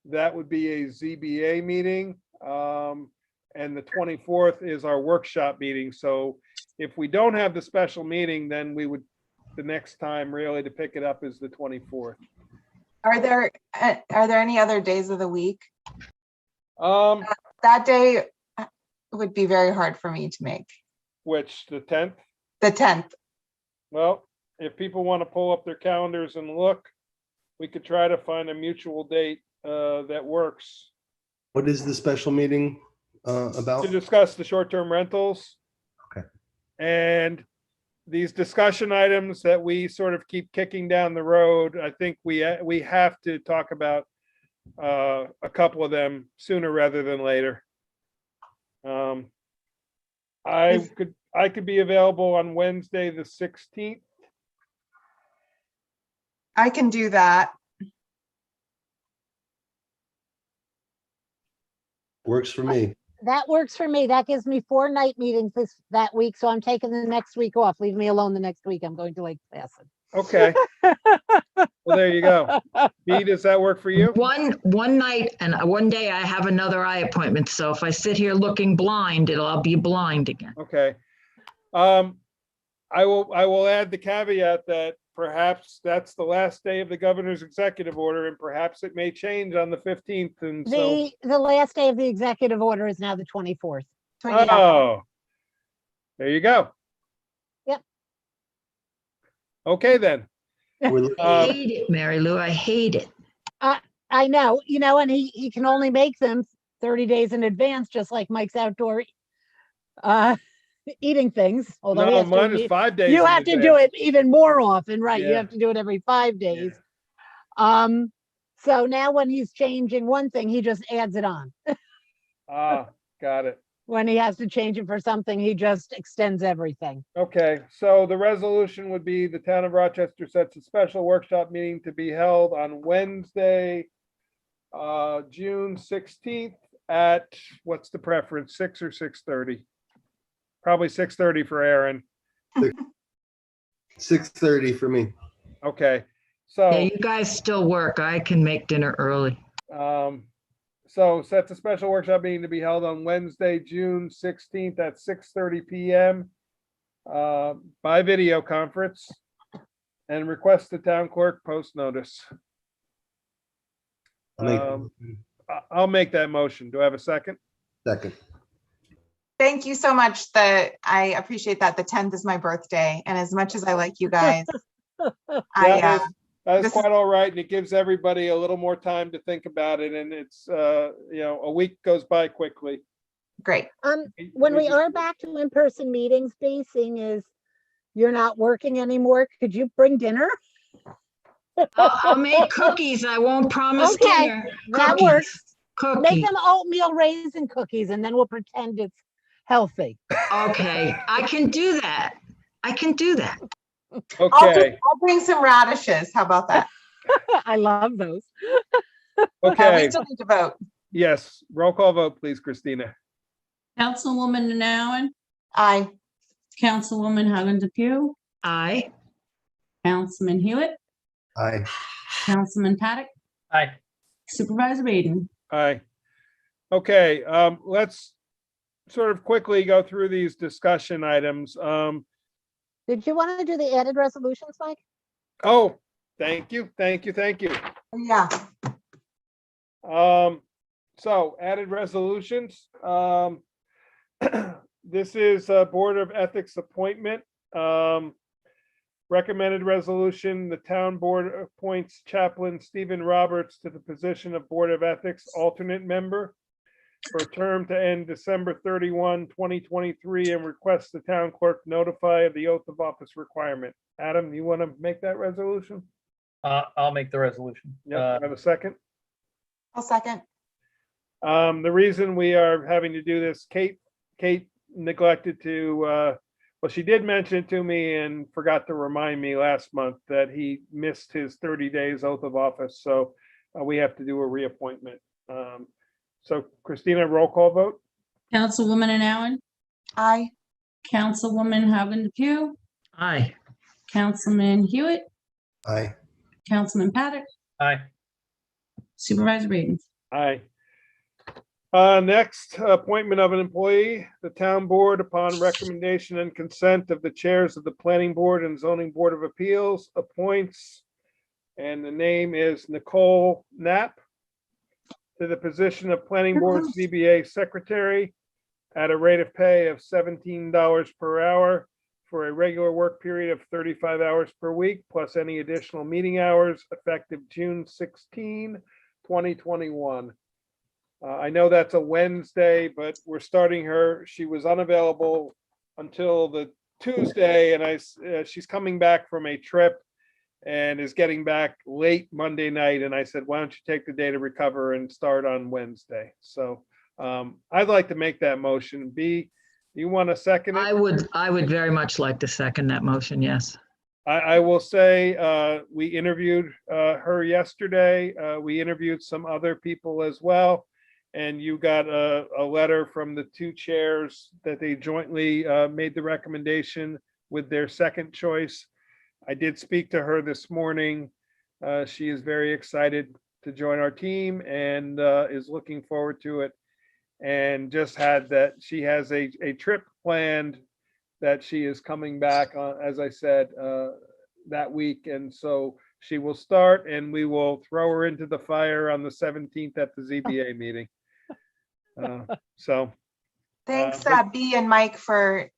that would be a ZBA meeting. And the 24th is our workshop meeting. So if we don't have the special meeting, then we would, the next time really to pick it up is the 24th.
Are there any other days of the week?
That
day would be very hard for me to make.
Which, the 10th?
The 10th.
Well, if people want to pull up their calendars and look, we could try to find a mutual date that works.
What is the special meeting about?
To discuss the short-term rentals.
Okay.
And these discussion items that we sort of keep kicking down the road, I think we have to talk about a couple of them sooner rather than later. I could be available on Wednesday, the 16th.
I can do that.
Works for me.
That works for me. That gives me 4 night meetings that week, so I'm taking the next week off. Leave me alone the next week. I'm going to Lake Placid.
Okay. Well, there you go. B, does that work for you?
One night and one day I have another eye appointment. So if I sit here looking blind, I'll be blind again.
Okay. I will add the caveat that perhaps that's the last day of the governor's executive order, and perhaps it may change on the 15th. And so
The last day of the executive order is now the 24th.
oh, there you go.
Yep.
Okay, then.
I hate it, Mary Lou. I hate it.
I know, and he can only make them 30 days in advance, just like Mike's outdoor eating things. Although he
No,
has to
mine is
eat-
5 days.
You
in
have to do
advance.
it even more often, right? You
Yeah.
have to do it every 5 days. So now when he's changing one thing, he just adds it on.
Got it.
When he has to change it for something, he just extends everything.
Okay, so the resolution would be the town of Rochester sets a special workshop meeting to be held on Wednesday, June 16th at, what's the preference, 6 or 6:30? Probably 6:30 for Aaron.
6:30 for me.
Okay,
Yeah,
so,
you guys still work. I can make dinner early.
so sets a special workshop meeting to be held on Wednesday, June 16th at 6:30 PM by video conference, and request the town clerk post notice. I'll make that motion. Do I have a second?
Second.
Thank you so much. I appreciate that. The 10th is my birthday, and as much as I like you guys,
That is quite all right, and it gives everybody a little more time to think about it, and it's, a week goes by quickly.
Great.
When we are back to in-person meetings, seeing is you're not working anymore, could you bring dinner?
I'll make cookies. I won't promise
Okay,
dinner.
that
Cookies.
works.
Cookies.
Make them oatmeal raisin cookies, and then we'll pretend it's healthy.
Okay, I can do that. I can do that.
Okay,
I'll bring some radishes. How about that?
I love those.
okay,
We still need to vote.
yes, roll call vote, please, Christina.
Councilwoman Nowen,
Aye.
Councilwoman Hagan Depew,
Aye.
Councilman Hewitt,
Aye.
Councilman Paddock,
Aye.
Supervisor Baden.
Aye. Okay, let's sort of quickly go through these discussion items.
Did you want to do the added resolutions, Mike?
Oh, thank you, thank you, thank you.
Yeah.
So added resolutions. This is a Board of Ethics appointment. Recommended resolution, the town board appoints Chaplain Stephen Roberts to the position of Board of Ethics alternate member for a term to end December 31, 2023, and requests the town clerk notify of the oath of office requirement. Adam, you want to make that resolution?
I'll make the resolution.
Yeah, have a second.
I'll second.
The reason we are having to do this, Kate neglected to, well, she did mention it to me and forgot to remind me last month that he missed his 30 days oath of office. So we have to do a reappointment. So Christina, roll call vote.
Councilwoman Anowen,
Aye.
Councilwoman Hogan Depew,
Aye.
Councilman Hewitt,
Aye.
Councilman Paddock,
Aye.
Supervisor Baden.
Aye. Next, appointment of an employee. The town board, upon recommendation and consent of the chairs of the planning board and zoning board of appeals, appoints, and the name is Nicole Knapp, to the position of planning board ZBA secretary at a rate of pay of $17 per hour for a regular work period of 35 hours per week, plus any additional meeting hours, effective June 16, 2021. I know that's a Wednesday, but we're starting her. She was unavailable until the Tuesday, and she's coming back from a trip and is getting back late Monday night. And I said, why don't you take the day to recover and start on Wednesday? So I'd like to make that motion. B, you want to second it?
I would very much like to second that motion, yes.
I will say, we interviewed her yesterday. We interviewed some other people as well. And you got a letter from the two chairs that they jointly made the recommendation with their second choice. I did speak to her this morning. She is very excited to join our team and is looking forward to it. And just had that she has a trip planned that she is coming back on, as I said, that week. And so she will start and we will throw her into the fire on the 17th at the ZBA meeting.
Thanks, B and Mike for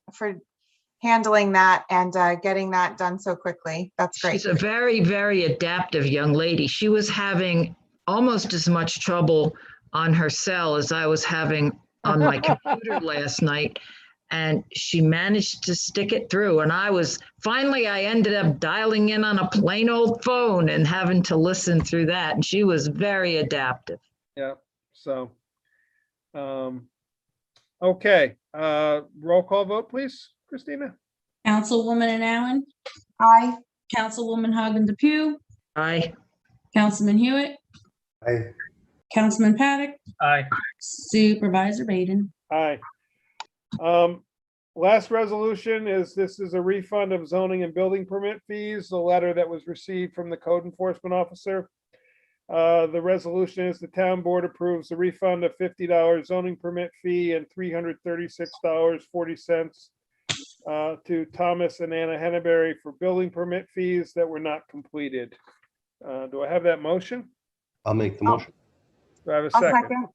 handling that and getting that done so quickly. That's great.
She's a very, very adaptive young lady. She was having almost as much trouble on her cell as I was having on my computer last night. And she managed to stick it through. And I ended up dialing in on a plain old phone and having to listen through that. And she was very adaptive.
Yeah, so. Okay, roll call vote, please, Christina.
Councilwoman Anowen,
Aye.
Councilwoman Hogan Depew,
Aye.
Councilman Hewitt,
Aye.
Councilman Paddock,
Aye.
Supervisor Baden.
Aye. Last resolution is, this is a refund of zoning and building permit fees, the letter that was received from the code enforcement officer. The resolution is the town board approves the refund of $50 zoning permit fee and $336.40 to Thomas and Anna Henneberry for building permit fees that were not completed. Do I have that motion?
I'll make the motion.
Do I have a
I'll
second?
second.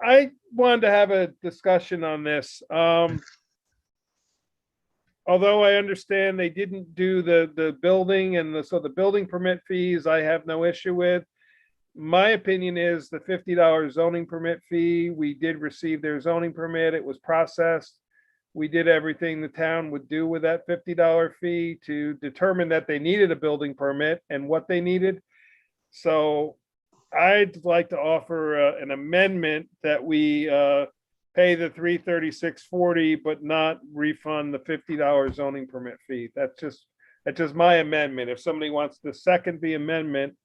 I wanted to have a discussion on this. Although I understand they didn't do the building and so the building permit fees, I have no issue with. My opinion is the $50 zoning permit fee, we did receive their zoning permit, it was processed. We did everything the town would do with that $50 fee to determine that they needed a building permit and what they needed. So I'd like to offer an amendment that we pay the $336.40, but not refund the $50 zoning permit fee. That's just my amendment. If somebody wants to second the amendment,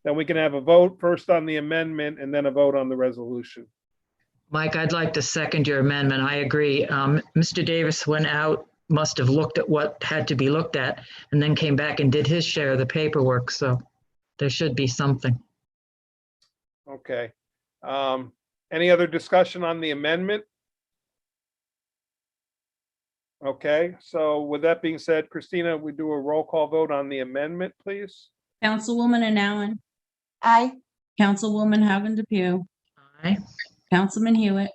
then we can have a vote first on the amendment and then a vote on the resolution.
Mike, I'd like to second your amendment. I agree. Mr. Davis went out must have looked at what had to be looked at and then came back and did his share of the paperwork. So there should be something.
Okay. Any other discussion on the amendment? Okay, so with that being said, Christina, we do a roll call vote on the amendment, please.
Councilwoman Anowen,
Aye.
Councilwoman Hogan DePew,
Aye.
Councilman Hewitt,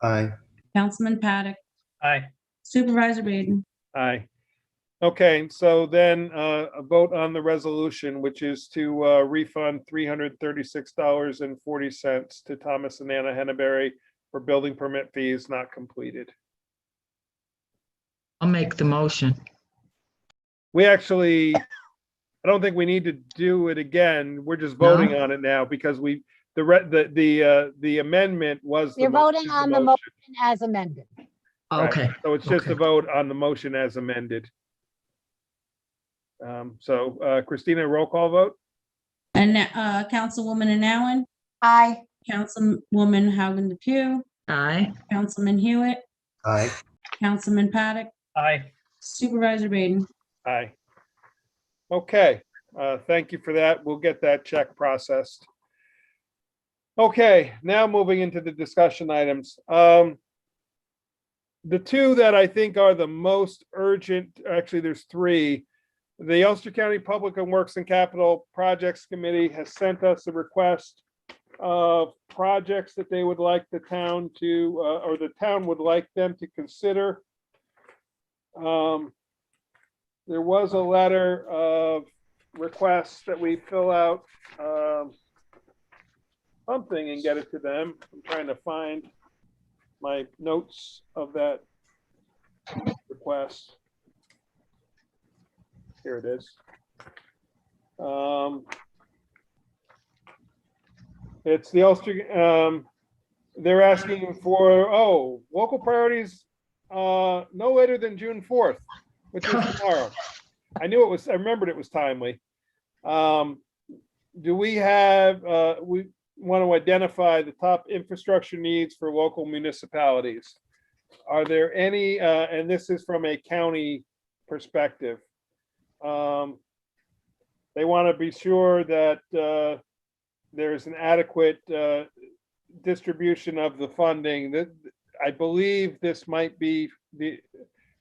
Aye.
Councilman Paddock,
Aye.
Supervisor Baden.
Aye. Okay, so then a vote on the resolution, which is to refund $336.40 to Thomas and Anna Henneberry for building permit fees not completed.
I'll make the motion.
We actually, I don't think we need to do it again. We're just voting on it now because the amendment was.
You're voting on the motion as amended.
Right.
Okay.
So it's just a
Okay.
vote on the motion as amended. Christina, roll call vote?
And Councilwoman Anowen,
Aye.
Councilwoman Hogan DePew,
Aye.
Councilman Hewitt,
Aye.
Councilman Paddock,
Aye.
Supervisor Baden.
Aye. Okay, thank you for that. We'll get that check processed. Okay, now moving into the discussion items. The two that I think are the most urgent, actually, there's three. The Ulster County Public Works and Capital Projects Committee has sent us a request of projects that they would like the town to, or the town would like them to consider. There was a letter of requests that we fill out something and get it to them. I'm trying to find my notes of that request. Here it is. It's the Ulster, they're asking for, local priorities no later than June 4th, which is tomorrow. I remembered it was timely. Do we have, we want to identify the top infrastructure needs for local municipalities? Are there any, and this is from a county perspective. They want to be sure that there's an adequate distribution of the funding. That I believe this might be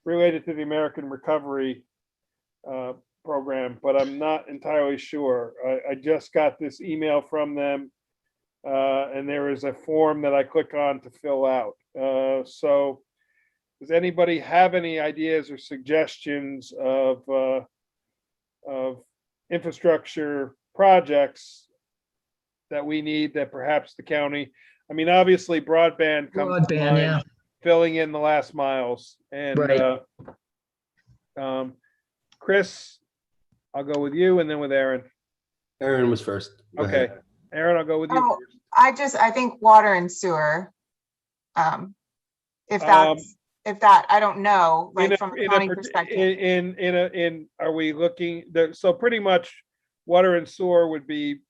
related to the American Recovery Program, but I'm not entirely sure. I just got this email from them, and there is a form that I click on to fill out. So does anybody have any ideas or suggestions of infrastructure projects that we need that perhaps the county, I mean, obviously broadband comes to mind,
Yeah.
filling in the last miles. And
Right.
Chris, I'll go with you and then with Aaron.
Aaron was first. Go
Okay,
ahead.
Aaron, I'll go with you
Oh,
first.
I think water and sewer. If that, I don't know, like from a county perspective.
Are we looking, so pretty much water and sewer would be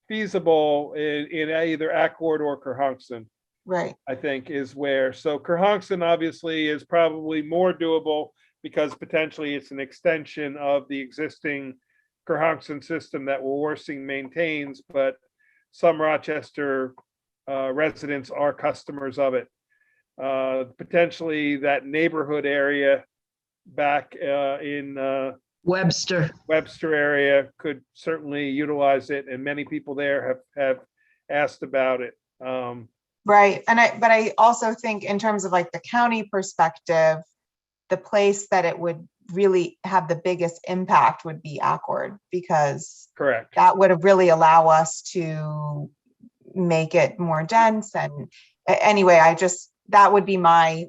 feasible in either Accord or Kerhonkson,
Right.
I think is where. So Kerhonkson obviously is probably more doable because potentially it's an extension of the existing Kerhonkson system that Warsing maintains, but some Rochester residents are customers of it. Potentially that neighborhood area back in
Webster.
area could certainly utilize it, and many people there have asked about it.
Right. But I also think in terms of like the county perspective, the place that it would really have the biggest impact would be Accord, because
Correct.
that would really allow us to make it more dense. And anyway, that would be I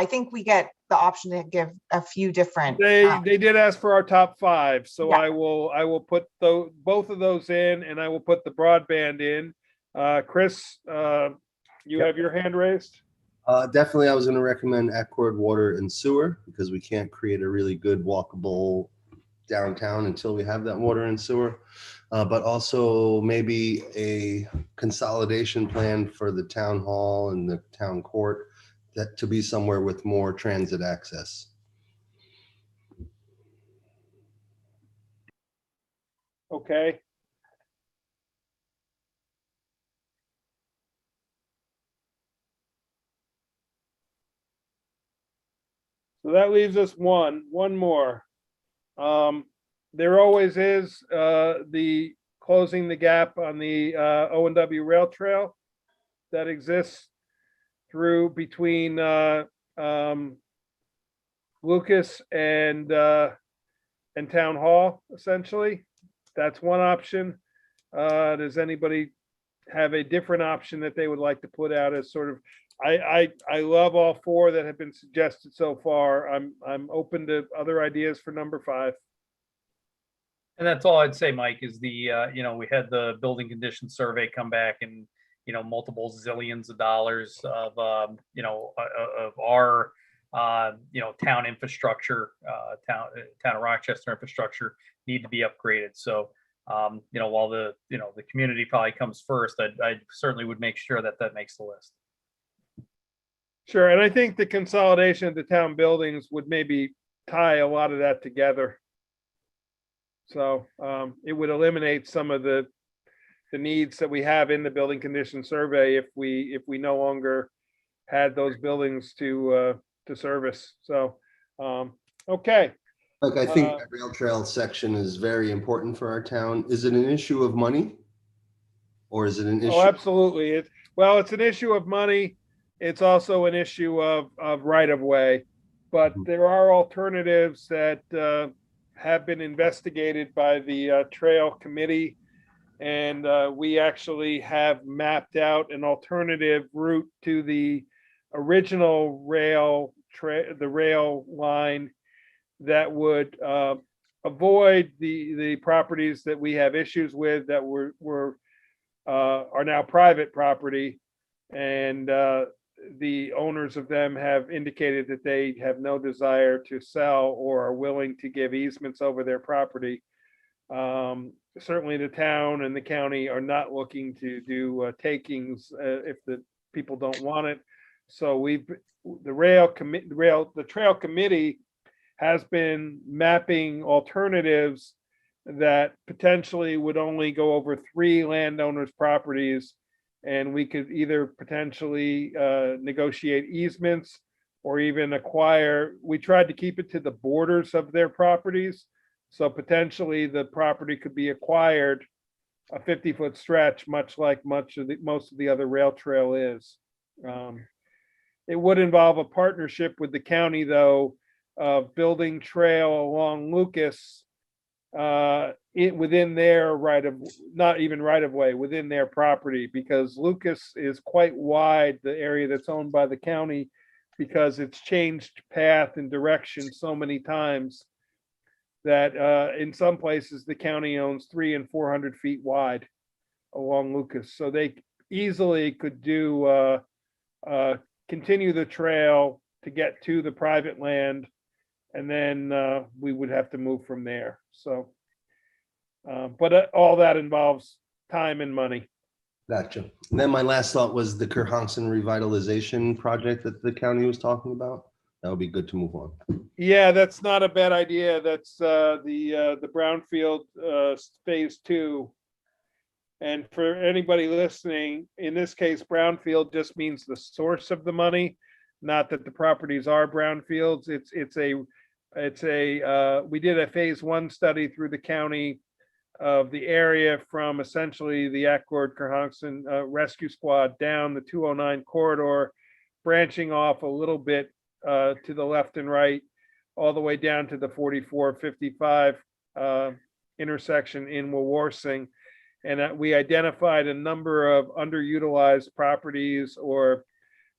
think we get the option to give a few different.
They did ask for our top 5, so
Yeah.
I will put both of those in, and I will put the broadband in. Chris, you have your hand raised?
Definitely, I was going to recommend Accord Water and Sewer because we can't create a really good walkable downtown until we have that water and sewer. But also maybe a consolidation plan for the town hall and the town court, that to be somewhere with more transit access.
Okay. So that leaves us one more. There always is the closing the gap on the O&W Rail Trail that exists through between Lucas and Town Hall, essentially. That's one option. Does anybody have a different option that they would like to put out as sort of, I love all four that have been suggested so far. I'm open to other ideas for number 5.
And that's all I'd say, Mike, is we had the building condition survey come back and, multiple zillions of dollars of, of our, town infrastructure, town of Rochester infrastructure need to be upgraded. So, while the community probably comes first, I certainly would make sure that makes the list.
Sure, and I think the consolidation of the town buildings would maybe tie a lot of that together. So it would eliminate some of the needs that we have in the building condition survey if we no longer had those buildings to service. So okay.
Like, I think that rail trail section is very important for our town. Is it an issue of money? Or is it an issue?
Oh, absolutely. It's an issue of money. It's also an issue of right of way, but there are alternatives that have been investigated by the trail committee. And we actually have mapped out an alternative route to the original the rail line that would avoid the properties that we have issues with that are now private property. And the owners of them have indicated that they have no desire to sell or are willing to give easements over their property. Certainly the town and the county are not looking to do takings if the people don't want it. So the trail committee has been mapping alternatives that potentially would only go over 3 landowners' properties. And we could either potentially negotiate easements or even acquire. We tried to keep it to the borders of their properties. So potentially the property could be acquired a 50-foot stretch, much like most of the other rail trail is. It would involve a partnership with the county, though, of building trail along Lucas within their not even right of way, within their property, because Lucas is quite wide, the area that's owned by the county, because it's changed path and direction so many times that in some places the county owns 300 and 400 feet wide along Lucas. So they easily could do continue the trail to get to the private land, and then we would have to move from there. So, but all that involves time and money.
Gotcha. And then my last thought was the Kerhonkson revitalization project that the county was talking about. That would be good to move on.
Yeah, that's not a bad idea. That's the Brownfield phase 2. And for anybody listening, in this case, brownfield just means the source of the money, not that the properties are brownfields. We did a phase 1 study through the county of the area from essentially the Ackord Kerhonkson Rescue Squad down the 209 corridor, branching off a little bit to the left and right, all the way down to the 4455 intersection in Wawarsing. And we identified a number of underutilized properties or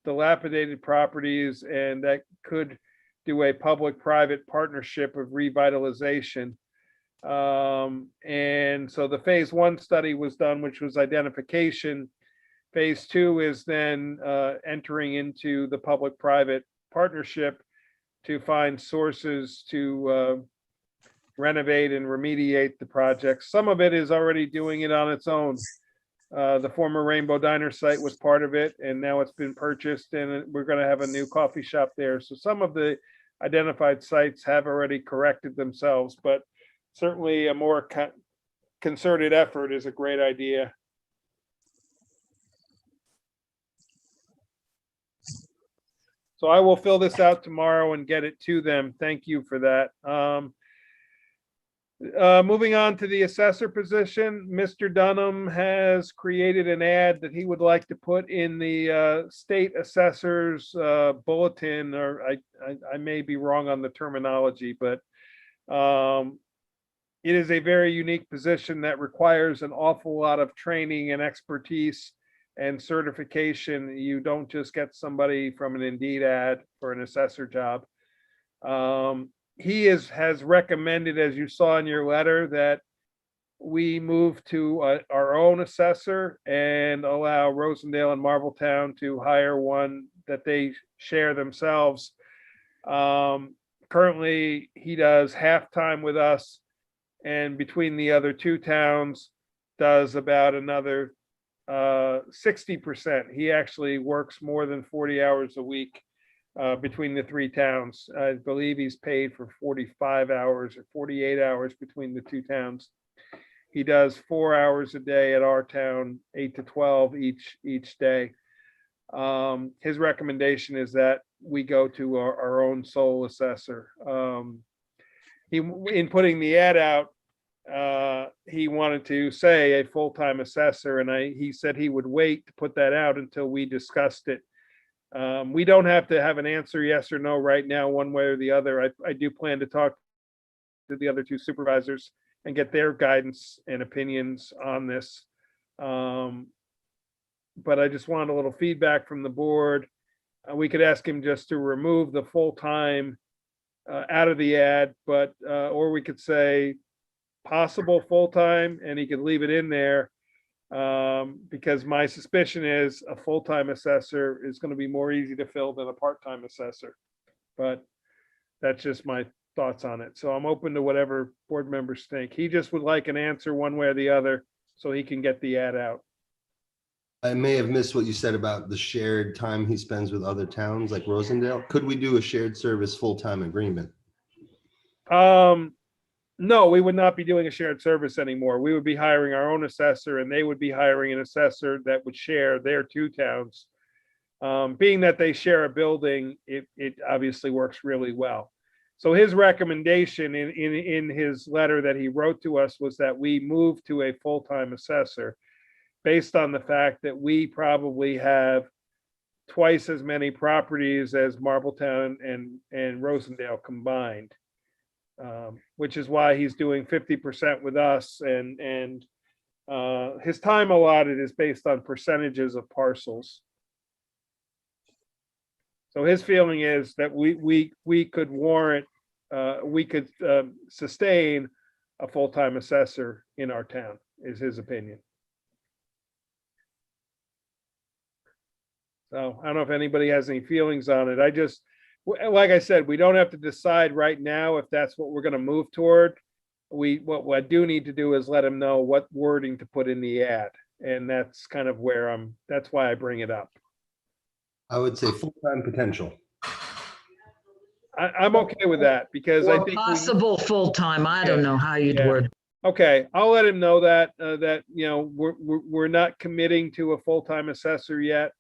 dilapidated properties, and that could do a public-private partnership of revitalization. And so the phase 1 study was done, which was identification. Phase 2 is then entering into the public-private partnership to find sources to renovate and remediate the project. Some of it is already doing it on its own. The former Rainbow Diner site was part of it, and now it's been purchased, and we're going to have a new coffee shop there. So some of the identified sites have already corrected themselves, but certainly a more concerted effort is a great idea. So I will fill this out tomorrow and get it to them. Thank you for that. Moving on to the assessor position, Mr. Dunham has created an ad that he would like to put in the state assessors bulletin, or I may be wrong on the terminology, but it is a very unique position that requires an awful lot of training and expertise and certification. You don't just get somebody from an Indeed ad for an assessor job. He has recommended, as you saw in your letter, that we move to our own assessor and allow Rosendale and Marbletown to hire one that they share themselves. Currently, he does half-time with us, and between the other two towns, does about another 60%. He actually works more than 40 hours a week between the three towns. I believe he's paid for 45 hours or 48 hours between the two towns. He does 4 hours a day at our town, 8 to 12 each day. His recommendation is that we go to our own sole assessor. In putting the ad out, he wanted to say a full-time assessor, and he said he would wait to put that out until we discussed it. We don't have to have an answer, yes or no, right now, one way or the other. I do plan to talk to the other two supervisors and get their guidance and opinions on this. But I just wanted a little feedback from the board. We could ask him just to remove the full-time out of the ad, but or we could say possible full-time, and he could leave it in there. Because my suspicion is a full-time assessor is going to be more easy to fill than a part-time assessor. But that's just my thoughts on it. So I'm open to whatever board members think. He just would like an answer one way or the other so he can get the ad out.
I may have missed what you said about the shared time he spends with other towns like Rosendale. Could we do a shared service full-time agreement?
No, we would not be doing a shared service anymore. We would be hiring our own assessor, and they would be hiring an assessor that would share their two towns. Being that they share a building, it obviously works really well. So his recommendation in his letter that he wrote to us was that we move to a full-time assessor based on the fact that we probably have twice as many properties as Marbletown and Rosendale combined. Which is why he's doing 50% with us, and his time allotted is based on percentages of parcels. So his feeling is that we could warrant, we could sustain a full-time assessor in our town, is his opinion. So I don't know if anybody has any feelings on it. Like I said, we don't have to decide right now if that's what we're going to move toward. What I do need to do is let him know what wording to put in the ad. And that's kind of where that's why I bring it up.
I would say full-time potential.
I'm okay with that because I
Or
think
possible full-time. I don't know how you'd
Yeah.
word.
Okay, I'll let him know that we're not committing to a full-time assessor yet.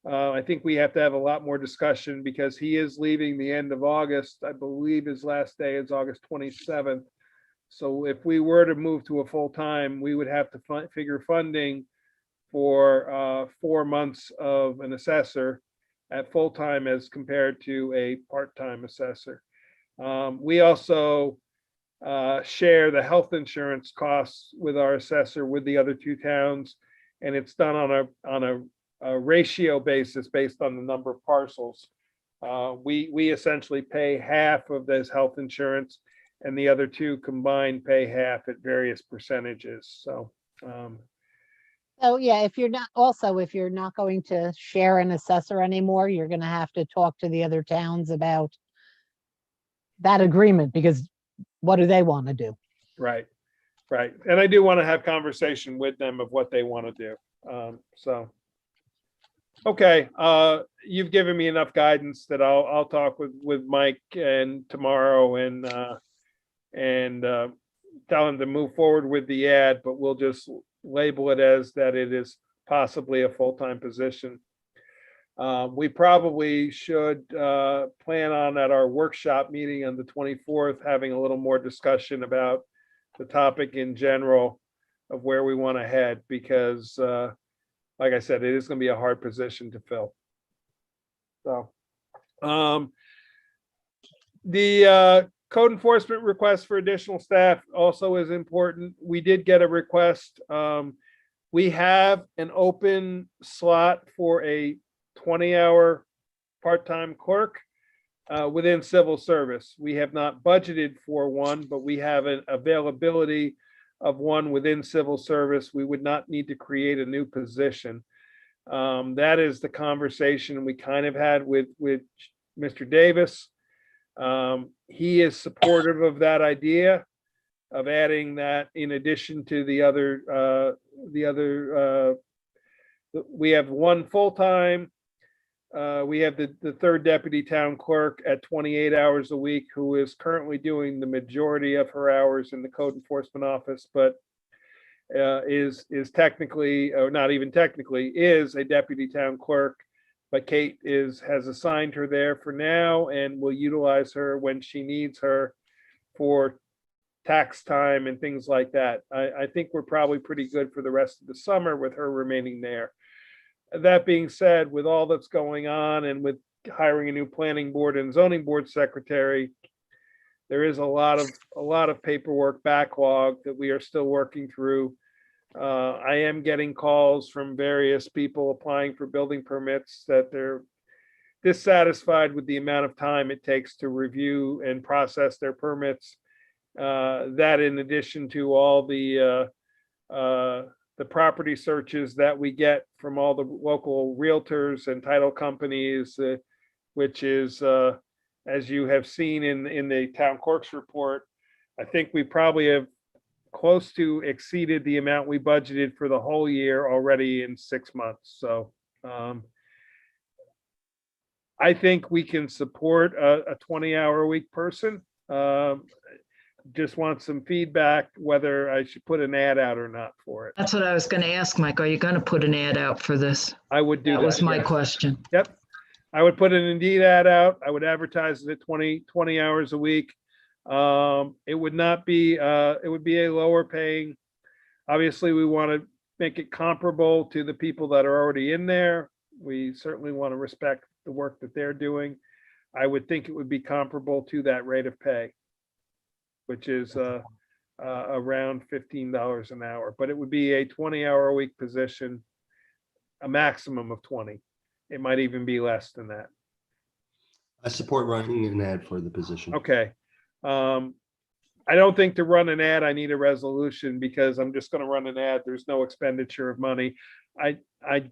I think we have to have a lot more discussion because he is leaving the end of August. I believe his last day is August 27th. So if we were to move to a full-time, we would have to figure funding for 4 months of an assessor at full-time as compared to a part-time assessor. We also share the health insurance costs with our assessor with the other two towns, and it's done on a ratio basis based on the number of parcels. We essentially pay half of this health insurance, and the other two combined pay half at various percentages. So
So yeah, if you're not going to share an assessor anymore, you're gonna have to talk to the other towns about that agreement, because what do they want to do?
right. And I do want to have conversation with them of what they want to do. So. Okay, you've given me enough guidance that I'll talk with Mike and tomorrow and tell him to move forward with the ad, but we'll just label it as that it is possibly a full-time position. We probably should plan on at our workshop meeting on the 24th, having a little more discussion about the topic in general of where we want to head, because like I said, it is going to be a hard position to fill. So the code enforcement request for additional staff also is important. We did get a request. We have an open slot for a 20-hour part-time clerk within civil service. We have not budgeted for one, but we have an availability of one within civil service. We would not need to create a new position. That is the conversation we kind of had with Mr. Davis. He is supportive of that idea of adding that in addition to the other, we have one full-time. We have the third deputy town clerk at 28 hours a week, who is currently doing the majority of her hours in the code enforcement office, but is technically, or not even technically, is a deputy town clerk. But Kate has assigned her there for now and will utilize her when she needs her for tax time and things like that. I think we're probably pretty good for the rest of the summer with her remaining there. That being said, with all that's going on and with hiring a new planning board and zoning board secretary, there is a lot of paperwork backlog that we are still working through. I am getting calls from various people applying for building permits that they're dissatisfied with the amount of time it takes to review and process their permits. That in addition to all the property searches that we get from all the local realtors and title companies, which is, as you have seen in the town clerk's report, I think we probably have close to exceeded the amount we budgeted for the whole year already in 6 months. So I think we can support a 20-hour a week person. Just want some feedback whether I should put an ad out or not for it.
That's what I was going to ask, Mike. Are you going to put an ad out for this?
I would do that.
That was my
yes.
question.
Yep. I would put an Indeed ad out. I would advertise it at 20 hours a week. It would not be, it would be a lower paying. Obviously, we want to make it comparable to the people that are already in there. We certainly want to respect the work that they're doing. I would think it would be comparable to that rate of pay, which is around $15 an hour, but it would be a 20-hour a week position, a maximum of 20. It might even be less than that.
I support running an ad for the position.
Okay. I don't think to run an ad, I need a resolution because I'm just going to run an ad. There's no expenditure of money. I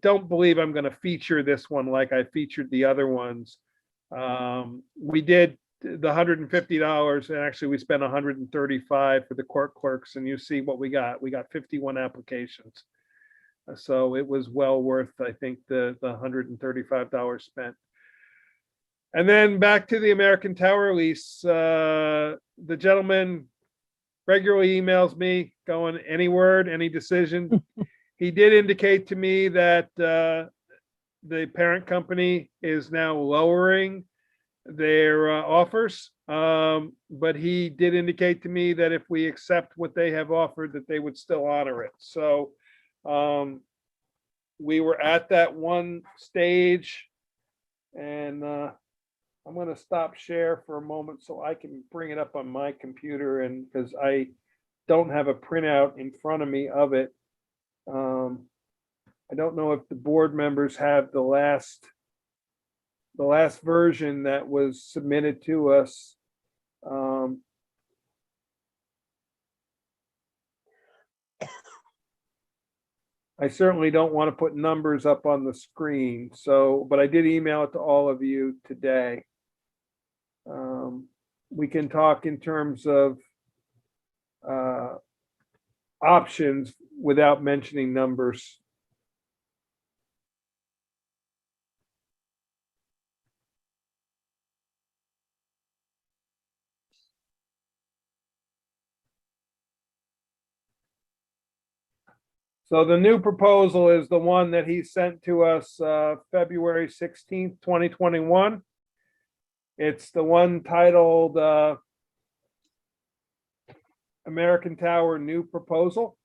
don't believe I'm going to feature this one like I featured the other ones. We did the $150, and actually we spent $135 for the court clerks, and you see what we got. We got 51 applications. So it was well worth, I think, the $135 spent. And then back to the American Tower lease. The gentleman regularly emails me going, any word, any decision? He did indicate to me that the parent company is now lowering their offers. But he did indicate to me that if we accept what they have offered, that they would still honor it. So we were at that one stage, and I'm going to stop share for a moment so I can bring it up on my computer, and because I don't have a printout in front of me of it. I don't know if the board members have the last version that was submitted to us. I certainly don't want to put numbers up on the screen, so, but I did email it to all of you today. We can talk in terms of options without mentioning numbers. So the new proposal is the one that he sent to us February 16th, 2021. It's the one titled American Tower New Proposal.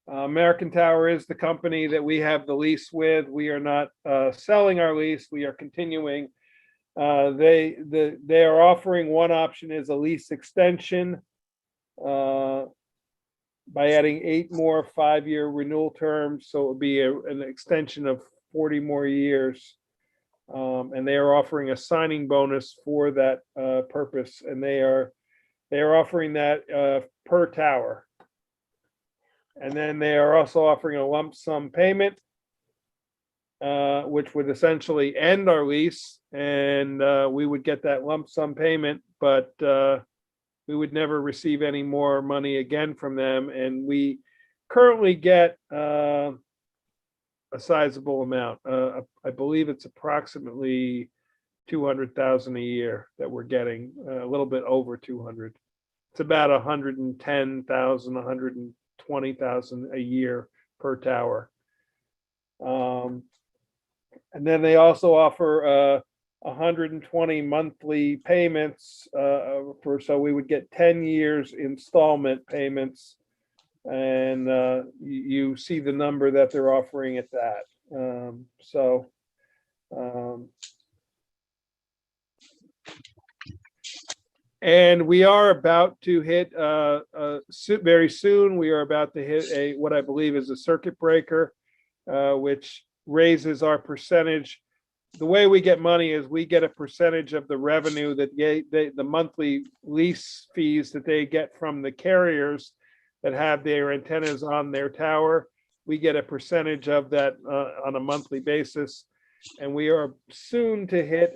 American Tower is the company that we have the lease with. We are not selling our lease. We are continuing. They are offering, one option is a lease extension by adding 8 more 5-year renewal terms. So it would be an extension of 40 more years. And they are offering a signing bonus for that purpose. And they are offering that per tower. And then they are also offering a lump sum payment, which would essentially end our lease, and we would get that lump sum payment, but we would never receive any more money again from them. And we currently get a sizable amount. I believe it's approximately 200,000 a year that we're getting, a little bit over 200. It's about 110,000, 120,000 a year per tower. And then they also offer 120 monthly payments so we would get 10 years installment payments, and you see the number that they're offering at that. And we are about to hit very soon. We are about to hit what I believe is a circuit breaker, which raises our percentage. The way we get money is we get a percentage of the revenue that the monthly lease fees that they get from the carriers that have their antennas on their tower. We get a percentage of that on a monthly basis. And we are soon to hit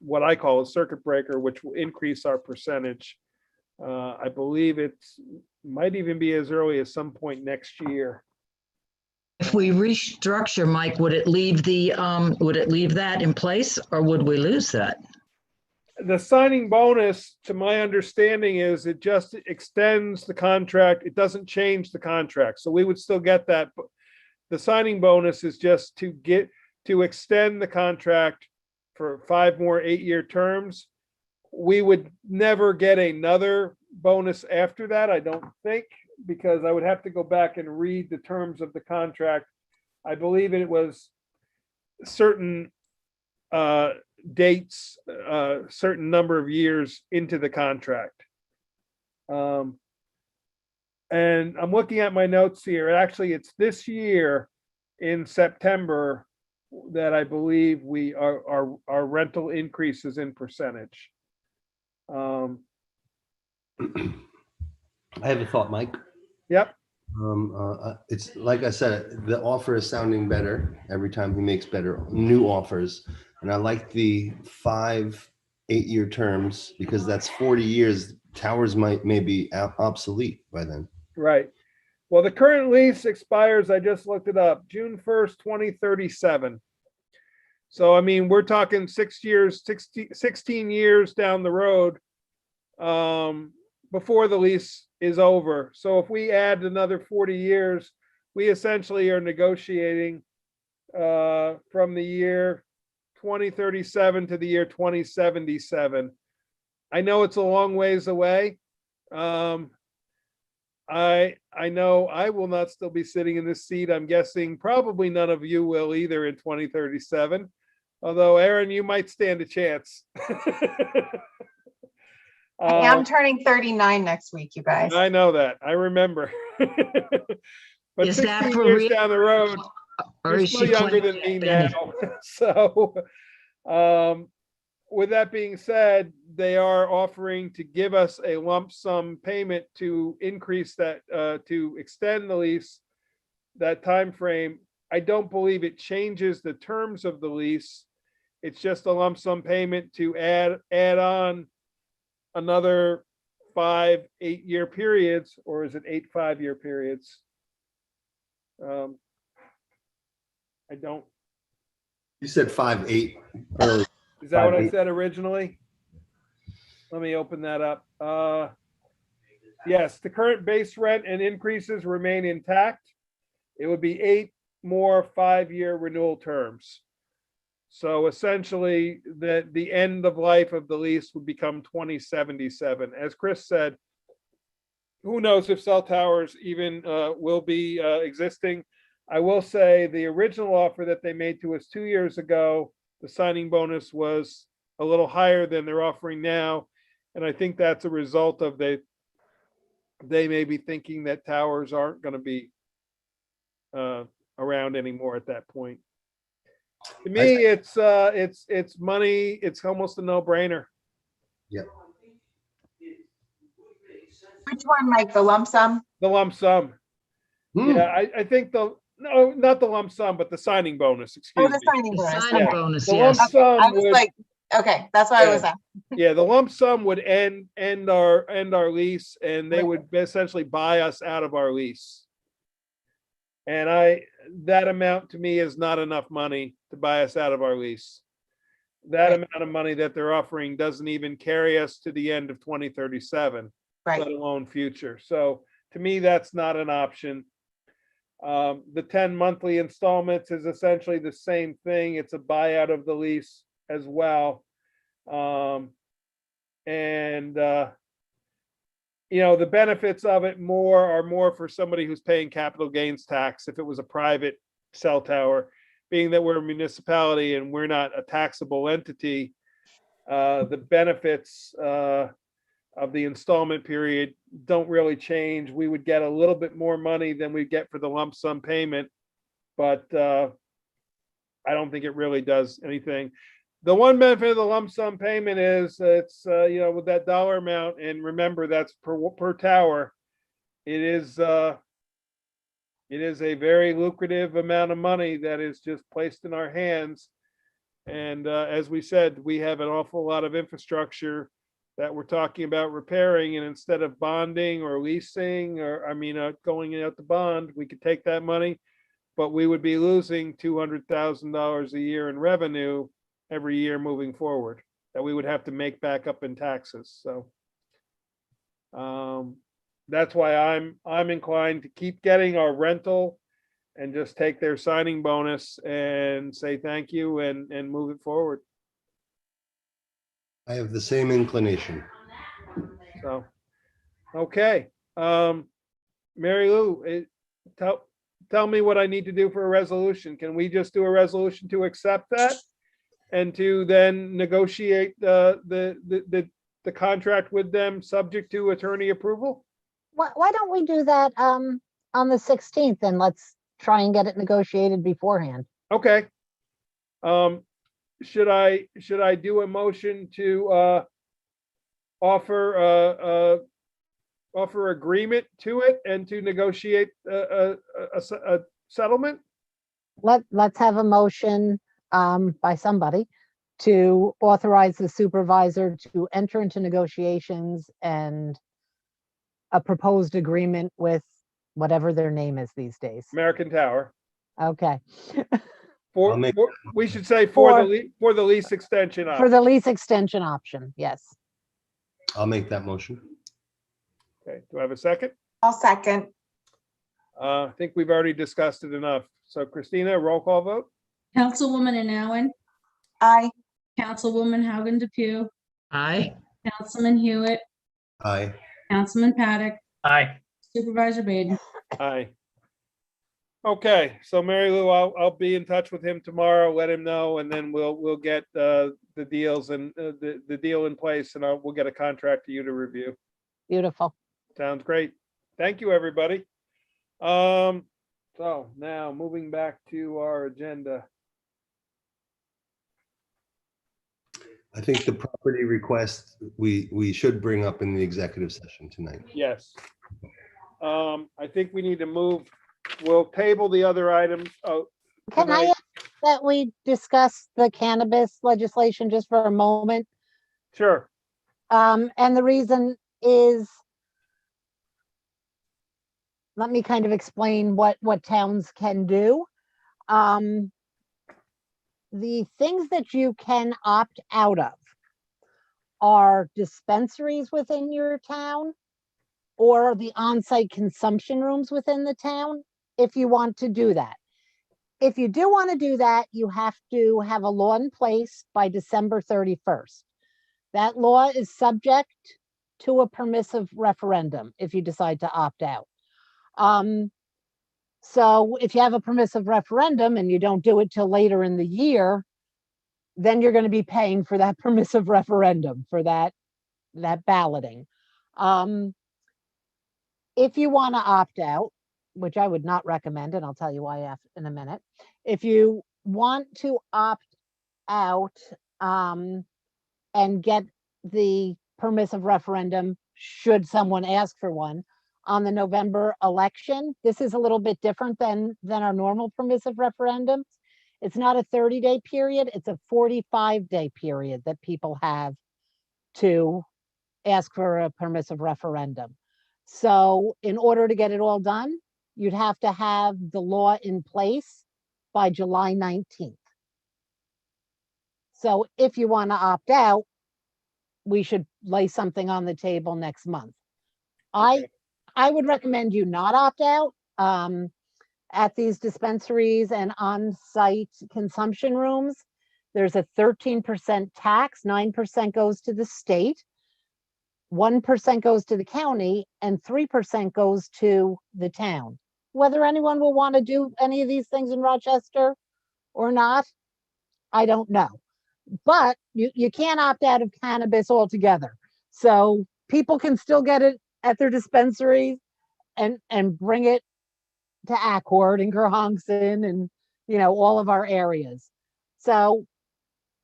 what I call a circuit breaker, which will increase our percentage. I believe it might even be as early as some point next year.
If we restructure, Mike, would it leave that in place, or would we lose that?
The signing bonus, to my understanding, is it just extends the contract. It doesn't change the contract. So we would still get that. But the signing bonus is just to extend the contract for 5 more 8-year terms. We would never get another bonus after that, I don't think, because I would have to go back and read the terms of the contract. I believe it was certain dates, certain number of years into the contract. And I'm looking at my notes here. Actually, it's this year in September that I believe our rental increases in percentage.
I have a thought, Mike.
Yep.
It's like I said, the offer is sounding better every time he makes better new offers. And I like the 5 8-year terms because that's 40 years. Towers may be obsolete by then.
Right. Well, the current lease expires, I just looked it up, June 1st, 2037. So, I mean, we're talking 16 years down the road before the lease is over. So if we add another 40 years, we essentially are negotiating from the year 2037 to the year 2077. I know it's a long ways away. I know I will not still be sitting in this seat. I'm guessing probably none of you will either in 2037. Although, Aaron, you might stand a chance.
I am turning 39 next week, you guys.
I know that. I remember. But
Is
16
that for
years
real?
down the road,
Or
you're
is
still
she
younger
playing
than me
Benny?
now. So, with that being said, they are offering to give us a lump sum payment to increase that, to extend the lease, that time frame. I don't believe it changes the terms of the lease. It's just a lump sum payment to add on another 5 8-year periods, or is it 8 5-year periods? I don't.
You said 5 8 early.
Is that what
5,
I
8.
said originally? Let me open that up. Yes, the current base rent and increases remain intact. It would be 8 more 5-year renewal terms. So essentially, the end of life of the lease would become 2077. As Chris said, who knows if cell towers even will be existing. I will say the original offer that they made to us 2 years ago, the signing bonus was a little higher than they're offering now. And I think that's a result of they may be thinking that towers aren't going to be around anymore at that point. To me, it's money. It's almost a no-brainer.
Yep.
Which one, Mike? The lump sum?
The lump sum. Yeah, I think no, not the lump sum, but the signing bonus.
Oh,
Excuse
the
me.
signing bonus.
Signing
Okay.
bonus,
The lump
yes.
sum
I was
would,
like, okay, that's why I was
Yeah.
asking.
yeah, the lump sum would end our lease, and they would essentially buy us out of our lease. And that amount to me is not enough money to buy us out of our lease. That amount of money that they're offering doesn't even carry us to the end of 2037, let alone future. So to me, that's not an option. The 10 monthly installments is essentially the same thing. It's a buyout of the lease as well. The benefits of it are more for somebody who's paying capital gains tax if it was a private cell tower. Being that we're a municipality and we're not a taxable entity, the benefits of the installment period don't really change. We would get a little bit more money than we get for the lump sum payment, but I don't think it really does anything. The one benefit of the lump sum payment is it's with that dollar amount, and remember that's per tower. It is a very lucrative amount of money that is just placed in our hands. And as we said, we have an awful lot of infrastructure that we're talking about repairing, and instead of bonding or leasing or going out to bond, we could take that money, but we would be losing $200,000 a year in revenue every year moving forward that we would have to make back up in taxes. So that's why I'm inclined to keep getting our rental and just take their signing bonus and say thank you and move it forward.
I have the same inclination.
So, okay. Mary Lou, tell me what I need to do for a resolution. Can we just do a resolution to accept that? And to then negotiate the contract with them subject to attorney approval?
Why don't we do that on the 16th, and let's try and get it negotiated beforehand.
Okay. Should I do a motion to offer agreement to it and to negotiate a settlement?
Let's have a motion by somebody to authorize the supervisor to enter into negotiations and a proposed agreement with whatever their name is these days.
American Tower.
Okay.
We should say for the lease extension
For
option.
the lease extension option, yes.
I'll make that motion.
Okay, do I have a second?
I'll second.
I think we've already discussed it enough. So Christina, roll call vote?
Councilwoman Anowen,
Aye.
Councilwoman Hogan Depew,
Aye.
Councilman Hewitt,
Aye.
Councilman Paddock,
Aye.
Supervisor Baden.
Aye. Okay, so Mary Lou, I'll be in touch with him tomorrow, let him know, and then we'll get the deals and the deal in place, and we'll get a contract to you to review.
Beautiful.
Sounds great. Thank you, everybody. So now moving back to our agenda.
I think the property request, we should bring up in the executive session tonight.
Yes. I think we need to move, we'll table the other items. Oh,
Can I ask that we discuss the cannabis legislation just for a moment?
Sure.
And the reason is, let me kind of explain what towns can do. The things that you can opt out of are dispensaries within your town, or the on-site consumption rooms within the town, if you want to do that. If you do want to do that, you have to have a law in place by December 31st. That law is subject to a permissive referendum if you decide to opt out. So if you have a permissive referendum and you don't do it till later in the year, then you're going to be paying for that permissive referendum, for that balloting. If you want to opt out, which I would not recommend, and I'll tell you why in a minute. If you want to opt out and get the permissive referendum, should someone ask for one, on the November election, this is a little bit different than our normal permissive referendums. It's not a 30-day period, it's a 45-day period that people have to ask for a permissive referendum. So in order to get it all done, you'd have to have the law in place by July 19th. So if you want to opt out, we should lay something on the table next month. I would recommend you not opt out. At these dispensaries and on-site consumption rooms, there's a 13% tax, 9% goes to the state, 1% goes to the county, and 3% goes to the town. Whether anyone will want to do any of these things in Rochester or not, I don't know. But you can't opt out of cannabis altogether. So people can still get it at their dispensaries and bring it to Accord and Kerhonkson and, all of our areas. So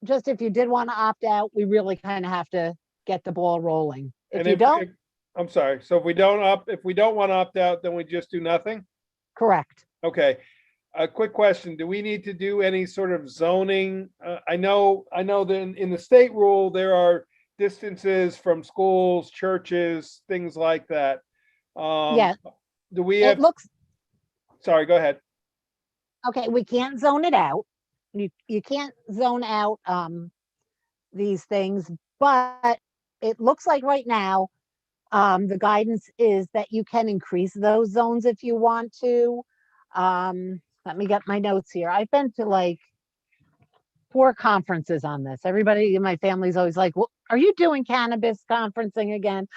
just if you did want to opt out, we really kind of have to get the ball rolling. If you don't,
I'm sorry. So if we don't want to opt out, then we just do nothing?
correct.
Okay. A quick question. Do we need to do any sort of zoning? I know that in the state rule, there are distances from schools, churches, things like that.
Yeah.
Do we
It
have,
looks,
sorry, go ahead.
okay, we can't zone it out. You can't zone out these things, but it looks like right now, the guidance is that you can increase those zones if you want to. Let me get my notes here. I've been to like 4 conferences on this. Everybody in my family's always like, well, are you doing cannabis conferencing again?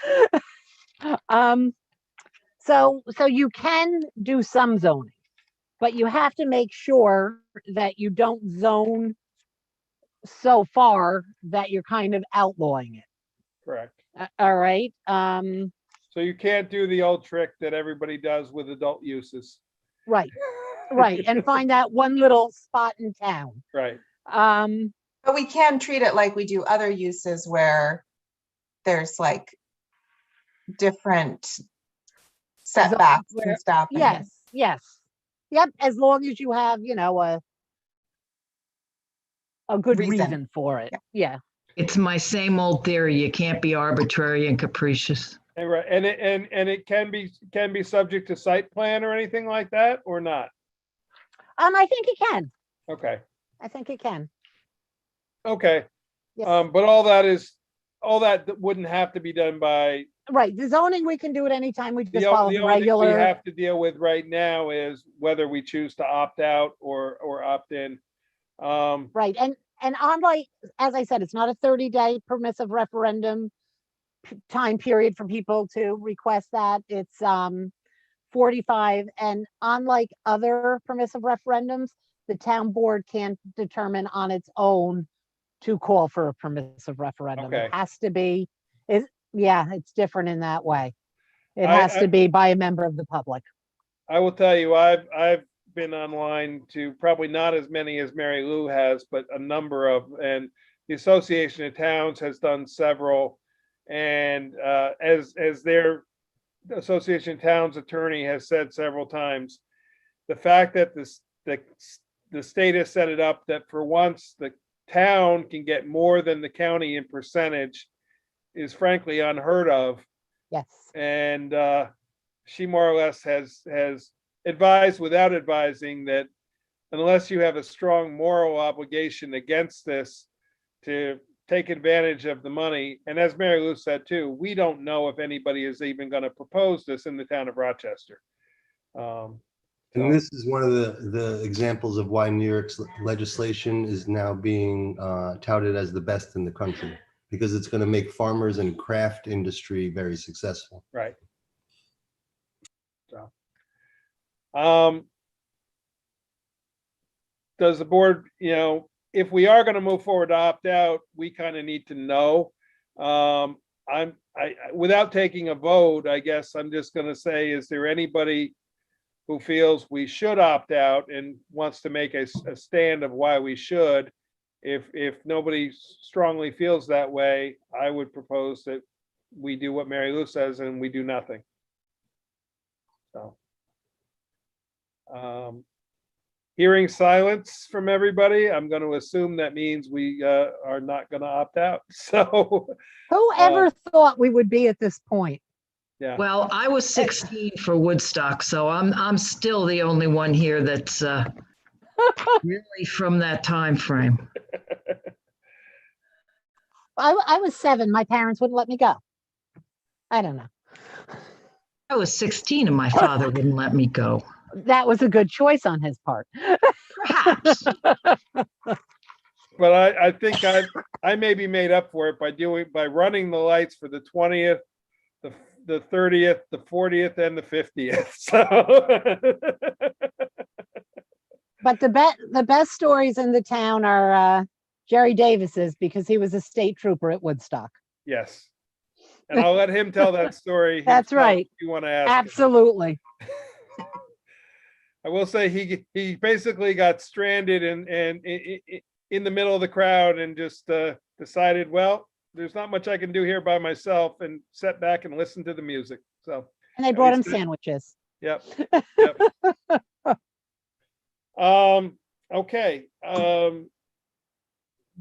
So you can do some zoning, but you have to make sure that you don't zone so far that you're kind of outlawing it.
Correct.
All right.
So you can't do the old trick that everybody does with adult uses.
Right. Right. And find that one little spot in town.
Right.
But we can treat it like we do other uses where there's like different setbacks
where-
and stuff.
Yes. Yes. Yep. As long as you have, a good reason for it. Yeah.
It's my same old theory. You can't be arbitrary and capricious.
And right. And it can be subject to site plan or anything like that, or not?
I think it can.
Okay.
I think it can.
Okay.
Yes.
But all that wouldn't have to be done by,
Right. The zoning, we can do it anytime. We just
the
follow
only
the
thing we
regular.
have to deal with right now is whether we choose to opt out or opt in.
Right. And on like, as I said, it's not a 30-day permissive referendum time period for people to request that. It's 45. And unlike other permissive referendums, the town board can't determine on its own to call for a permissive referendum.
Okay.
It has to be, it's different in that way. It
I-
has to be by a member of the public.
I will tell you, I've been online to probably not as many as Mary Lou has, but a number of, and the Association of Towns has done several. And as their Association of Towns attorney has said several times, the fact that the state has set it up that for once the town can get more than the county in percentage is frankly unheard of.
Yes.
And she more or less has advised without advising that unless you have a strong moral obligation against this to take advantage of the money. And as Mary Lou said too, we don't know if anybody is even going to propose this in the town of Rochester.
And this is one of the examples of why New York's legislation is now being touted as the best in the country, because it's going to make farmers and craft industry very successful.
Right. So, does the board, if we are going to move forward to opt out, we kind of need to know. Without taking a vote, I guess I'm just going to say, is there anybody who feels we should opt out and wants to make a stand of why we should? If nobody strongly feels that way, I would propose that we do what Mary Lou says and we do nothing. So, hearing silence from everybody, I'm going to assume that means we are not going to opt out. So,
Whoever thought we would be at this point?
yeah.
Well, I was 16 for Woodstock, so I'm still the only one here that's really from that time frame.
I was 7. My parents wouldn't let me go. I don't know.
I was 16 and my father wouldn't let me go.
That was a good choice on his part.
Perhaps.
But I think I maybe made up for it by running the lights for the 20th, the 30th, the 40th, and the 50th. So,
But the best stories in the town are Jerry Davis's, because he was a state trooper at Woodstock.
yes. And I'll let him tell that story.
That's
himself
right.
if you want to ask him.
Absolutely.
I will say he basically got stranded and in the middle of the crowd and just decided, well, there's not much I can do here by myself, and sat back and listened to the music. So,
And they brought him
least it-
sandwiches.
yep. Okay.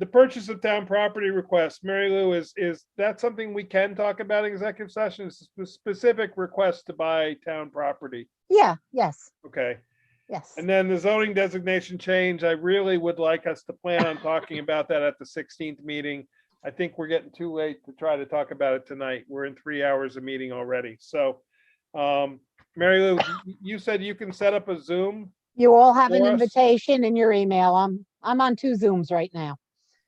The purchase of town property request, Mary Lou, is that something we can talk about in executive session? It's a specific request to buy town property.
Yeah, yes,
Okay.
yes.
And then the zoning designation change, I really would like us to plan on talking about that at the 16th meeting. I think we're getting too late to try to talk about it tonight. We're in 3 hours of meeting already. So, Mary Lou, you said you can set up a Zoom.
You all have an
for us?
invitation in your email. I'm on 2 Zooms right now.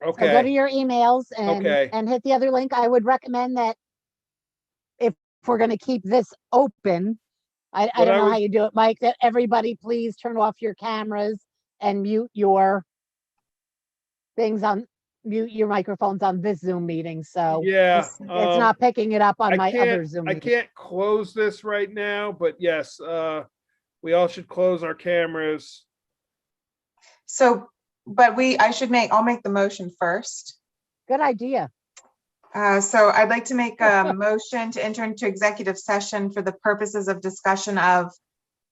So go to
Okay,
your emails
Okay.
and hit the other link. I would recommend that if we're going to keep this open, I
What
don't
I
know
was-
how you do it, Mike, that everybody please turn off your cameras and mute your microphones on this Zoom meeting. So
yeah.
it's not picking it up on my other Zoom
I
meeting.
can't close this right now, but yes, we all should close our cameras.
So, but I'll make the motion first.
Good idea.
So I'd like to make a motion to enter into executive session for the purposes of discussion of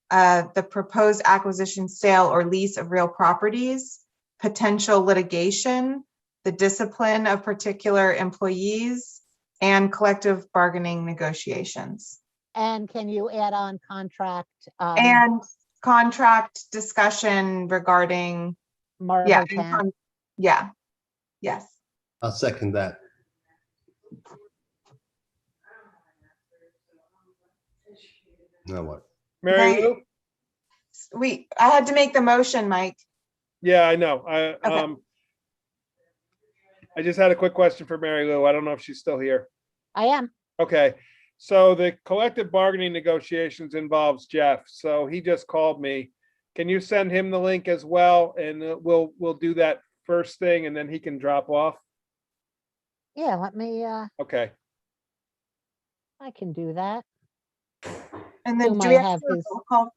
the proposed acquisition, sale, or lease of real properties, potential litigation, the discipline of particular employees, and collective bargaining negotiations.
And can you add on contract?
And contract discussion regarding,
Marble
yeah,
Town?
yes.
I'll second that. Now what?
Mary
Okay.
Lou?
I had to make the motion, Mike.
Yeah, I know. I just had a quick question for Mary Lou. I don't know if she's still here.
I am.
Okay, so the collective bargaining negotiations involves Jeff, so he just called me. Can you send him the link as well? And we'll do that first thing and then he can drop off?
Yeah, let me,
Okay,
I can do that.
And then
Who
do we
might
have
have
to do a
his-
roll call?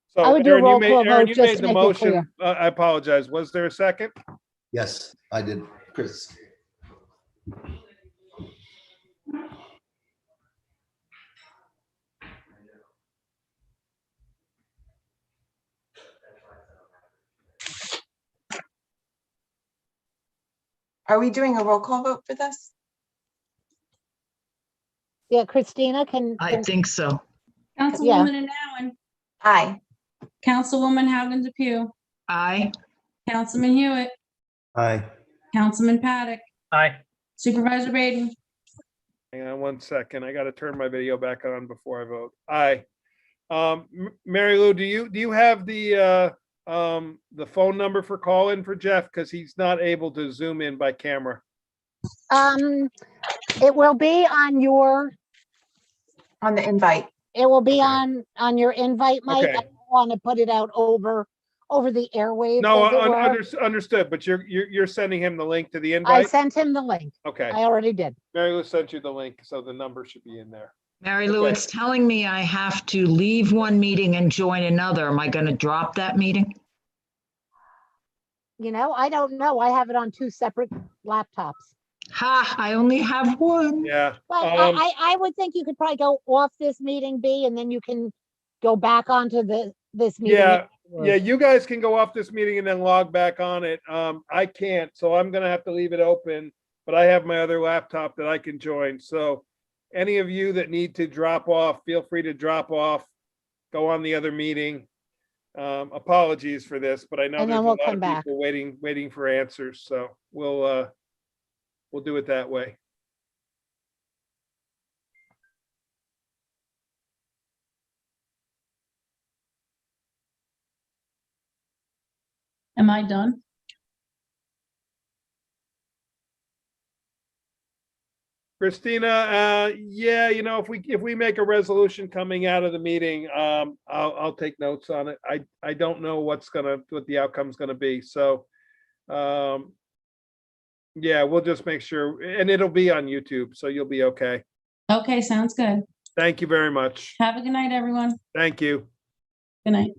so
I would do a
Aaron,
roll call vote
You
just
made
to
the
make it
motion.
clear.
I apologize. Was there a second?
Yes, I did. Chris.
Are we doing a roll call vote for this?
Yeah, Christina
I think so.
Councilwoman Anowen,
Aye.
Councilwoman Howland Depew,
Aye.
Councilman Hewitt,
Aye.
Councilman Paddock,
Aye.
Supervisor Baden,
Hang on one second. I got to turn my video back on before I vote. Aye. Mary Lou, do you have the phone number for call-in for Jeff? Because he's not able to zoom in by camera.
It will be on your,
On the invite.
it will be
Okay.
on your invite, Mike.
Okay.
I don't want to put it out over the airwaves.
No,
as it were.
understood, but you're sending him the link to the
I
invite?
sent him the link.
Okay.
I already did.
Mary Lou sent you the link, so the number should be in there.
Mary Lou,
Okay.
it's telling me I have to leave one meeting and join another. Am I going to drop that meeting?
You know, I don't know. I have it on two separate laptops.
Ha, I only have one.
Yeah.
But I would think you could probably go off this meeting, B, and then you can go back onto this meeting.
Yeah,
afterwards.
yeah, you guys can go off this meeting and then log back on it. I can't, so I'm gonna have to leave it open, but I have my other laptop that I can join. So any of you that need to drop off, feel free to drop off, go on the other meeting. Apologies for this, but I know
And
there's
then
a
we'll
lot
come
of
back.
people waiting for answers, so we'll do it that way.
am I done?
Christina, yeah, if we make a resolution coming out of the meeting, I'll take notes on it. I don't know what the outcome's gonna be, so, yeah, we'll just make sure, and it'll be on YouTube, so you'll be okay.
Okay, sounds good.
Thank you very much.
Have a good night, everyone.
Thank you.
Good night.